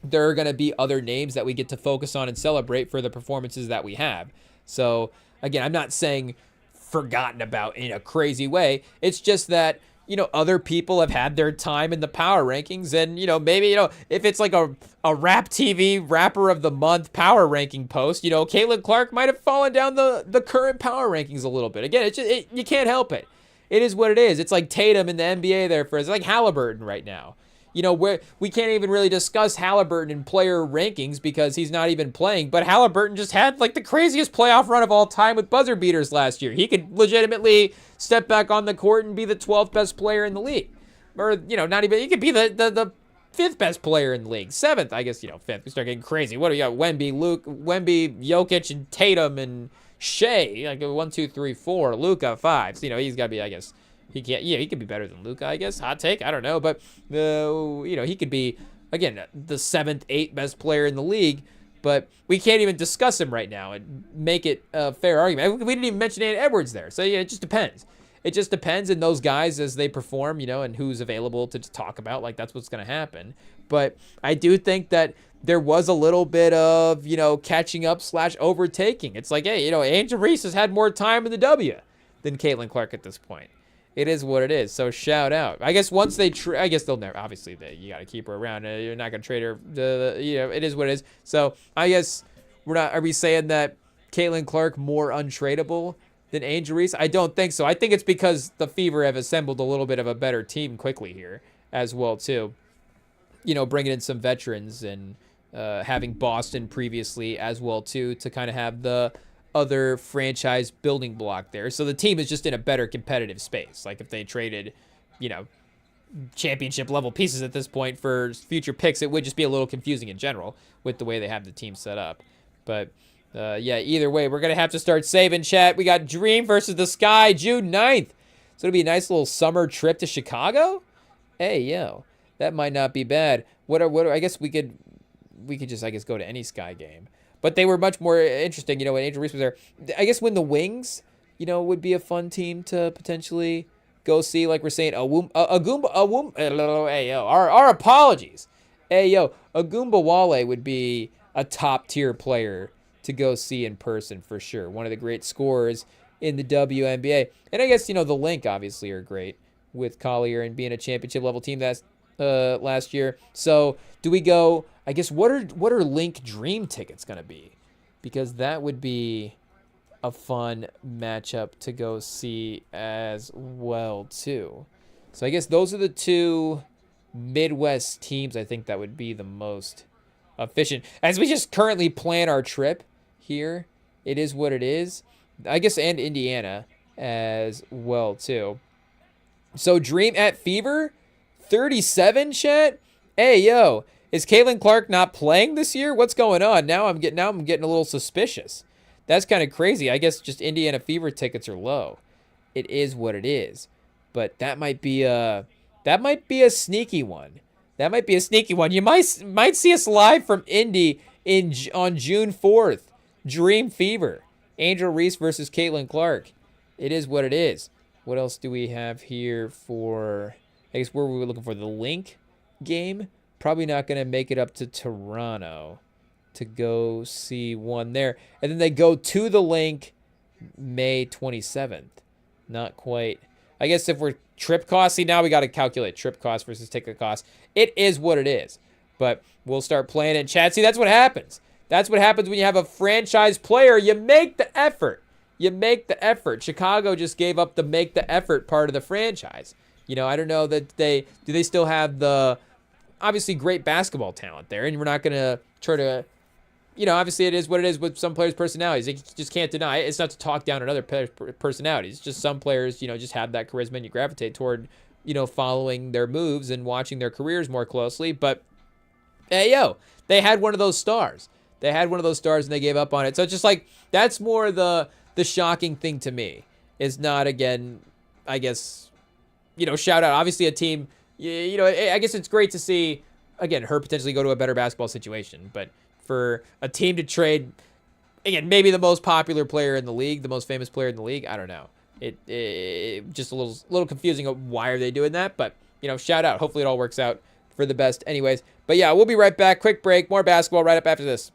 there are going to be other names that we get to focus on and celebrate for the performances that we have. So, again, I'm not saying forgotten about in a crazy way. It's just that, you know, other people have had their time in the power rankings, and, you know, maybe, you know, if it's like a Rap TV Rapper of the Month power ranking post, you know, Caitlin Clark might have fallen down the current power rankings a little bit. Again, it's just, you can't help it. It is what it is. It's like Tatum in the NBA there it's like Halliburton right now. You know, we can't even really discuss Halliburton in player rankings because he's not even playing, but Halliburton just had like the craziest playoff run of all time with buzzer beaters last year. He could legitimately step back on the court and be the 12th best player in the league. Or, you know, not even, he could be the 5th best player in the league. 7th, I guess, you know, 5th. We start getting crazy. What do we got? Wemby, Jokic, and Tatum, and Shea. Like 1, 2, 3, 4. Luka, 5. So, you know, he's got to be, I guess, he can't. Yeah, he could be better than Luka, I guess. Hot take. I don't know, but you know, he could be, again, the 7th, 8th best player in the league. But we can't even discuss him right now and make it a fair argument. We didn't even mention Ant Edwards there. So yeah, it just depends. It just depends in those guys as they perform, you know, and who's available to talk about. Like, that's what's going to happen. But I do think that there was a little bit of, you know, catching up / overtaking. It's like, hey, you know, Angel Reese has had more time in the W than Caitlin Clark at this point. It is what it is. So shout out. I guess once they, I guess they'll never. Obviously, you got to keep her around. You're not gonna trade her. You know, it is what it is. So I guess we're not. Are we saying that Caitlin Clark more untradeable than Angel Reese? I don't think so. I think it's because the Fever have assembled a little bit of a better team quickly here as well too. You know, bringing in some veterans and having Boston previously as well too to kind of have the other franchise building block there. So the team is just in a better competitive space. Like if they traded, you know, championship level pieces at this point for future picks, it would just be a little confusing in general with the way they have the team set up. But yeah, either way, we're going to have to start saving, chat. We got Dream versus the Sky, June 9th. So it'll be a nice little summer trip to Chicago. Hey, yo, that might not be bad. What I guess we could just, I guess, go to any Sky game. But they were much more interesting, you know, when Angel Reese was there. I guess when the Wings, would be a fun team to potentially go see. Like we're saying, hey, yo, our apologies. Hey, yo, Wale would be a top-tier player to go see in person for sure. One of the great scorers in the WNBA. And I guess, the Link obviously are great with Collier and being a championship-level team that's last year. So do we go, I guess, what are Link Dream tickets going to be? Because that would be a fun matchup to go see as well, too. So I guess those are the two Midwest teams I think that would be the most efficient. As we just currently plan our trip here, it is what it is. I guess, and Indiana as well, too. So Dream at Fever, 37, chat? Hey, yo, is Caitlin Clark not playing this year? What's going on? Now I'm getting a little suspicious. That's kind of crazy. I guess just Indiana Fever tickets are low. It is what it is. But that might be a sneaky one. That might be a sneaky one. You might see us live from Indy on June 4th. Dream Fever. Angel Reese versus Caitlin Clark. It is what it is. What else do we have here for, I guess, where were we looking for? The Link game? Probably not going to make it up to Toronto to go see one there. And then they go to the Link May 27th. Not quite. I guess if we're trip costs, see, now we got to calculate trip cost versus ticket cost. It is what it is. But we'll start playing in chat. See, that's what happens. That's what happens when you have a franchise player. You make the effort. You make the effort. Chicago just gave up the make the effort part of the franchise. I don't know that do they still have the obviously great basketball talent there, and we're not going to try to, obviously it is what it is with some players' personalities. You just can't deny it. It's not to talk down another personalities. Just some players, just have that charisma and you gravitate toward, following their moves and watching their careers more closely. But, hey, yo, they had one of those stars. They had one of those stars and they gave up on it. So it's just like, that's more the shocking thing to me. Is not, again, I guess, shout out. Obviously a team, I guess it's great to see, again, her potentially go to a better basketball situation. But for a team to trade, again, maybe the most popular player in the league, the most famous player in the league, I don't know. It just a little confusing of why are they doing that. But, shout out. Hopefully it all works out for the best anyways. But yeah, we'll be right back. Quick break. More basketball right up after this.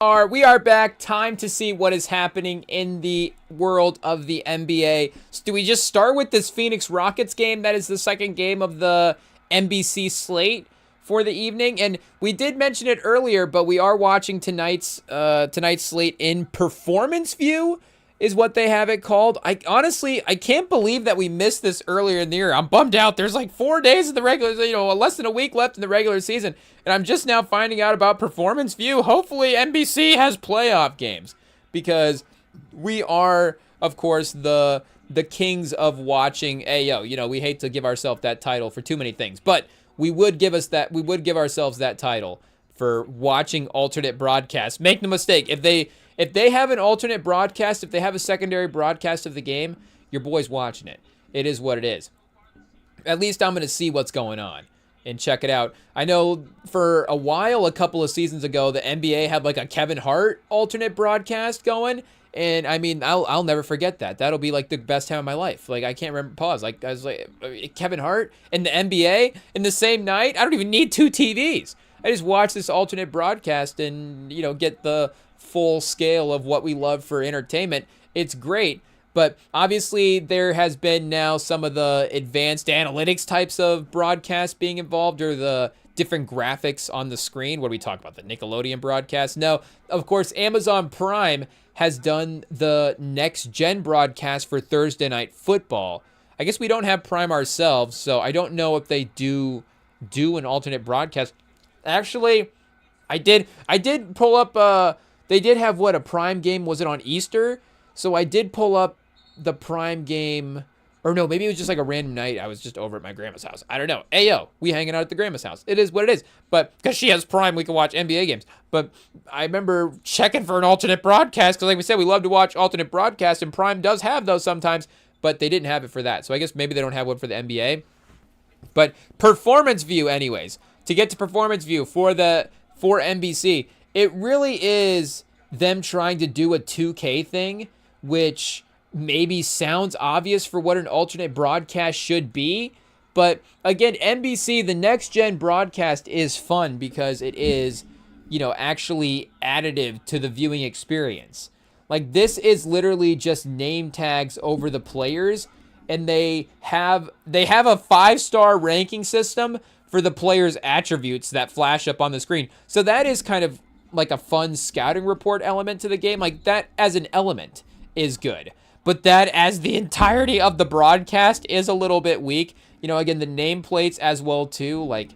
We are back. Time to see what is happening in the world of the NBA. So do we just start with this Phoenix Rockets game? That is the second game of the NBC slate for the evening. And we did mention it earlier, but we are watching tonight's slate in performance view, is what they have it called. I can't believe that we missed this earlier in the year. I'm bummed out. There's like 4 days of the regular, less than a week left in the regular season, and I'm just now finding out about performance view. Hopefully NBC has playoff games, because we are, of course, the kings of watching. We hate to give ourselves that title for too many things, but we would give ourselves that title for watching alternate broadcasts. Make no mistake, if they have an alternate broadcast, if they have a secondary broadcast of the game, your boy's watching it. It is what it is. At least I'm going to see what's going on and check it out. I know for a while, a couple of seasons ago, the NBA had like a Kevin Hart alternate broadcast going. And I mean, I'll never forget that. That'll be like the best time of my life. Like, I can't remember, pause. Like, I was like, Kevin Hart and the NBA in the same night? I don't even need 2 TVs. I just watch this alternate broadcast and, get the full scale of what we love for entertainment. It's great, but obviously there has been now some of the advanced analytics types of broadcasts being involved, or the different graphics on the screen. What do we talk about? The Nickelodeon broadcast? No, of course, Amazon Prime has done the next gen broadcast for Thursday Night Football. I guess we don't have Prime ourselves, so I don't know if they do an alternate broadcast. Actually, I did pull up they did have a Prime game, was it on Easter? So I did pull up the Prime game, or no, maybe it was just like a random night. I was just over at my grandma's house. I don't know. Ayo, we hanging out at the grandma's house. It is what it is. But because she has Prime, we can watch NBA games. But I remember checking for an alternate broadcast, because like we said, we love to watch alternate broadcasts, and Prime does have those sometimes, but they didn't have it for that. So I guess maybe they don't have one for the NBA. But performance view anyways. To get to performance view for NBC, it really is them trying to do a 2K thing, which maybe sounds obvious for what an alternate broadcast should be. But again, NBC, the next gen broadcast is fun because it is, actually additive to the viewing experience. Like, this is literally just name tags over the players, and they have a 5-star ranking system for the players' attributes that flash up on the screen. So that is kind of like a fun scouting report element to the game. Like, that as an element is good, but that as the entirety of the broadcast is a little bit weak. Again, the nameplates as well too. Like,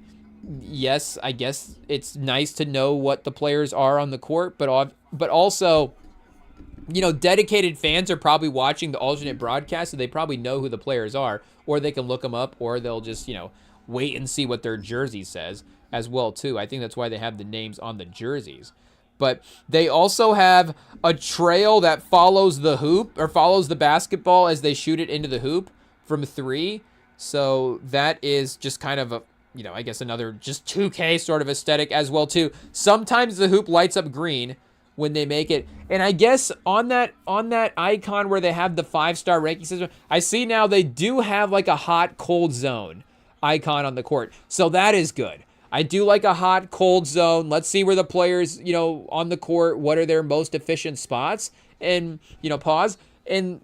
yes, I guess it's nice to know what the players are on the court, but also, dedicated fans are probably watching the alternate broadcast, so they probably know who the players are, or they can look them up, or they'll just, wait and see what their jersey says as well too. I think that's why they have the names on the jerseys. But they also have a trail that follows the hoop, or follows the basketball as they shoot it into the hoop from 3. So that is just kind of a, I guess another just 2K sort of aesthetic as well too. Sometimes the hoop lights up green when they make it. And I guess on that icon where they have the 5-star ranking system, I see now they do have like a hot cold zone icon on the court. So that is good. I do like a hot cold zone. Let's see where the players, on the court, what are their most efficient spots, and, pause. And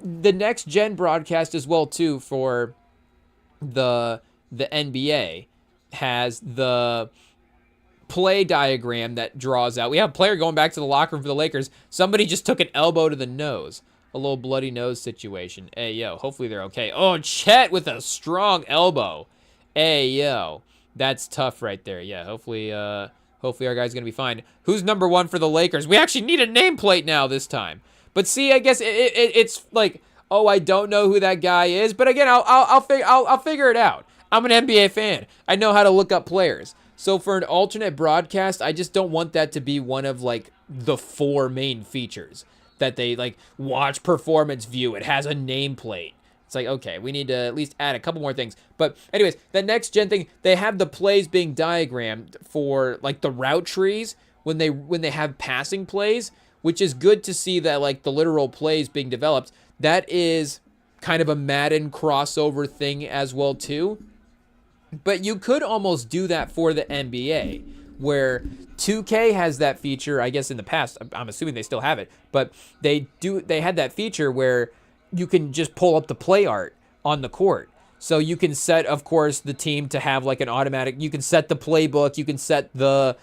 the next gen broadcast as well too for the NBA has the play diagram that draws out. We have a player going back to the locker room for the Lakers. Somebody just took an elbow to the nose. A little bloody nose situation. Hey, yo, hopefully they're okay. Oh, Chet with a strong elbow. Hey, yo, that's tough right there. Yeah, hopefully our guy's going to be fine. Who's number 1 for the Lakers? We actually need a nameplate now this time. But see, I guess it's like, oh, I don't know who that guy is. But again, I'll figure it out. I'm an NBA fan. I know how to look up players. So for an alternate broadcast, I just don't want that to be one of like the 4 main features that they like watch performance view. It has a nameplate. It's like, okay, we need to at least add a couple more things. But anyways, the next gen thing, they have the plays being diagrammed for like the route trees when they have passing plays, which is good to see that like the literal plays being developed. That is kind of a Madden crossover thing as well too. But you could almost do that for the NBA, where 2K has that feature, I guess in the past, I'm assuming they still have it, but they had that feature where you can just pull up the play art on the court. So you can set, of course, the team to have like an automatic, you can set the playbook, you can set the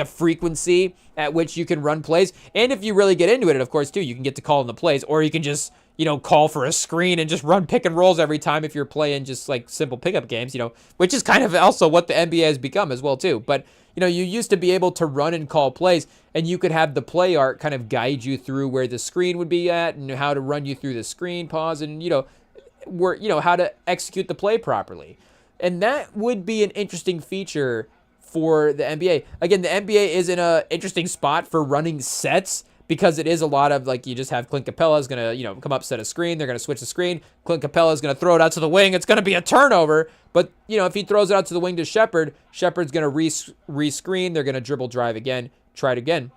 frequency at which you can run plays. And if you really get into it, of course, too, you can get to call in the plays, or you can just, call for a screen and just run pick and rolls every time if you're playing just like simple pickup games, which is kind of also what the NBA has become as well, too. But, you used to be able to run and call plays, and you could have the play art kind of guide you through where the screen would be at and how to run you through the screen, pause, and, how to execute the play properly. And that would be an interesting feature for the NBA. Again, the NBA is in an interesting spot for running sets because it is a lot of you just have Clint Capella is going to, come up, set a screen. They're going to switch the screen. Clint Capella is going to throw it out to the wing. It's going to be a turnover. But, if he throws it out to the wing to Shepherd, Shepherd's going to re-screen. They're going to dribble drive again, try it again.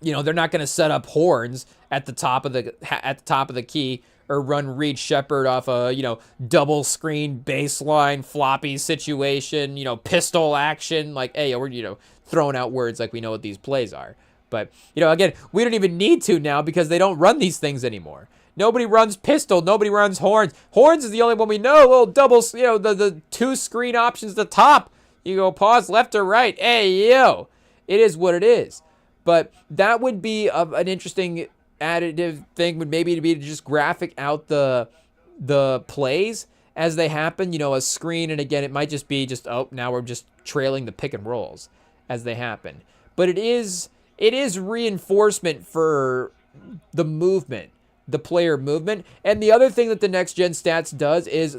They're not going to set up horns at the top of the key or run Reed Shepherd off a, double screen baseline floppy situation, pistol action. We're, throwing out words like we know what these plays are. But, again, we don't even need to now because they don't run these things anymore. Nobody runs pistol. Nobody runs horns. Horns is the only one we know. Little double, the two screen options at the top. You go pause left or right. Hey, yo. It is what it is. But that would be an interesting additive thing, would maybe to be to just graphic out the plays as they happen, a screen. And again, it might just be now we're just trailing the pick and rolls as they happen. But it is reinforcement for the movement, the player movement. And the other thing that the next gen stats does is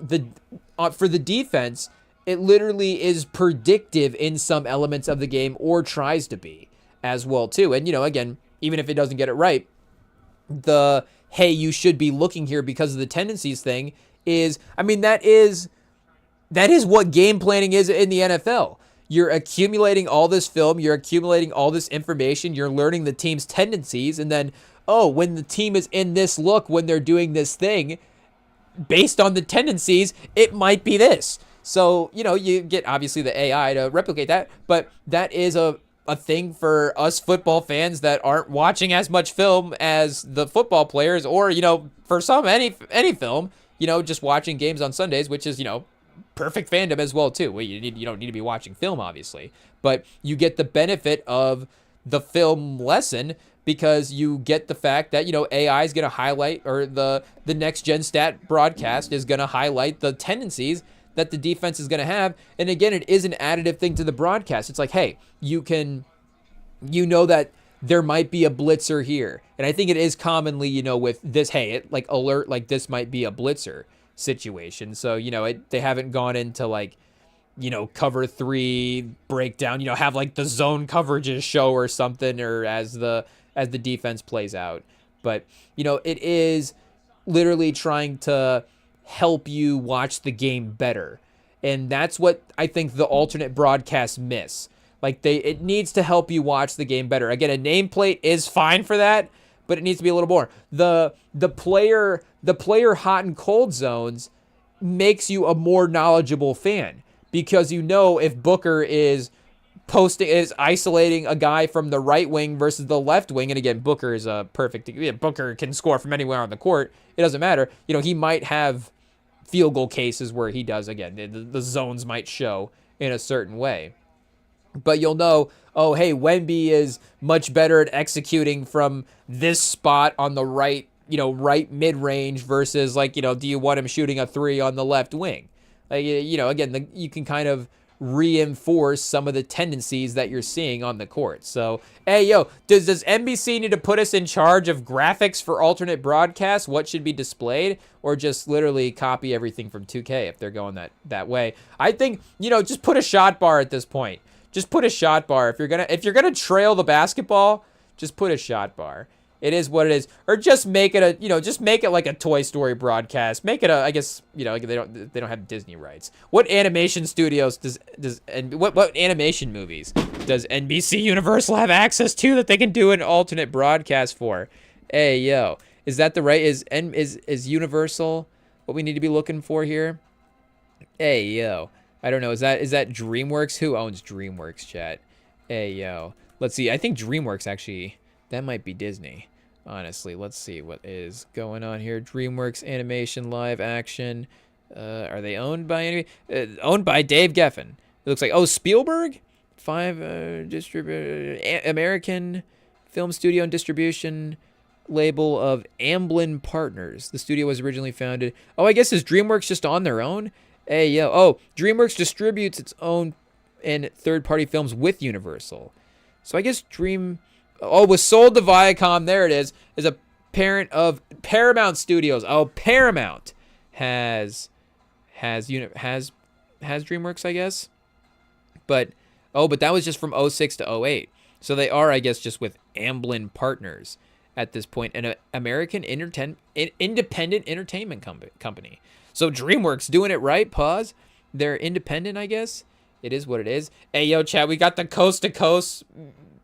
for the defense, it literally is predictive in some elements of the game, or tries to be as well too. And again, even if it doesn't get it right, hey, you should be looking here because of the tendencies thing that is what game planning is in the NFL. You're accumulating all this film, you're accumulating all this information, you're learning the team's tendencies, and then, when the team is in this look, when they're doing this thing, based on the tendencies, it might be this. So, you get obviously the AI to replicate that, but that is a thing for us football fans that aren't watching as much film as the football players, or, for some, any film, just watching games on Sundays, which is, perfect fandom as well too. Well, you don't need to be watching film, obviously, but you get the benefit of the film lesson because you get the fact that, AI is going to highlight, or the next gen stat broadcast is going to highlight the tendencies that the defense is going to have. And again, it is an additive thing to the broadcast. It's like, hey, that there might be a blitzer here. And I think it is commonly, with this, hey, it alert, this might be a blitzer situation. So, they haven't gone into cover 3 breakdown, have the zone coverages show or something, or as the defense plays out. But, it is literally trying to help you watch the game better. And that's what I think the alternate broadcasts miss. It needs to help you watch the game better. Again, a nameplate is fine for that, but it needs to be a little more. The player hot and cold zones makes you a more knowledgeable fan, because if Booker is isolating a guy from the right wing versus the left wing, and again, Booker is a perfect. Booker can score from anywhere on the court. It doesn't matter. He might have field goal cases where he does. Again, the zones might show in a certain way. But you'll know, hey, Wemby is much better at executing from this spot on the right, right mid-range versus do you want him shooting a 3 on the left wing? Again, you can kind of reinforce some of the tendencies that you're seeing on the court. So, hey, does NBC need to put us in charge of graphics for alternate broadcasts? What should be displayed? Or just literally copy everything from 2K if they're going that way? I think, just put a shot bar at this point. Just put a shot bar. If you're gonna trail the basketball, just put a shot bar. It is what it is. Or just make it like a Toy Story broadcast. Make it I guess, they don't have Disney rights. What animation studios and what animation movies does NBC Universal have access to that they can do an alternate broadcast for? Hey, is that the right, is Universal what we need to be looking for here? Hey, I don't know. Is that DreamWorks? Who owns DreamWorks, chat? Hey, yo. Let's see. I think DreamWorks actually, that might be Disney. Honestly, let's see what is going on here. DreamWorks Animation Live Action. Are they owned by any? Owned by Dave Geffen. It looks like, oh, Spielberg? American Film Studio and Distribution label of Amblin Partners. The studio was originally founded. Oh, I guess is DreamWorks just on their own? Hey, yo. Oh, DreamWorks distributes its own and third-party films with Universal. So I guess was sold to Viacom. There it is a parent of Paramount Studios. Oh, Paramount has DreamWorks, I guess. But that was just from 06 to 08. So they are, I guess, just with Amblin Partners at this point, an American independent entertainment company. So DreamWorks doing it right. Pause. They're independent, I guess. It is what it is. Hey, yo, chat, we got the coast to coast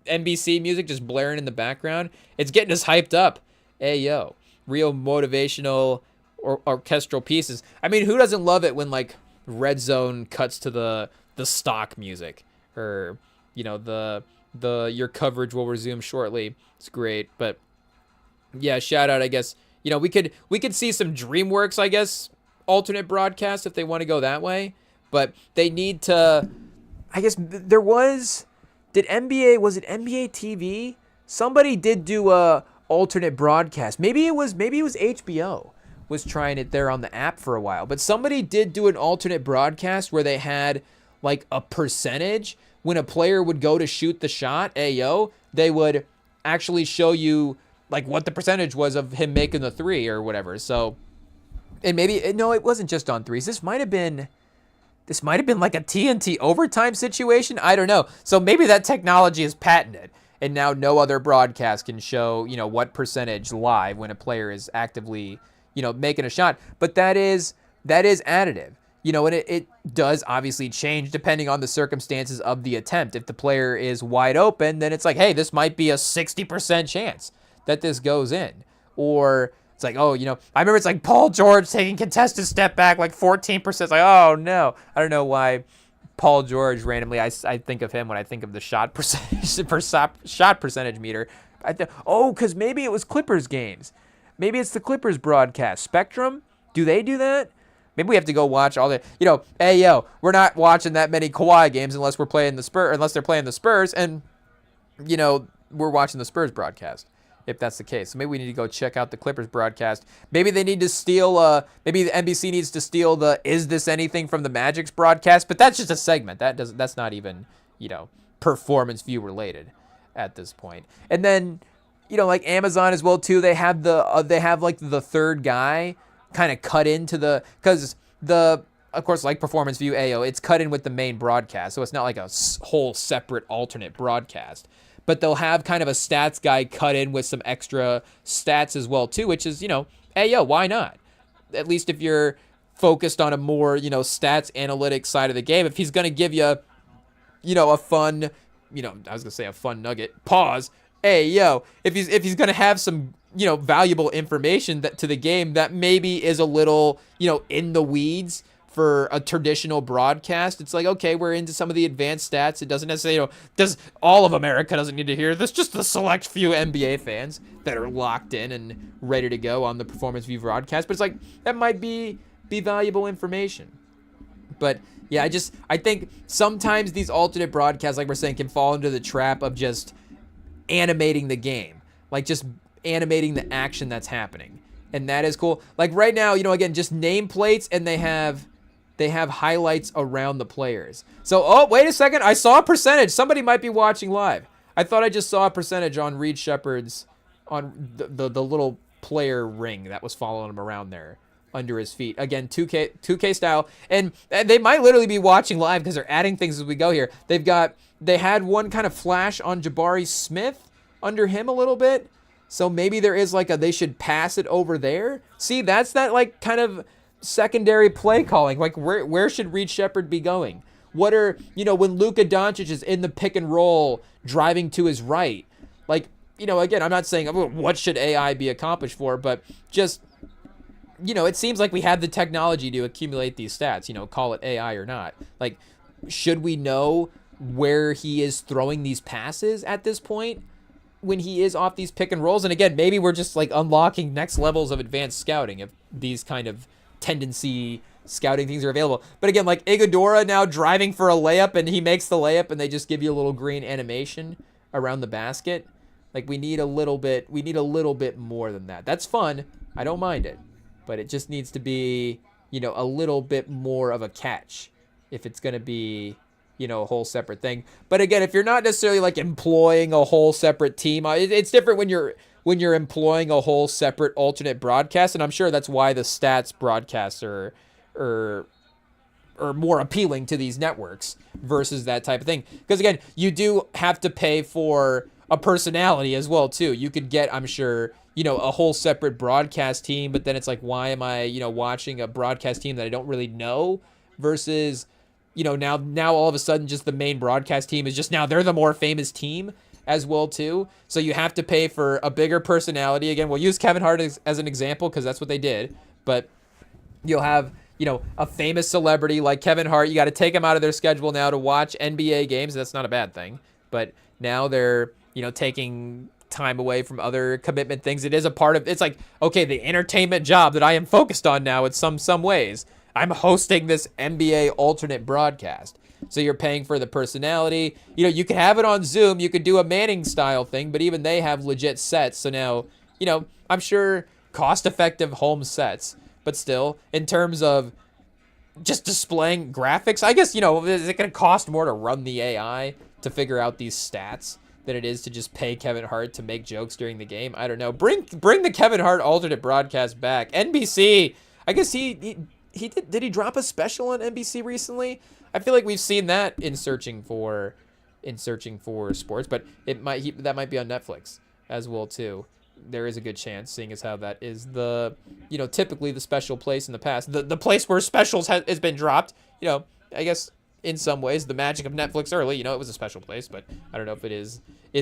NBC music just blaring in the background. It's getting us hyped up. Hey, yo, real motivational orchestral pieces. I mean, who doesn't love it when like Red Zone cuts to the stock music, or the your coverage will resume shortly. It's great. But yeah, shout out, I guess. We could see some DreamWorks, I guess, alternate broadcast if they want to go that way. But they need to, I guess was it NBA TV? Somebody did do a alternate broadcast. Maybe it was HBO was trying it there on the app for a while. But somebody did do an alternate broadcast where they had like a percentage when a player would go to shoot the shot. They would actually show you like what the percentage was of him making the three or whatever. So, and maybe, no, it wasn't just on threes. This might have been like a TNT overtime situation. I don't know. So maybe that technology is patented, and now no other broadcast can show, what percentage live when a player is actively, making a shot. But that is additive, and it does obviously change depending on the circumstances of the attempt. If the player is wide open, then it's like, hey, this might be a 60% chance that this goes in. Or it's like, oh, I remember it's like Paul George taking contested step back like 14%. It's like, oh, no. I don't know why Paul George randomly, I think of him when I think of the shot percentage meter. Because maybe it was Clippers games. Maybe it's the Clippers broadcast. Spectrum? Do they do that? Maybe we have to go watch all the, we're not watching that many Kawhi games unless they're playing the Spurs, and, we're watching the Spurs broadcast. If that's the case. So maybe we need to go check out the Clippers broadcast. Maybe they need to steal, maybe the NBC needs to steal the Is This Anything from the Magic's broadcast, but that's just a segment. That's not even, performance view related at this point. And then, like Amazon as well too, they have like the third guy kind of cut into because of course, like Performance View AO, it's cut in with the main broadcast. So it's not like a whole separate alternate broadcast. But they'll have kind of a stats guy cut in with some extra stats as well, too, which is, why not? At least if you're focused on a more, stats analytics side of the game, if he's going to give you, a fun, I was going to say a fun nugget, pause. If he's going to have some, valuable information to the game that maybe is a little, in the weeds for a traditional broadcast, it's like, okay, we're into some of the advanced stats. It doesn't necessarily, all of America doesn't need to hear this, just the select few NBA fans that are locked in and ready to go on the Performance View broadcast. But it's like, that might be valuable information. But yeah, I think sometimes these alternate broadcasts, like we're saying, can fall into the trap of just animating the game, like just animating the action that's happening. And that is cool. Like right now, again, just nameplates, and they have highlights around the players. So, wait a second. I saw a percentage. Somebody might be watching live. I thought I just saw a percentage on Reed Shepherd's, on the little player ring that was following him around there under his feet. Again, 2K style. And they might literally be watching live because they're adding things as we go here. They had one kind of flash on Jabari Smith under him a little bit. So maybe there is like they should pass it over there. See, that's that like kind of secondary play calling. Like where should Reed Shepherd be going? What are, when Luka Doncic is in the pick and roll driving to his right, like, again, I'm not saying what should AI be accomplished for, but just, it seems like we have the technology to accumulate these stats, call it AI or not. Like, should we know where he is throwing these passes at this point when he is off these pick and rolls. And again, maybe we're just like unlocking next levels of advanced scouting if these kind of tendency scouting things are available. But again, like Iguodala now driving for a layup and he makes the layup and they just give you a little green animation around the basket. Like we need a little bit more than that. That's fun. I don't mind it. But it just needs to be, you know, a little bit more of a catch if it's going to be, you know, a whole separate thing. But again, if you're not necessarily like employing a whole separate team, it's different when you're employing a whole separate alternate broadcast. And I'm sure that's why the stats broadcasts are more appealing to these networks versus that type of thing. Because again, you do have to pay for a personality as well too. You could get, I'm sure, you know, a whole separate broadcast team, but then it's like, why am I, you know, watching a broadcast team that I don't really know versus, you know, now all of a sudden just the main broadcast team is just now they're the more famous team as well too. So you have to pay for a bigger personality. Again, we'll use Kevin Hart as an example because that's what they did. But you'll have, you know, a famous celebrity like Kevin Hart. You got to take him out of their schedule now to watch NBA games. That's not a bad thing. But now they're, you know, taking time away from other commitment things. It is a part of, it's like, okay, the entertainment job that I am focused on now in some ways. I'm hosting this NBA alternate broadcast. So you're paying for the personality. You know, you could have it on Zoom. You could do a Manning style thing, but even they have legit sets. So now, you know, I'm sure cost-effective home sets, but still, in terms of just displaying graphics, I guess, you know, is it going to cost more to run the AI to figure out these stats than it is to just pay Kevin Hart to make jokes during the game? I don't know. Bring the Kevin Hart alternate broadcast back. NBC, I guess he did he drop a special on NBC recently? I feel like we've seen that in searching for sports, but that might be on Netflix as well too. There is a good chance, seeing as how that is the, you know, typically the special place in the past, the place where specials has been dropped. You know, I guess in some ways the magic of Netflix early, you know, it was a special place, but I don't know if it is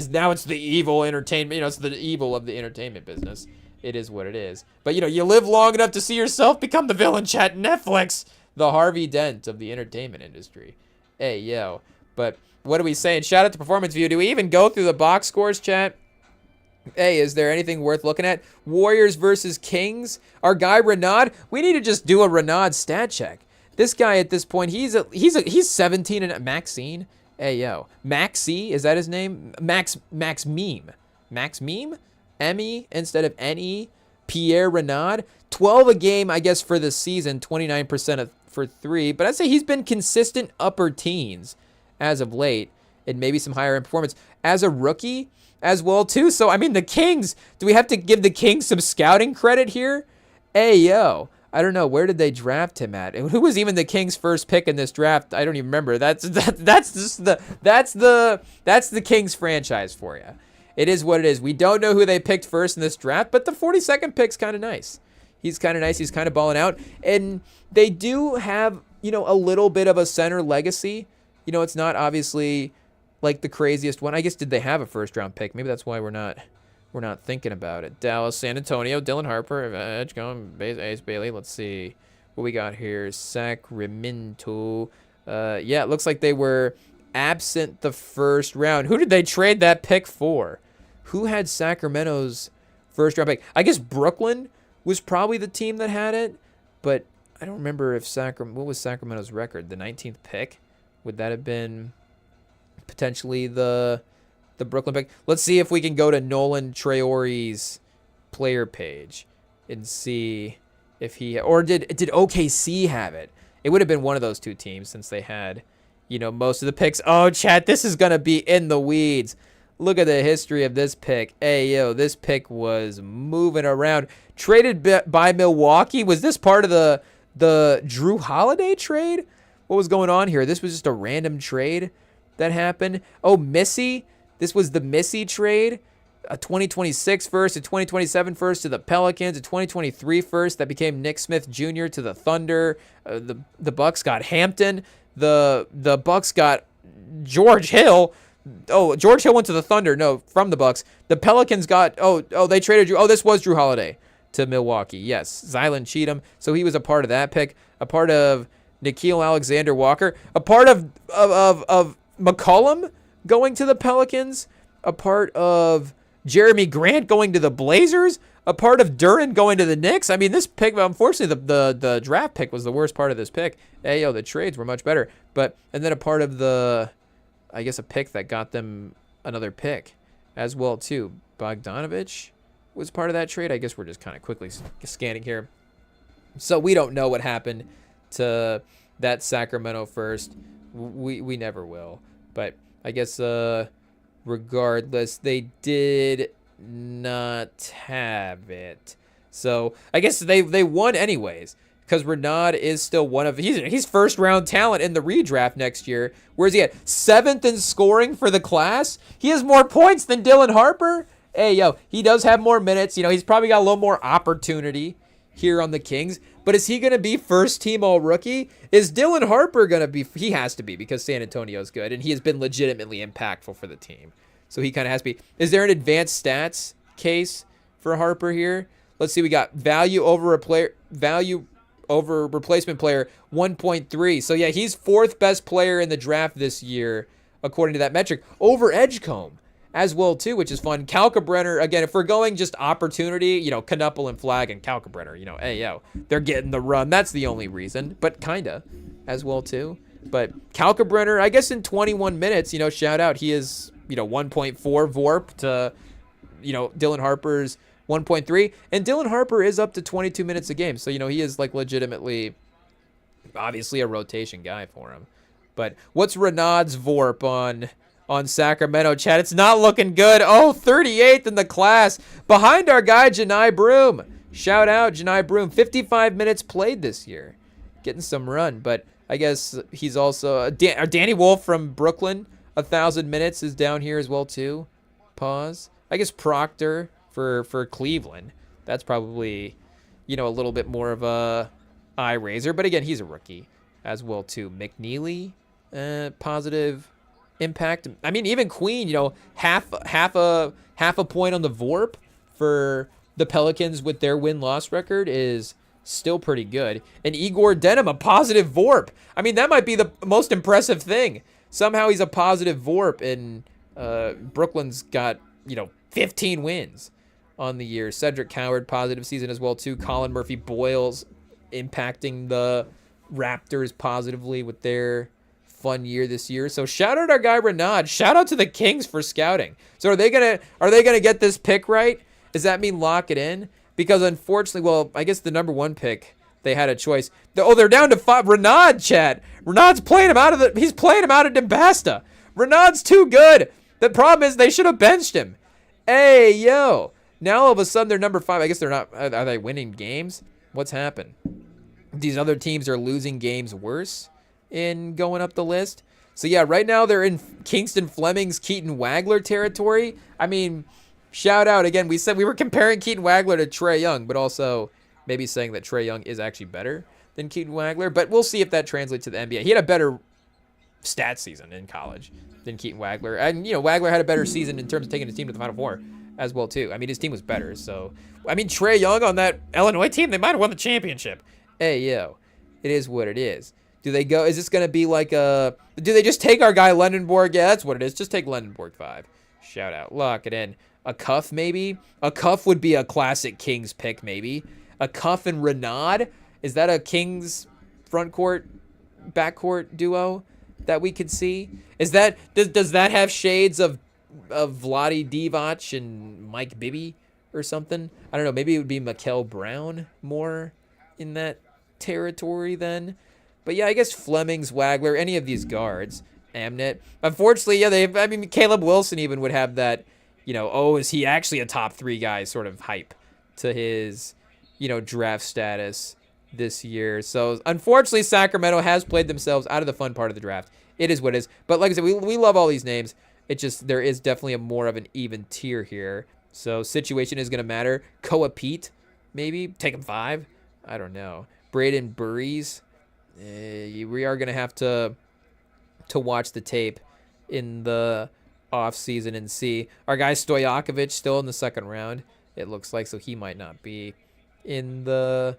now it's the evil entertainment, you know, it's the evil of the entertainment business. It is what it is. But, you know, you live long enough to see yourself become the villain, chat. Netflix, the Harvey Dent of the entertainment industry. Hey, yo. But what are we saying? Shout out to Performance View. Do we even go through the box scores, chat? Hey, is there anything worth looking at? Warriors versus Kings. Our guy Renaud. We need to just do a Renaud stat check. This guy at this point, he's 17 and Maxine. Hey, yo. Maxi, is that his name? Max Meme. Max Meme? Emmy instead of N-E. Pierre Renaud. 12 a game, I guess, for the season. 29% for three. But I'd say he's been consistent upper teens as of late. And maybe some higher in performance. As a rookie as well, too. So, I mean, the Kings. Do we have to give the Kings some scouting credit here? Hey, yo. I don't know. Where did they draft him at? Who was even the Kings' first pick in this draft? I don't even remember. That's the Kings franchise for you. It is what it is. We don't know who they picked first in this draft, but the 42nd pick's kind of nice. He's kind of nice. He's kind of balling out. And they do have, you know, a little bit of a center legacy. You know, it's not obviously like the craziest one. I guess, did they have a first-round pick? Maybe that's why we're not thinking about it. Dallas, San Antonio, Dylan Harper, Edgecombe, Ace Bailey. Let's see what we got here. Sacramento. Yeah, it looks like they were absent the first round. Who did they trade that pick for? Who had Sacramento's first round pick? I guess Brooklyn was probably the team that had it, but I don't remember if what was Sacramento's record? The 19th pick? Would that have been potentially the Brooklyn pick? Let's see if we can go to Nolan Traore's player page and see if he or did OKC have it? It would have been one of those two teams since they had, you know, most of the picks. Oh, chat, this is going to be in the weeds. Look at the history of this pick. Hey, yo, this pick was moving around. Traded by Milwaukee. Was this part of the Drew Holiday trade? What was going on here? This was just a random trade that happened. Oh, Missy. This was the Missy trade. A 2026 first, a 2027 first to the Pelicans, a 2023 first that became Nick Smith Jr. to the Thunder. The Bucks got Hampton. The Bucks got George Hill. Oh, George Hill went to the Thunder. No, from the Bucks. The Pelicans got, they traded Drew. Oh, this was Drew Holiday to Milwaukee. Yes, Zylan Cheatham. So he was a part of that pick. A part of Nickeil Alexander-Walker. A part of McCollum going to the Pelicans, a part of Jeremy Grant going to the Blazers, a part of Duran going to the Knicks. I mean, this pick, unfortunately, the draft pick was the worst part of this pick. Hey, the trades were much better. And then a part of I guess a pick that got them another pick as well, too. Bogdanovich was part of that trade. I guess we're just kind of quickly scanning here. So we don't know what happened to that Sacramento first. We never will. But I guess regardless, they did not have it. So I guess they won anyways, because Renaud is still one of he's first round talent in the redraft next year. Where's he at? 7th in scoring for the class. He has more points than Dylan Harper. Hey, he does have more minutes. He's probably got a little more opportunity here on the Kings. But is he going to be first team all rookie? Is Dylan Harper going to be? He has to be, because San Antonio's good and he has been legitimately impactful for the team. So he kind of has to be. Is there an advanced stats case for Harper here? Let's see. We got value over replacement player 1.3. So yeah, he's 4th best player in the draft this year according to that metric, over Edgecombe as well too, which is fun. Kalkbrenner, again, if we're going just opportunity, Knuppel and Flag and Kalkbrenner, hey, they're getting the run. That's the only reason, but kinda as well too. But Kalkbrenner, I guess in 21 minutes, shout out, he is, 1.4 VORP to, Dylan Harper's 1.3, and Dylan Harper is up to 22 minutes a game. So, he is like legitimately, obviously a rotation guy for him. But what's Renaud's VORP on Sacramento, chat? It's not looking good. 38th in the class, behind our guy Janai Broom. Shout out Janai Broom, 55 minutes played this year, getting some run. But I guess he's also Danny Wolf from Brooklyn, 1,000 minutes is down here as well too. Pause. I guess Proctor for Cleveland. That's probably, a little bit more of a eye raiser. But again, he's a rookie as well too. McNeely, positive impact. I mean, even Queen, half a point on the VORP for the Pelicans with their win-loss record is still pretty good. And Igor Denham, a positive VORP. I mean, that might be the most impressive thing. Somehow he's a positive VORP, and Brooklyn's got 15 wins on the year. Cedric Coward, positive season as well too. Colin Murphy-Boyles impacting the Raptors positively with their fun year this year. So shout out our guy Renaud. Shout out to the Kings for scouting. So are they gonna get this pick right? Does that mean lock it in? Because unfortunately, well, I guess the number 1 pick, they had a choice. They're down to 5. Renaud, chat. Renaud's playing him out of he's playing him out of Dembasta. Renaud's too good. The problem is they should have benched him. Hey, yo. Now all of a sudden they're number 5. I guess they're not. Are they winning games? What's happened? These other teams are losing games worse in going up the list. So yeah, right now they're in Kingston Fleming's Keaton Wagler territory. I mean, shout out again. We said we were comparing Keaton Wagler to Trae Young, but also maybe saying that Trae Young is actually better than Keaton Wagler. But we'll see if that translates to the NBA. He had a better stat season in college than Keaton Wagler. And, Wagler had a better season in terms of taking his team to the Final Four as well, too. I mean, his team was better. So, I mean, Trae Young on that Illinois team, they might have won the championship. Hey, yo, it is what it is. Do they go? Is this going to be like do they just take our guy Lendenborg? Yeah, that's what it is. Just take Lendenborg 5. Shout out. Lock it in. A Cuff, maybe? A Cuff would be a classic Kings pick, maybe. A Cuff and Renaud? Is that a Kings front court, backcourt duo that we could see? Is that does that have shades of Vlade Divac and Mike Bibby or something? I don't know. Maybe it would be Mikal Brown more in that territory then. But yeah, I guess Flemings, Wagler, any of these guards, Amnett. Unfortunately, yeah, Caleb Wilson even would have that, is he actually a top 3 guy sort of hype to his, draft status this year. So unfortunately, Sacramento has played themselves out of the fun part of the draft. It is what it is. But like I said, we love all these names. It just, there is definitely a more of an even tier here. So situation is going to matter. Koa Pete, maybe take him 5. I don't know. Braden Burries. We are going to have to watch the tape in the offseason and see. Our guy Stojakovic still in the 2nd round, it looks like, so he might not be in the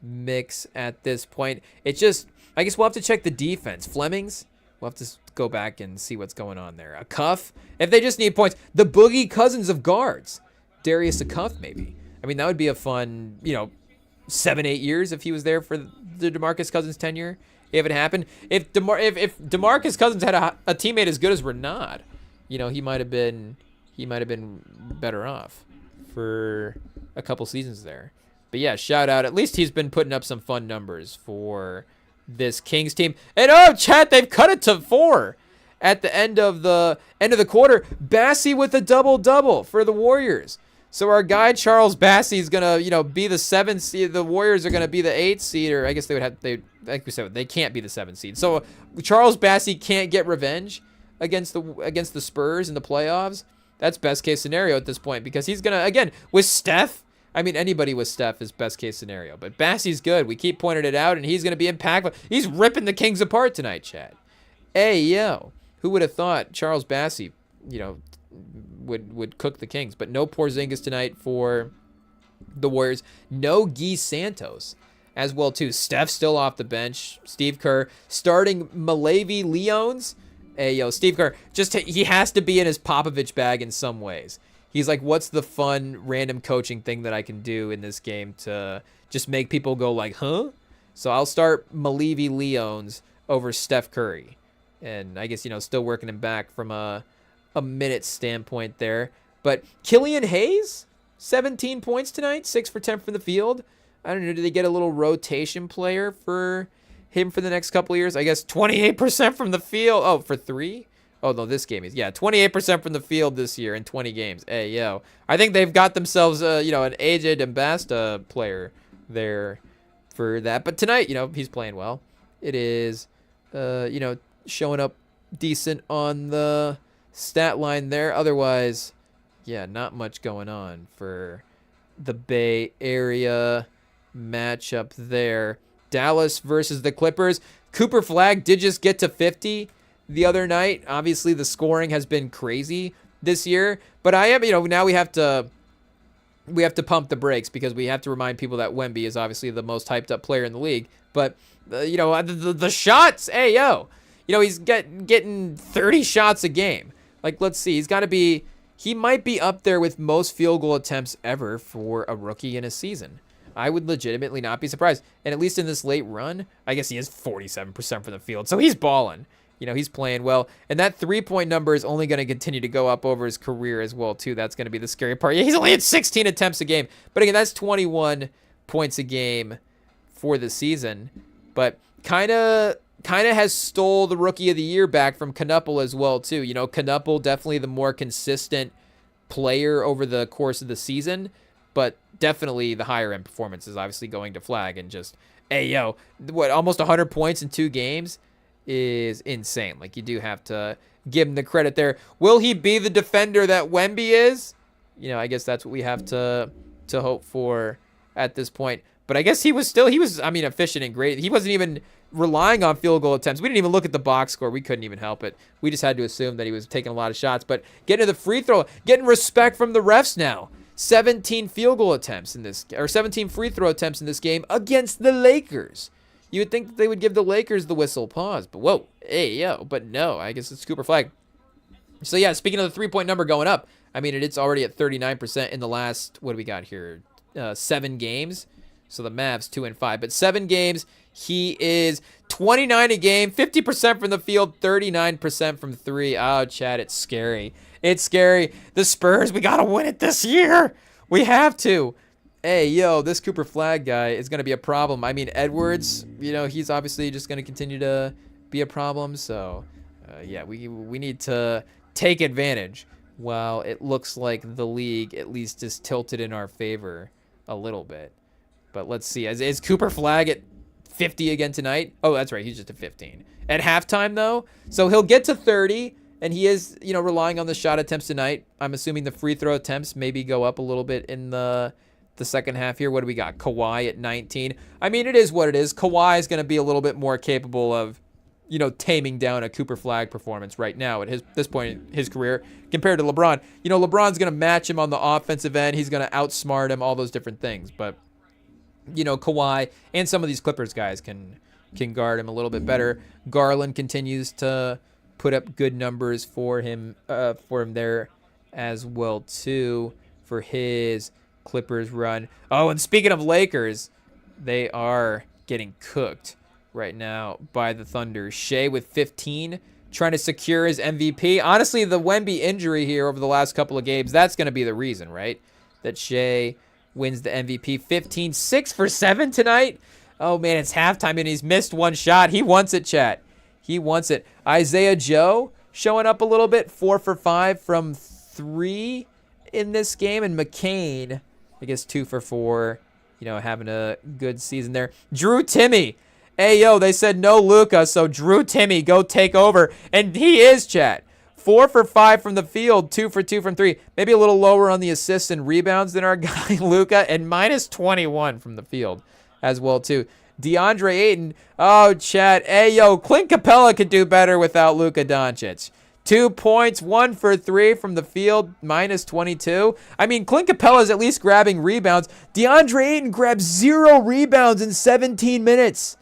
mix at this point. It's just, I guess we'll have to check the defense. Flemings, We'll have to go back and see what's going on there. A Cuff, if they just need points. The Boogie Cousins of guards. Darius a Cuff, maybe. I mean, that would be a fun, 7-8 years if he was there for the DeMarcus Cousins tenure. If it happened, if DeMarcus Cousins had a teammate as good as Renard, he might have been better off for a couple seasons there. But yeah, shout out. At least he's been putting up some fun numbers for this Kings team. And chat, they've cut it to 4 at the end of the quarter. Bassey with a double-double for the Warriors. So our guy Charles Bassey is gonna, be the 7th seed. The Warriors are gonna be the 8th seed, or I guess like we said, they can't be the 7th seed. So Charles Bassey can't get revenge against the Spurs in the playoffs. That's best case scenario at this point, because he's gonna, again, with Steph. I mean, anybody with Steph is best case scenario, but Bassey's good. We keep pointing it out, and he's gonna be impactful. He's ripping the Kings apart tonight, Chad. Hey, yo, who would have thought Charles Bassey, would cook the Kings? But no Porzingis tonight for the Warriors. No Guy Santos as well too. Steph still off the bench. Steve Kerr starting Malavi Leons. Hey, yo, Steve Kerr, he has to be in his Popovich bag in some ways. He's like, what's the fun random coaching thing that I can do in this game to just make people go like, huh? So I'll start Malavi Leons over Steph Curry. And I guess, still working him back from a minute standpoint there. But Killian Hayes, 17 points tonight, 6 for 10 from the field. I don't know, do they get a little rotation player for him for the next couple of years? I guess 28% from the field. Oh, for 3? Oh, no, this game is, 28% from the field this year in 20 games. Hey, yo. I think they've got themselves, an AJ Dembasta player there for that. But tonight, he's playing well. It is, showing up decent on the stat line there. Otherwise, not much going on for the Bay Area matchup there. Dallas versus the Clippers. Cooper Flagg did just get to 50 the other night. Obviously, the scoring has been crazy this year, but I am, now we have to pump the brakes, because we have to remind people that Wemby is obviously the most hyped up player in the league. But the shots, hey yo, he's getting 30 shots a game. Like, let's see, he might be up there with most field goal attempts ever for a rookie in a season. I would legitimately not be surprised. And at least in this late run, I guess he is 47% from the field. So he's balling. He's playing well. And that 3-point number is only going to continue to go up over his career as well, too. That's going to be the scary part. Yeah, he's only at 16 attempts a game. But again, that's 21 points a game for the season. But kind of has stole the Rookie of the Year back from Knuppel as well, too. Knuppel definitely the more consistent player over the course of the season. But definitely the higher end performance is obviously going to Flagg. And just, hey, yo, almost 100 points in 2 games is insane. Like, you do have to give him the credit there. Will he be the defender that Wemby is? I guess that's what we have to hope for at this point. But I guess he was efficient and great. He wasn't even relying on field goal attempts. We didn't even look at the box score. We couldn't even help it. We just had to assume that he was taking a lot of shots. But getting to the free throw, getting respect from the refs now. 17 field goal attempts in this, or 17 free throw attempts in this game against the Lakers. You would think that they would give the Lakers the whistle pause, but whoa, hey, yo, but no, I guess it's Cooper Flagg. So yeah, speaking of the 3-point number going up, I mean, it's already at 39% in the last, what do we got here, 7 games. So the Mavs 2-5, but 7 games, he is 29 a game, 50% from the field, 39% from 3. Oh, Chad, it's scary. It's scary. The Spurs, we got to win it this year. We have to. Hey, yo, this Cooper Flagg guy is going to be a problem. I mean, Edwards, he's obviously just going to continue to be a problem. So, we need to take advantage while it looks like the league at least is tilted in our favor a little bit. But let's see. Is Cooper Flagg at 50 again tonight? Oh, that's right. He's just at 15. At halftime, though, so he'll get to 30. And he is, relying on the shot attempts tonight. I'm assuming the free throw attempts maybe go up a little bit in the second half here. What do we got? Kawhi at 19. I mean, it is what it is. Kawhi is going to be a little bit more capable of, taming down a Cooper Flagg performance right now at this point in his career compared to LeBron. LeBron's going to match him on the offensive end. He's going to outsmart him, all those different things. But, Kawhi and some of these Clippers guys can can guard him a little bit better. Garland continues to put up good numbers for him there as well too for his Clippers run. Oh, and speaking of Lakers, they are getting cooked right now by the Thunder. Shea with 15, trying to secure his MVP. Honestly, the Wemby injury here over the last couple of games, that's going to be the reason, right? That Shea wins the MVP. 15, 6 for 7 tonight. Oh, man, it's halftime, and he's missed one shot. He wants it, chat. He wants it. Isaiah Joe showing up a little bit. 4 for 5 from 3 in this game. And McCain, I guess 2 for 4, having a good season there. Drew Timme. Hey, yo, they said no Luka, so Drew Timme, go take over. And he is, chat. 4 for 5 from the field, 2 for 2 from 3. Maybe a little lower on the assists and rebounds than our guy Luka, and minus 21 from the field as well, too. DeAndre Ayton, oh, chat. Hey, yo, Clint Capella could do better without Luka Doncic. 2 points, 1 for 3 from the field, minus 22. I mean, Clint Capella's at least grabbing rebounds. DeAndre Ayton grabbed 0 rebounds in 17 minutes.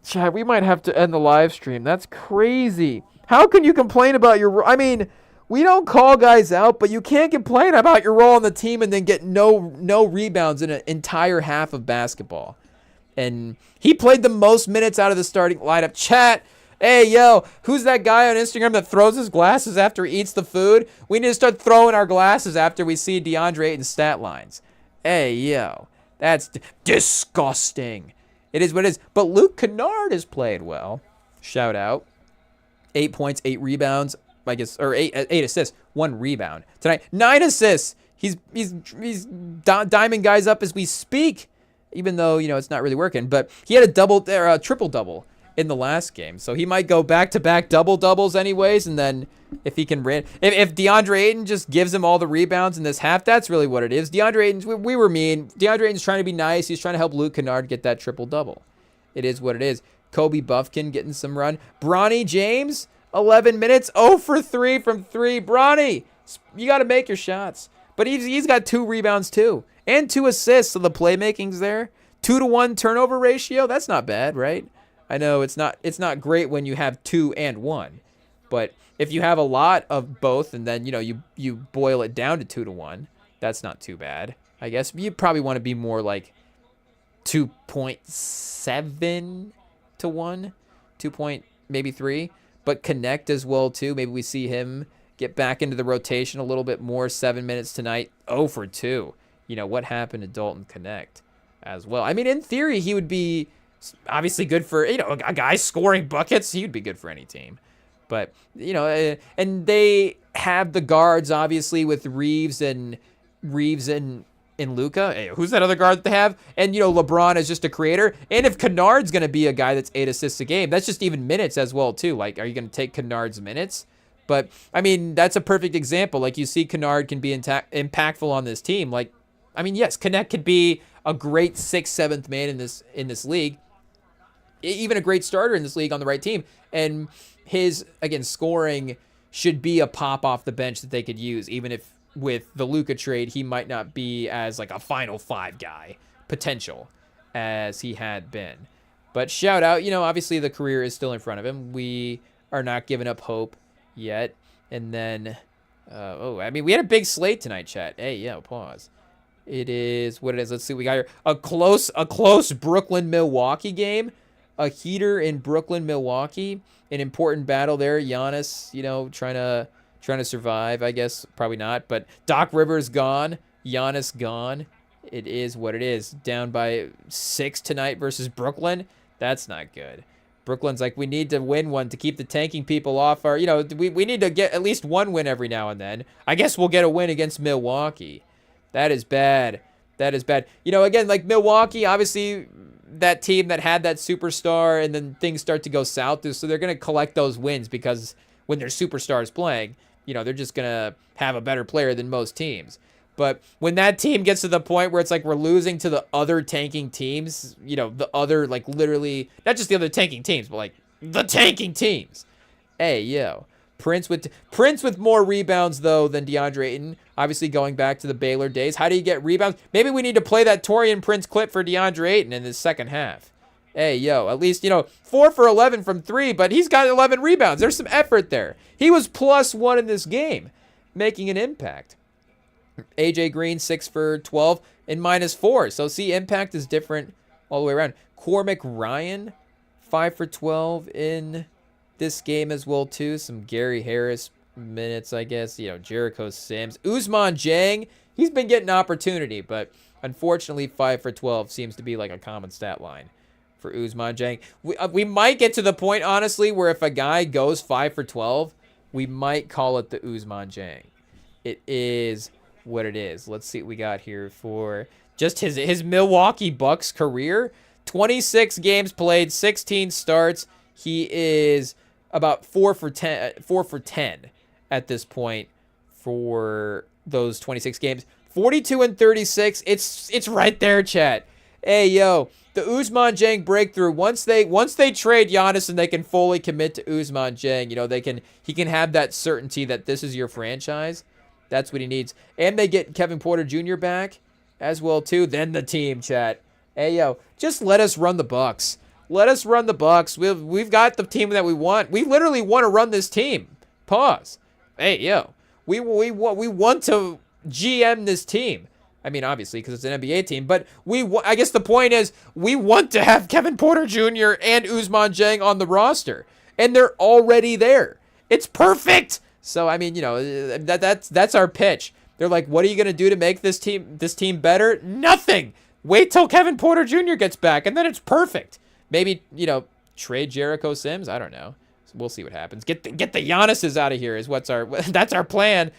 Chat, we might have to end the live stream. That's crazy. How can you complain about your... I mean, we don't call guys out, but you can't complain about your role on the team and then get no rebounds in an entire half of basketball. And he played the most minutes out of the starting lineup. Chat, hey, yo, who's that guy on Instagram that throws his glasses after he eats the food? We need to start throwing our glasses after we see DeAndre Ayton's stat lines. Hey, yo, that's disgusting. It is what it is. But Luke Kennard has played well. Shout out. 8 points, 8 rebounds, I guess, or 8 assists, 1 rebound tonight. 9 assists. He's diming guys up as we speak, even though, it's not really working. But he had a triple-double in the last game. So he might go back-to-back double-doubles anyways. And then if he can if DeAndre Ayton just gives him all the rebounds in this half, that's really what it is. DeAndre Ayton, we were mean. DeAndre Ayton's trying to be nice. He's trying to help Luke Kennard get that triple-double. It is what it is. Kobe Buffkin getting some run. Bronny James, 11 minutes, 0 for 3 from 3. Bronny, you got to make your shots. But he's got 2 rebounds too. And 2 assists, so the playmaking's there. 2-to-1 turnover ratio, that's not bad, right? I know it's not great when you have 2 and 1. But if you have a lot of both and then, you boil it down to 2-to-1, that's not too bad. I guess you probably want to be more like 2.7 to 1, 2 maybe 3, but connect as well too. Maybe we see him get back into the rotation a little bit more. 7 minutes tonight, 0 for 2. What happened to Dalton Connect as well? I mean, in theory, he would be obviously good for, a guy scoring buckets. He would be good for any team. But, and they have the guards obviously with Reeves and Luka. Hey, who's that other guard that they have? And, LeBron is just a creator. And if Kennard's going to be a guy that's 8 assists a game, that's just even minutes as well, too. Like, are you going to take Kennard's minutes? But, I mean, that's a perfect example. Like, you see Kennard can be impactful on this team. Like, I mean, yes, Connect could be a great 6th, 7th man in this league. Even a great starter in this league on the right team. And his, again, scoring should be a pop off the bench that they could use, even if with the Luka trade, he might not be as like a Final 5 guy potential as he had been. But shout out, obviously the career is still in front of him. We are not giving up hope yet. And then, we had a big slate tonight, chat. Hey, yeah, pause. It is what it is. Let's see. We got here a close Brooklyn-Milwaukee game. A heater in Brooklyn-Milwaukee. An important battle there. Giannis, trying to survive, I guess. Probably not. But Doc Rivers gone. Giannis gone. It is what it is. Down by 6 tonight versus Brooklyn. That's not good. Brooklyn's like, we need to win one to keep the tanking people off our... we need to get at least one win every now and then. I guess we'll get a win against Milwaukee. That is bad. That is bad. Again, like Milwaukee, obviously... that team that had that superstar and then things start to go south. So they're going to collect those wins because when their superstar is playing, they're just going to have a better player than most teams. But when that team gets to the point where it's like we're losing to the other tanking teams, the other, like literally, not just the other tanking teams, but like the tanking teams. Hey, yo. Prince with more rebounds, though, than DeAndre Ayton. Obviously, going back to the Baylor days. How do you get rebounds? Maybe we need to play that Taurean Prince clip for DeAndre Ayton in the second half. Hey, yo, at least, 4 for 11 from 3, but he's got 11 rebounds. There's some effort there. He was +1 in this game, making an impact. AJ Green, 6 for 12 and -4. So, see, impact is different all the way around. Cormac Ryan, 5 for 12 in this game as well, too. Some Gary Harris minutes, I guess. Jericho Sims. Ousmane Dieng, he's been getting opportunity, but unfortunately, 5 for 12 seems to be like a common stat line for Ousmane Dieng. We might get to the point, honestly, where if a guy goes 5 for 12, we might call it the Ousmane Dieng. It is what it is. Let's see what we got here for just his Milwaukee Bucks career. 26 games played, 16 starts. He is about 4 for 10 at this point for those 26 games. 42 and 36. It's right there, chat. Hey, yo, the Ousmane Dieng breakthrough. Once they trade Giannis and they can fully commit to Ousmane Dieng, he can have that certainty that this is your franchise. That's what he needs. And they get Kevin Porter Jr. back as well too. Then the team, chat. Hey, yo, just let us run the Bucks. Let us run the Bucks. We've got the team that we want. We literally want to run this team. Pause. Hey, yo, we want to GM this team. I mean, obviously, because it's an NBA team, but I guess the point is we want to have Kevin Porter Jr. and Ousmane Dieng on the roster, and they're already there. It's perfect. So, I mean, that's our pitch. They're like, what are you going to do to make this team better? Nothing. Wait till Kevin Porter Jr. gets back, and then it's perfect. Maybe, trade Jericho Sims. I don't know. We'll see what happens. Get the Giannis's out of here is that's our plan.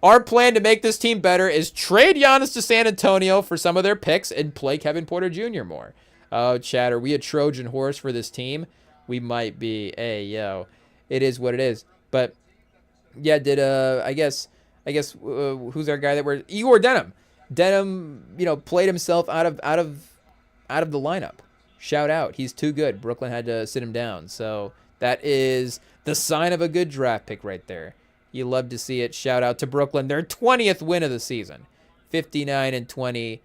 Our plan to make this team better is trade Giannis to San Antonio for some of their picks and play Kevin Porter Jr. more. Oh, Chad, are we a Trojan horse for this team? We might be. Hey, yo, it is what it is. But yeah, I guess who's our guy that we're Igor Denham. Denham, played himself out of the lineup. Shout out, he's too good. Brooklyn had to sit him down. So that is the sign of a good draft pick right there. You love to see it. Shout out to Brooklyn, their 20th win of the season, 59 and 20.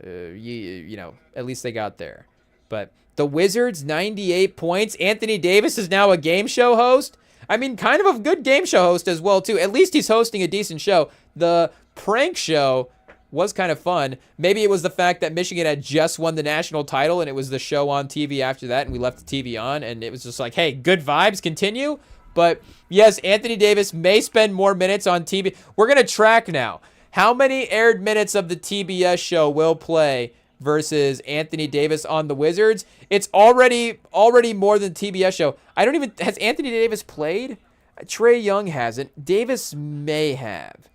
At least they got there. But the Wizards, 98 points. Anthony Davis is now a game show host. I mean, kind of a good game show host as well, too. At least he's hosting a decent show. The prank show was kind of fun. Maybe it was the fact that Michigan had just won the national title and it was the show on TV after that and we left the TV on and it was just like, hey, good vibes, continue. But yes, Anthony Davis may spend more minutes on TV. We're going to track now. How many aired minutes of the TBS show will play versus Anthony Davis on the Wizards? It's already more than the TBS show. Has Anthony Davis played? Trae Young hasn't. Davis may have.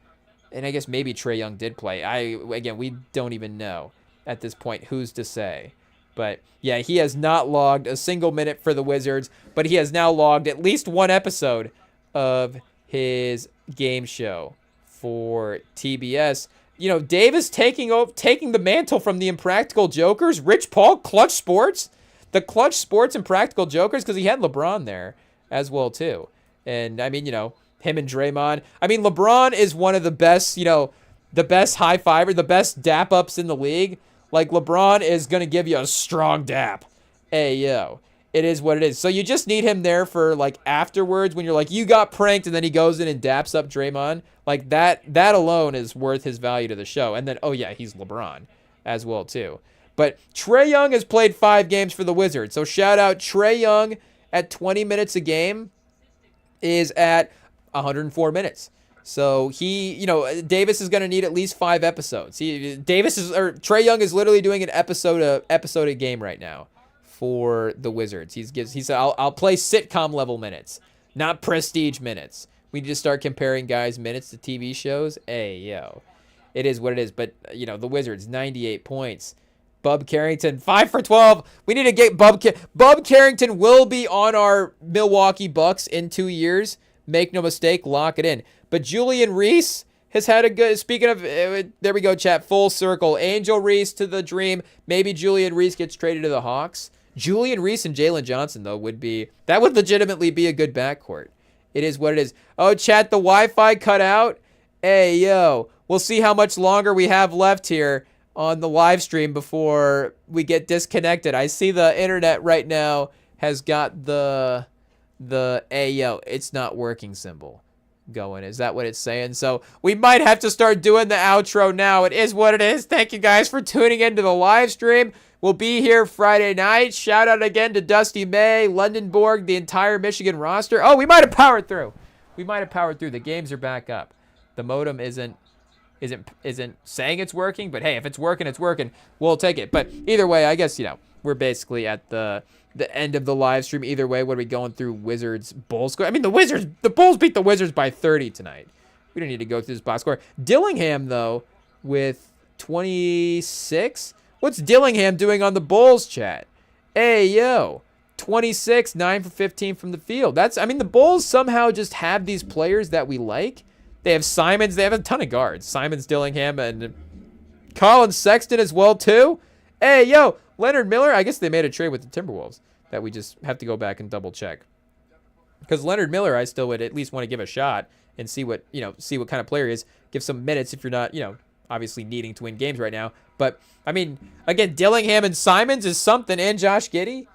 And I guess maybe Trae Young did play. We don't even know at this point. Who's to say? But yeah, he has not logged a single minute for the Wizards, but he has now logged at least one episode of his game show for TBS. Davis taking the mantle from the Impractical Jokers. Rich Paul, Clutch Sports. The Clutch Sports Impractical Jokers, because he had LeBron there as well, too. And, I mean, him and Draymond. I mean, LeBron is one of the best, the best high fiver, the best dap ups in the league. Like, LeBron is going to give you a strong dap. Hey, yo. It is what it is. So you just need him there for, like, afterwards when you're like, you got pranked, and then he goes in and daps up Draymond. Like, that alone is worth his value to the show. And then, oh, yeah, he's LeBron as well, too. But Trae Young has played 5 games for the Wizards. So shout out Trae Young at 20 minutes a game is at 104 minutes. So Davis is going to need at least 5 episodes. Trae Young is literally doing an episode a game right now for the Wizards. He said, I'll play sitcom level minutes, not prestige minutes. We need to start comparing guys' minutes to TV shows. Hey, yo. It is what it is. But, the Wizards, 98 points. Bub Carrington, 5 for 12. We need to get Bub Carrington will be on our Milwaukee Bucks in 2 years. Make no mistake, lock it in. But Julian Reese has had a good, speaking of, there we go, chat, full circle. Angel Reese to the Dream. Maybe Julian Reese gets traded to the Hawks. Julian Reese and Jalen Johnson, though, would legitimately be a good backcourt. It is what it is. Oh, chat, the Wi-Fi cut out. Hey, yo, we'll see how much longer we have left here on the live stream before we get disconnected. I see the internet right now has got the hey yo, it's not working symbol going. Is that what it's saying? So we might have to start doing the outro now. It is what it is. Thank you guys for tuning into the live stream. We'll be here Friday night. Shout out again to Dusty May, London Borg, the entire Michigan roster. Oh, we might have powered through. The games are back up. The modem isn't saying it's working, but hey, if it's working, it's working. We'll take it. But either way, I guess, we're basically at the end of the live stream. Either way, what are we going through? Wizards, Bulls score. I mean, the Bulls beat the Wizards by 30 tonight. We don't need to go through this box score. Dillingham, though, with 26. What's Dillingham doing on the Bulls chat? Hey, yo. 26, 9 for 15 from the field. The Bulls somehow just have these players that we like. They have Simons. They have a ton of guards. Simons, Dillingham, and Colin Sexton as well, too. Hey, yo, Leonard Miller. I guess they made a trade with the Timberwolves that we just have to go back and double check. Because Leonard Miller, I still would at least want to give a shot and see what kind of player he is. Give some minutes if you're not, obviously needing to win games right now. But, again, Dillingham and Simons is something, and Josh Giddey.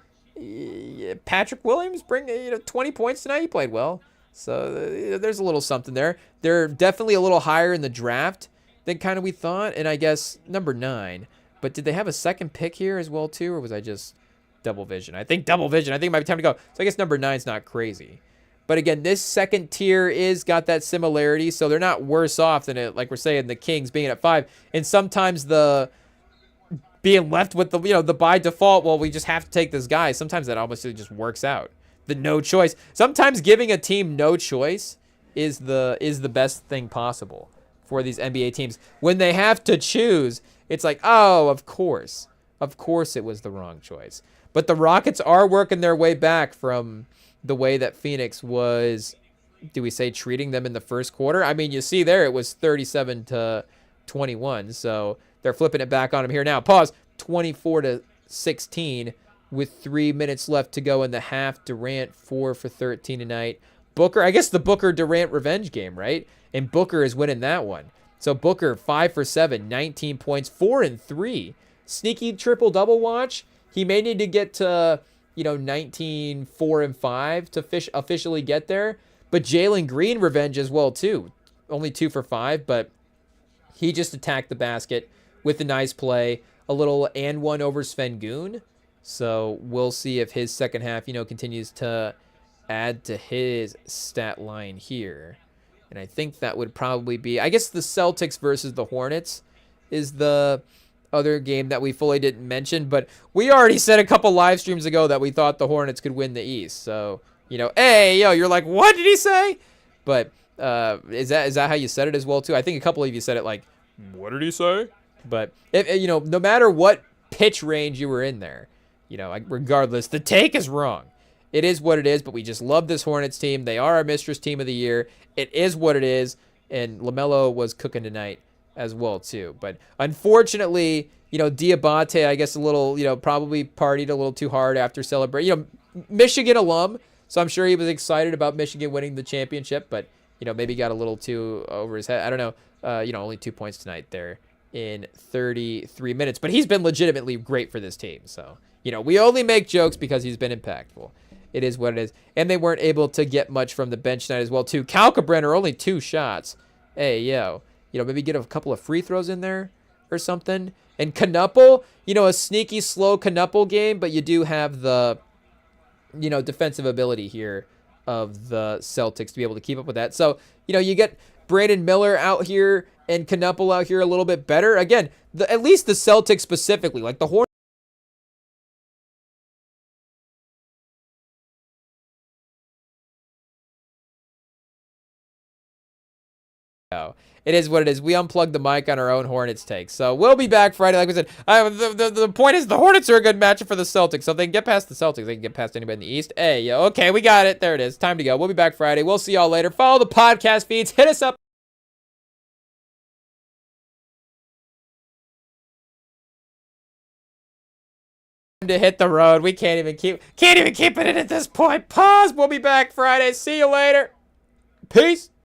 Patrick Williams bring 20 points tonight. He played well. So there's a little something there. They're definitely a little higher in the draft than kind of we thought. And I guess number 9. But did they have a second pick here as well, too? Or was I just double vision? I think double vision. I think it might be time to go. So I guess number 9's not crazy. But again, this second tier is got that similarity. So they're not worse off than it, like we're saying, the Kings being at 5. And sometimes the being left with the by default, well, we just have to take this guy. Sometimes that obviously just works out. The no choice. Sometimes giving a team no choice is the best thing possible for these NBA teams. When they have to choose, it's like, oh, of course it was the wrong choice. But the Rockets are working their way back from the way that Phoenix was, do we say, treating them in the first quarter? You see there, it was 37-21. So they're flipping it back on them here now. Pause. 24-16 with 3 minutes left to go in the half. Durant 4 for 13 tonight. Booker, I guess the Booker-Durant revenge game, right? And Booker is winning that one. So Booker 5 for 7, 19 points, 4 and 3. Sneaky triple-double watch. He may need to get to 19, 4 and 5 to officially get there. But Jalen Green revenge as well too. Only 2 for 5, but he just attacked the basket with a nice play. A little and one over Şengün. So we'll see if his second half, continues to add to his stat line here. And I think that would probably be, I guess the Celtics versus the Hornets is the other game that we fully didn't mention. But we already said a couple live streams ago that we thought the Hornets could win the East. So, hey, yo, you're like, what did he say? But is that how you said it as well, too? I think a couple of you said it like, what did he say? But, no matter what pitch range you were in there, regardless, the take is wrong. It is what it is, but we just love this Hornets team. They are our mistress team of the year. It is what it is, and LaMelo was cooking tonight as well, too. But unfortunately, Diabate, I guess a little, probably partied a little too hard after celebrating. Michigan alum, so I'm sure he was excited about Michigan winning the championship, but, maybe got a little too over his head. I don't know. Only 2 points tonight there in 33 minutes. But he's been legitimately great for this team. So, we only make jokes because he's been impactful. It is what it is. And they weren't able to get much from the bench tonight as well, too. Kalkbrenner, only 2 shots. Hey, yo. Maybe get a couple of free throws in there or something. And Knuppel, a sneaky, slow Knuppel game, but you do have the, defensive ability here of the Celtics to be able to keep up with that. So, you get Brandon Miller out here and Knuppel out here a little bit better. Again, at least the Celtics specifically, like the Hornets. It is what it is. We unplugged the mic on our own Hornets take. So we'll be back Friday. Like we said, the point is the Hornets are a good matchup for the Celtics. So if they can get past the Celtics, they can get past anybody in the East. Hey, yo, okay, we got it. There it is. Time to go. We'll be back Friday. We'll see y'all later. Follow the podcast feeds. Hit us up. To hit the road. We can't even keep it in at this point. Pause. We'll be back Friday. See you later. Peace.